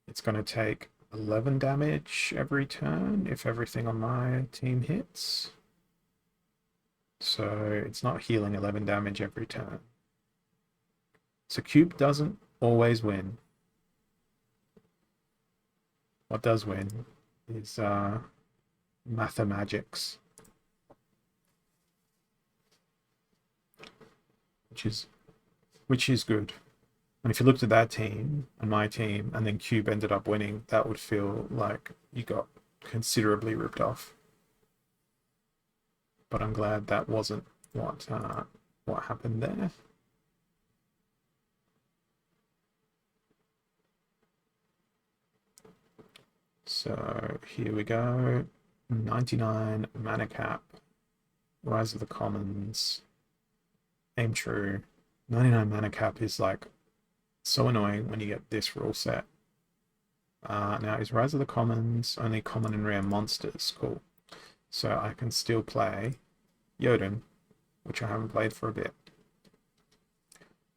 it's going to take 11 damage every turn if everything on my team hits. So it's not healing 11 damage every turn. So Cube doesn't always win. What does win is Mathemagics, which is good. And if you looked at that team and my team, and then Cube ended up winning, that would feel like you got considerably ripped off. But I'm glad that wasn't what happened there. So here we go. 99 mana cap. Rise of the Commons. Aim true. 99 mana cap is like so annoying when you get this rule set. Now is Rise of the Commons only common and rare monsters? Cool. So I can still play Jotun, which I haven't played for a bit.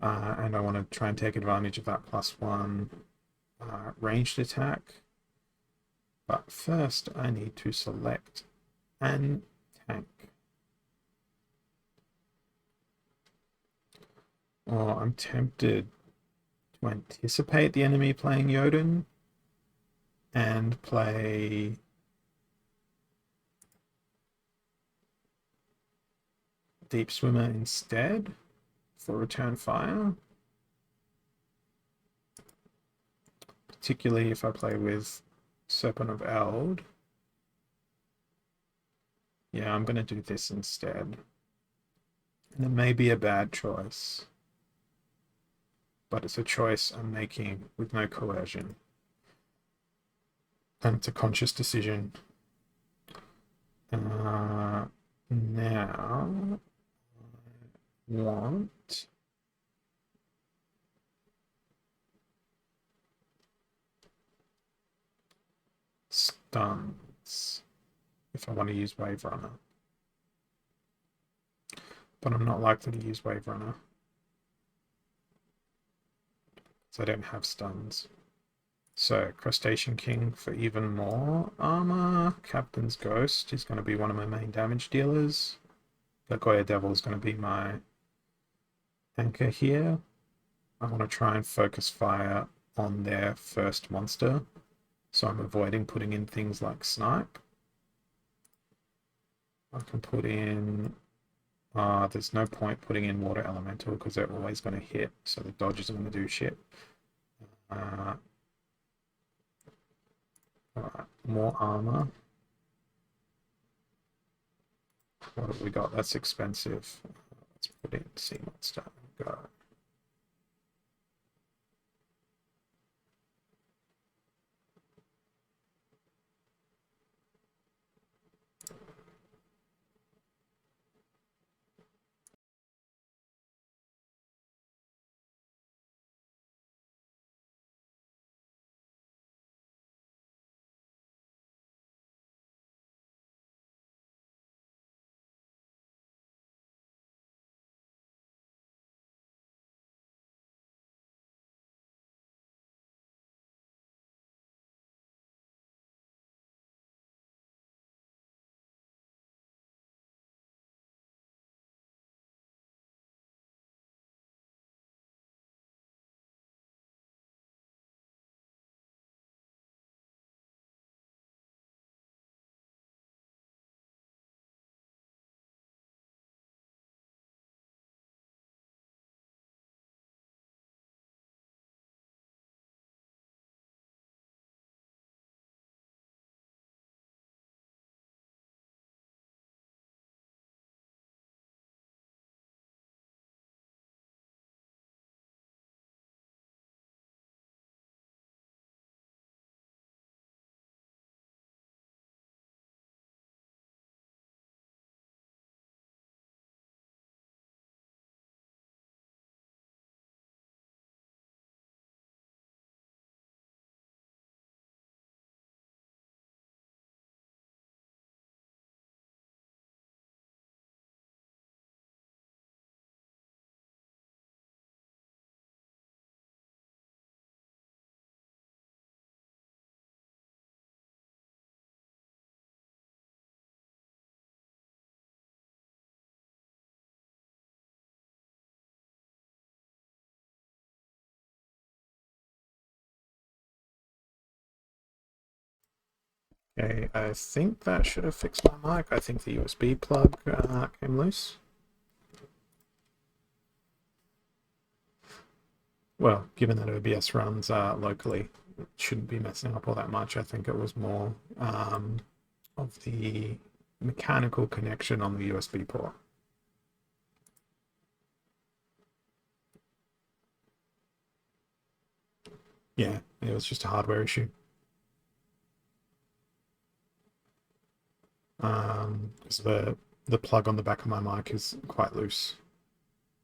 And I want to try and take advantage of that +1 ranged attack. But first I need to select an tank. Oh, I'm tempted to anticipate the enemy playing Jotun and play Deep Swimmer instead for Return Fire. Particularly if I play with Serpent of Eld. Yeah, I'm going to do this instead. And it may be a bad choice, but it's a choice I'm making with no coercion. And it's a conscious decision. Now, I want stuns. points if I want to use Wave Runner. But I'm not likely to use Wave Runner, so I don't have stuns. So Crustacean King for even more armor. Captain's Ghost is going to be one of my main damage dealers. Gargoyle Devil is going to be my anchor here. I want to try and focus fire on their first monster, so I'm avoiding putting in things like Snipe. I can put in... there's no point putting in Water Elemental because they're always going to hit, so the dodge isn't going to do shit. Alright, more armor. What have we got? That's expensive. Let's put in Sea Monster and go. Okay, I think that should have fixed my mic. I think the USB plug came loose. Well, given that OBS runs locally, it shouldn't be messing up all that much. I think it was more of the mechanical connection on the USB port. Yeah, it was just a hardware issue. Because the plug on the back of my mic is quite loose.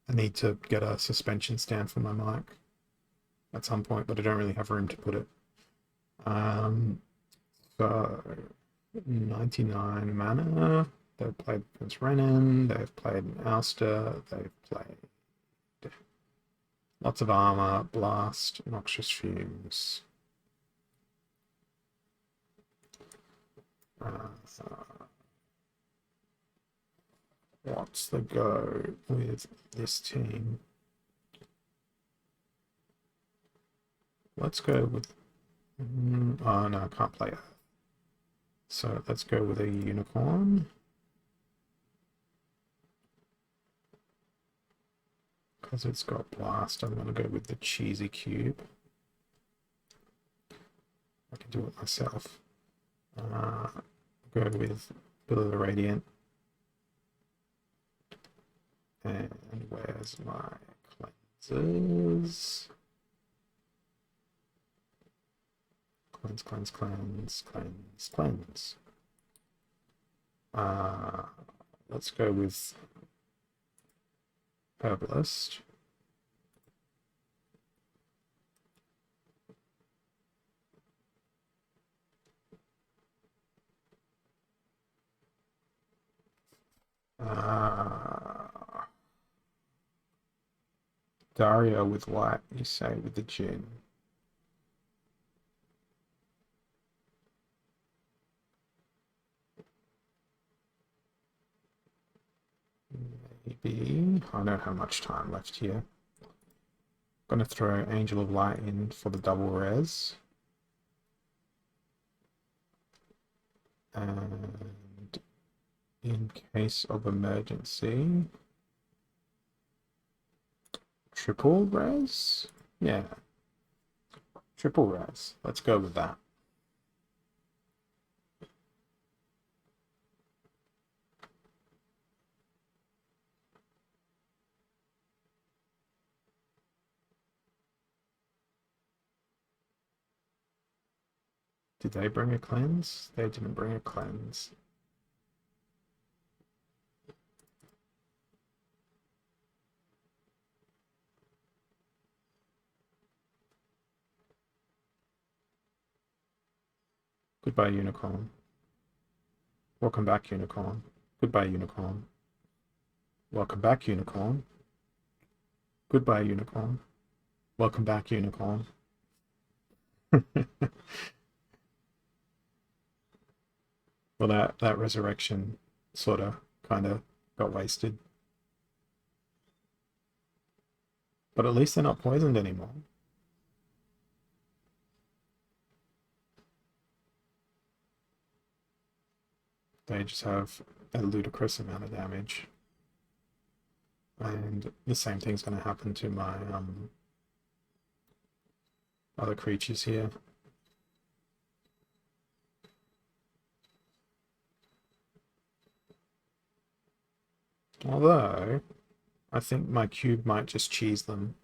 I need to get a suspension stand for my mic at some point, but I don't really have room to put it. So 99 mana. They've played against Renin. They've played an Ouster. They've played lots of armor, blast, noxious fumes. What's the go with this team? Let's go with... oh no, I can't play it. So let's go with a unicorn. Because it's got blast, I'm going to go with the cheesy cube. I can do it myself. Go with Bill of the Radiant. And where's my cleansers? Cleanse, cleanse, cleanse, cleanse, cleanse. Let's go with Herbalist. Daria with white, you say, with the Jin. Maybe. I don't have much time left here. Gonna throw Angel of Light in for the double res. And in case of emergency, triple res? Yeah. Triple res. Let's go with that. Did they bring a cleanse? They didn't bring a cleanse. Goodbye, Unicorn. Welcome back, Unicorn. Goodbye, Unicorn. Welcome back, Unicorn. Goodbye, Unicorn. Welcome back, Unicorn. Well, that resurrection sort of kind of got wasted. But at least they're not poisoned anymore. They just have a ludicrous amount of damage. And the same thing's going to happen to my other creatures here. Although, I think my cube might just cheese them.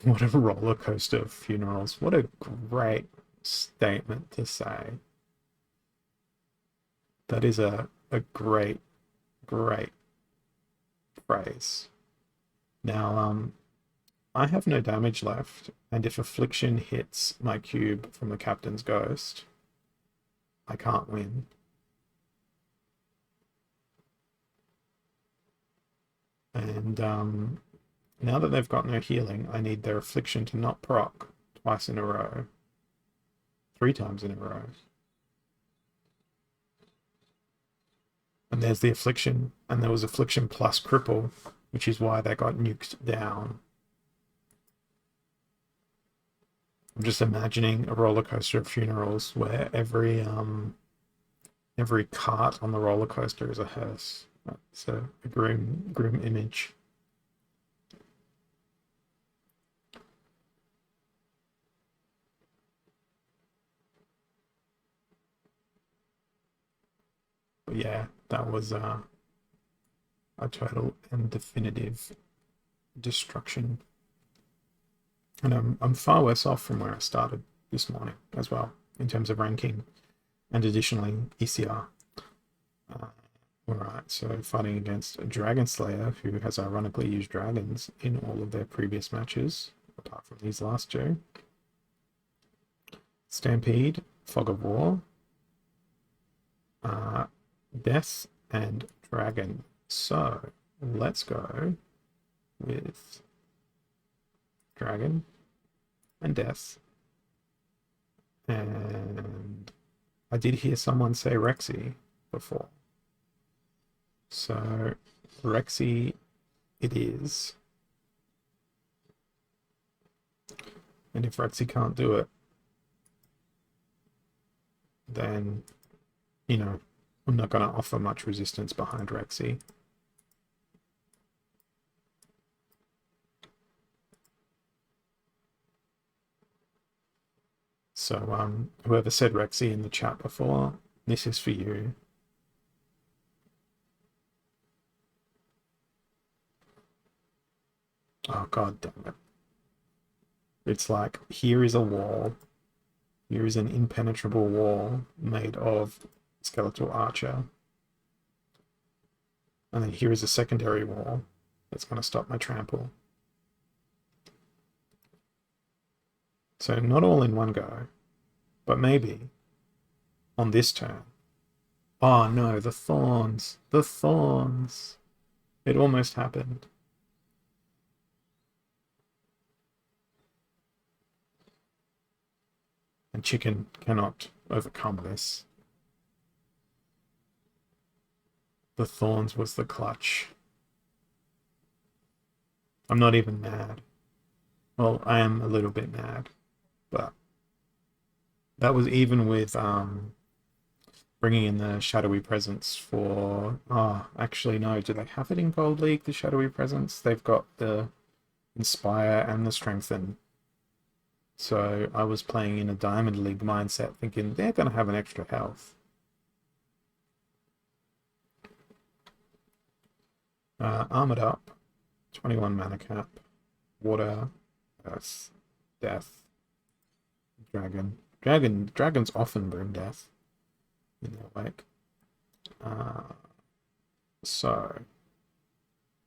What a roller coaster of funerals. What a great statement to say. That is a great, great phrase. Now, I have no damage left, and if Affliction hits my cube from the Captain's Ghost, I can't win. And now that they've got no healing, I need their Affliction to not proc twice in a row. 3 times in a row. And there's the Affliction, and there was Affliction plus Cripple, which is why they got nuked down. I'm just imagining a roller coaster of funerals where every cart on the roller coaster is a hearse. It's a grim image. But yeah, that was a total and definitive destruction. And I'm far worse off from where I started this morning as well, in terms of ranking, and additionally ECR. Alright, so fighting against a Dragon Slayer, who has ironically used dragons in all of their previous matches, apart from these last 2. Stampede, Fog of War, Death, and Dragon. So, let's go with Dragon and Death. And I did hear someone say Rexy before. So, Rexy it is. And if Rexy can't do it, then, you know, I'm not going to offer much resistance behind Rexy. So, whoever said Rexy in the chat before, this is for you. Oh, god damn it. It's like, here is a wall. Here is an impenetrable wall made of skeletal archer. And then here is a secondary wall that's going to stop my trample. So not all in one go, but maybe on this turn. Oh no, the thorns. The thorns. It almost happened. chicken cannot overcome this. The thorns was the clutch. I'm not even mad. Well, I am a little bit mad, but that was even with bringing in the shadowy presence for. Oh, actually, no. Do they have it in Gold League? The shadowy presence. They've got the Inspire and the Strengthen. So I was playing in a Diamond League mindset, thinking they're going to have an extra health. Armored up, 21 mana cap, water, earth, death, dragon. Dragons often bring death in their wake. So,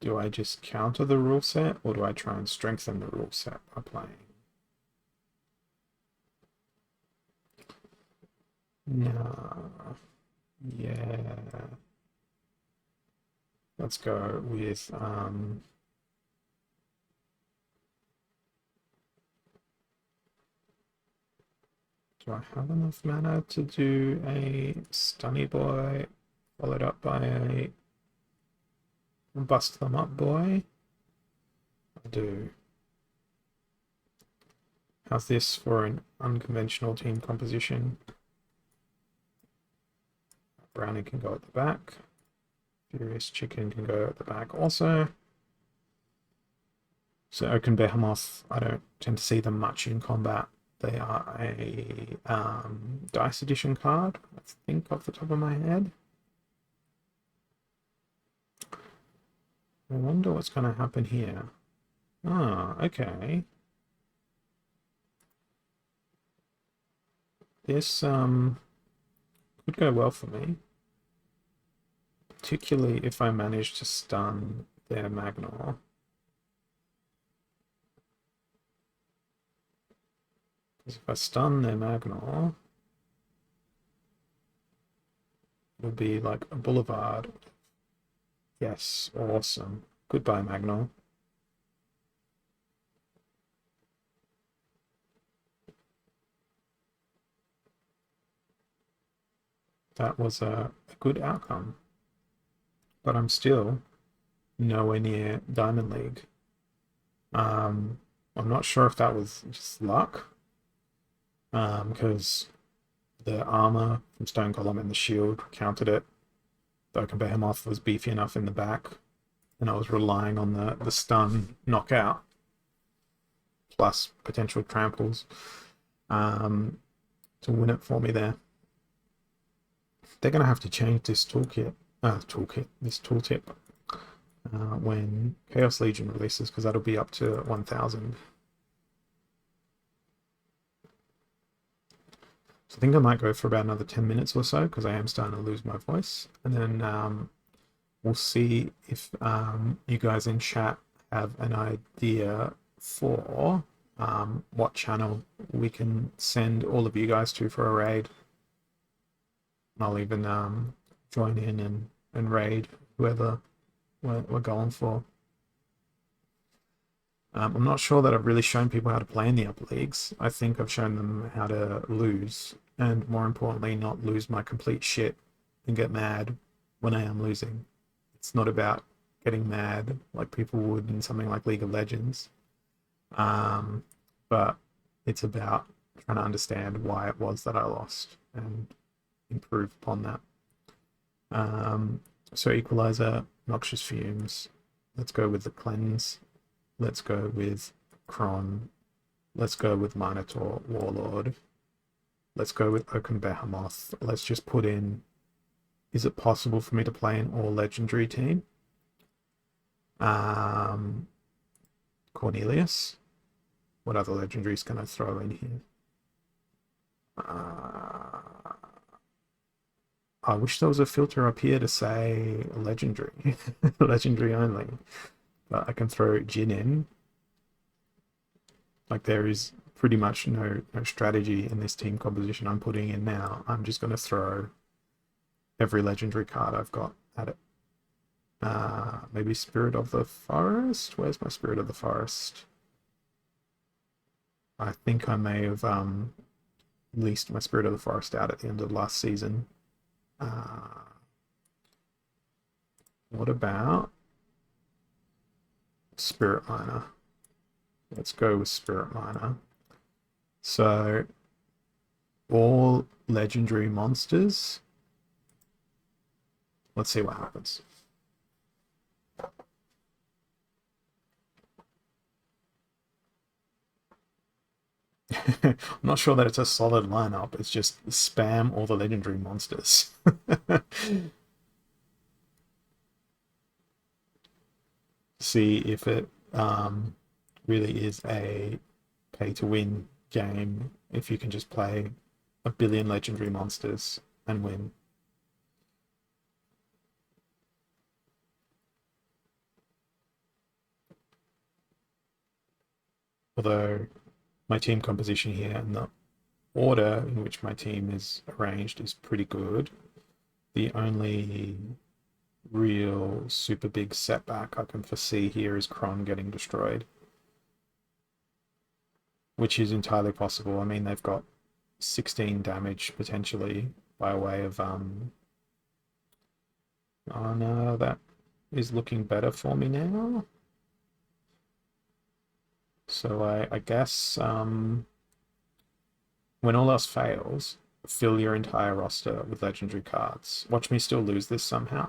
do I just counter the rule set, or do I try and strengthen the rule set by playing? No. Yeah. Let's go with do I have enough mana to do a Stunny Boy followed up by a Bust Them Up Boy? I do. How's this for an unconventional team composition? Brownie can go at the back. Furious Chicken can go at the back also. So Oaken Behemoth, I don't tend to see them much in combat. They are a Dice Edition card, I think, off the top of my head. I wonder what's going to happen here. Ah, okay. This could go well for me. Particularly if I manage to stun their Magnar. Because if I stun their Magnar, it'll be like a Boulevard. Yes, awesome. Goodbye, Magnar. That was a good outcome. But I'm still nowhere near Diamond League. I'm not sure if that was just luck, because the armor from Stone Golem and the shield countered it. The Oaken Behemoth was beefy enough in the back, and I was relying on the stun knockout plus potential tramples to win it for me there. They're going to have to change this this tooltip when Chaos Legion releases, because that'll be up to 1000. So I think I might go for about another 10 minutes or so, because I am starting to lose my voice, and then we'll see if you guys in chat have an idea for what channel we can send all of you guys to for a raid. I'll even join in and raid whoever we're going for. I'm not sure that I've really shown people how to play in the upper leagues. I think I've shown them how to lose, and more importantly, not lose my complete shit and get mad when I am losing. It's not about getting mad like people would in something like League of Legends, but it's about trying to understand why it was that I lost and improve upon that. So Equalizer, Noxious Fumes. Let's go with the Cleanse. Let's go with Kron. Let's go with Minotaur Warlord. Let's go with Oaken Behemoth. Let's just put in, is it possible for me to play an all legendary team? Cornelius. What other legendaries can I throw in here? I wish there was a filter up here to say legendary, legendary only. But I can throw Jin in. Like, there is pretty much no strategy in this team composition I'm putting in now. I'm just going to throw every legendary card I've got at it. Maybe Spirit of the Forest? Where's my Spirit of the Forest? I think I may have leased my Spirit of the Forest out at the end of last season. What about Spirit Miner? Let's go with Spirit Miner. So, all legendary monsters. Let's see what happens. I'm not sure that it's a solid lineup. It's just spam all the legendary monsters. See if it really is a pay-to-win game if you can just play a billion legendary monsters and win. Although my team composition here and the order in which my team is arranged is pretty good. The only real super big setback I can foresee here is Kron getting destroyed, which is entirely possible. I mean, they've got 16 damage potentially by way of oh no, that is looking better for me now. So I guess when all else fails, fill your entire roster with legendary cards. Watch me still lose this somehow.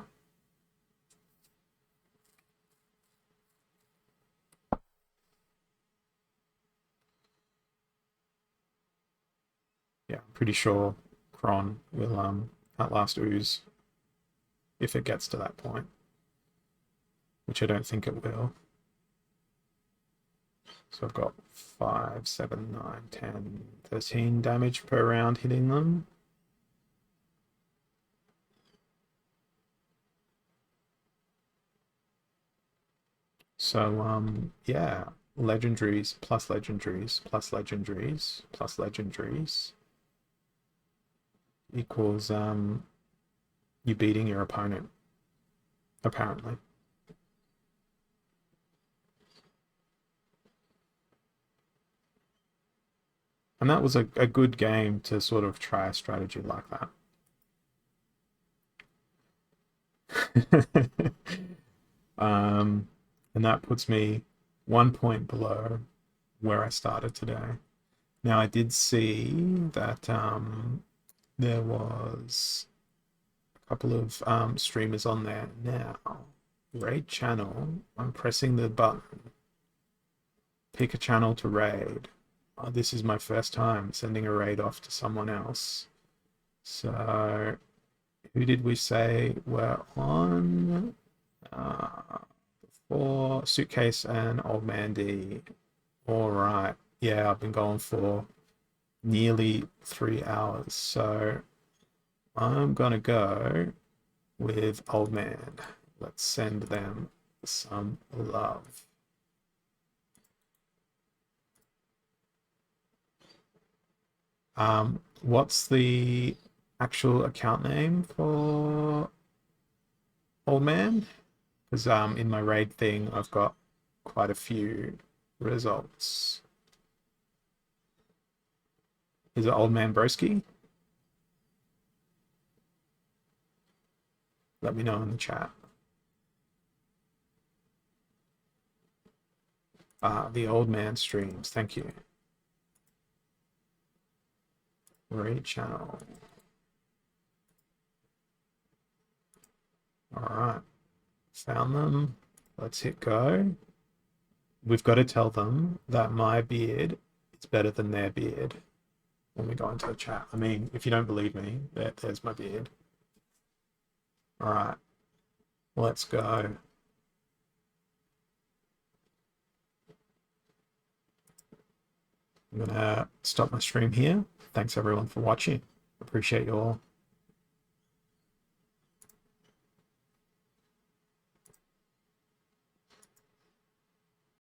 Yeah, I'm pretty sure Kron will outlast Ooze if it gets to that point, which I don't think it will. So I've got 5, 7, 9, 10, 13 damage per round hitting them. So yeah, legendaries plus legendaries plus legendaries plus legendaries equals you beating your opponent, apparently. And that was a good game to sort of try a strategy like that. And that puts me 1 point below where I started today. Now, I did see that there was a couple of streamers on there now. Raid channel. I'm pressing the button. Pick a channel to raid. Oh, this is my first time sending a raid off to someone else. So, who did we say were on? For Suitcase and Old Man D. All right. Yeah, I've been going for nearly 3 hours. So I'm going to go with Old Man. Let's send them some love. What's the actual account name for Old Man? Because in my raid thing, I've got quite a few results. Is it Old Man Broski? Let me know in the chat. The Old Man streams. Thank you. Raid channel. All right. Found them. Let's hit go. We've got to tell them that my beard is better than their beard when we go into the chat. I mean, if you don't believe me, there's my beard. All right. Let's go. I'm going to stop my stream here. Thanks everyone for watching. Appreciate you all.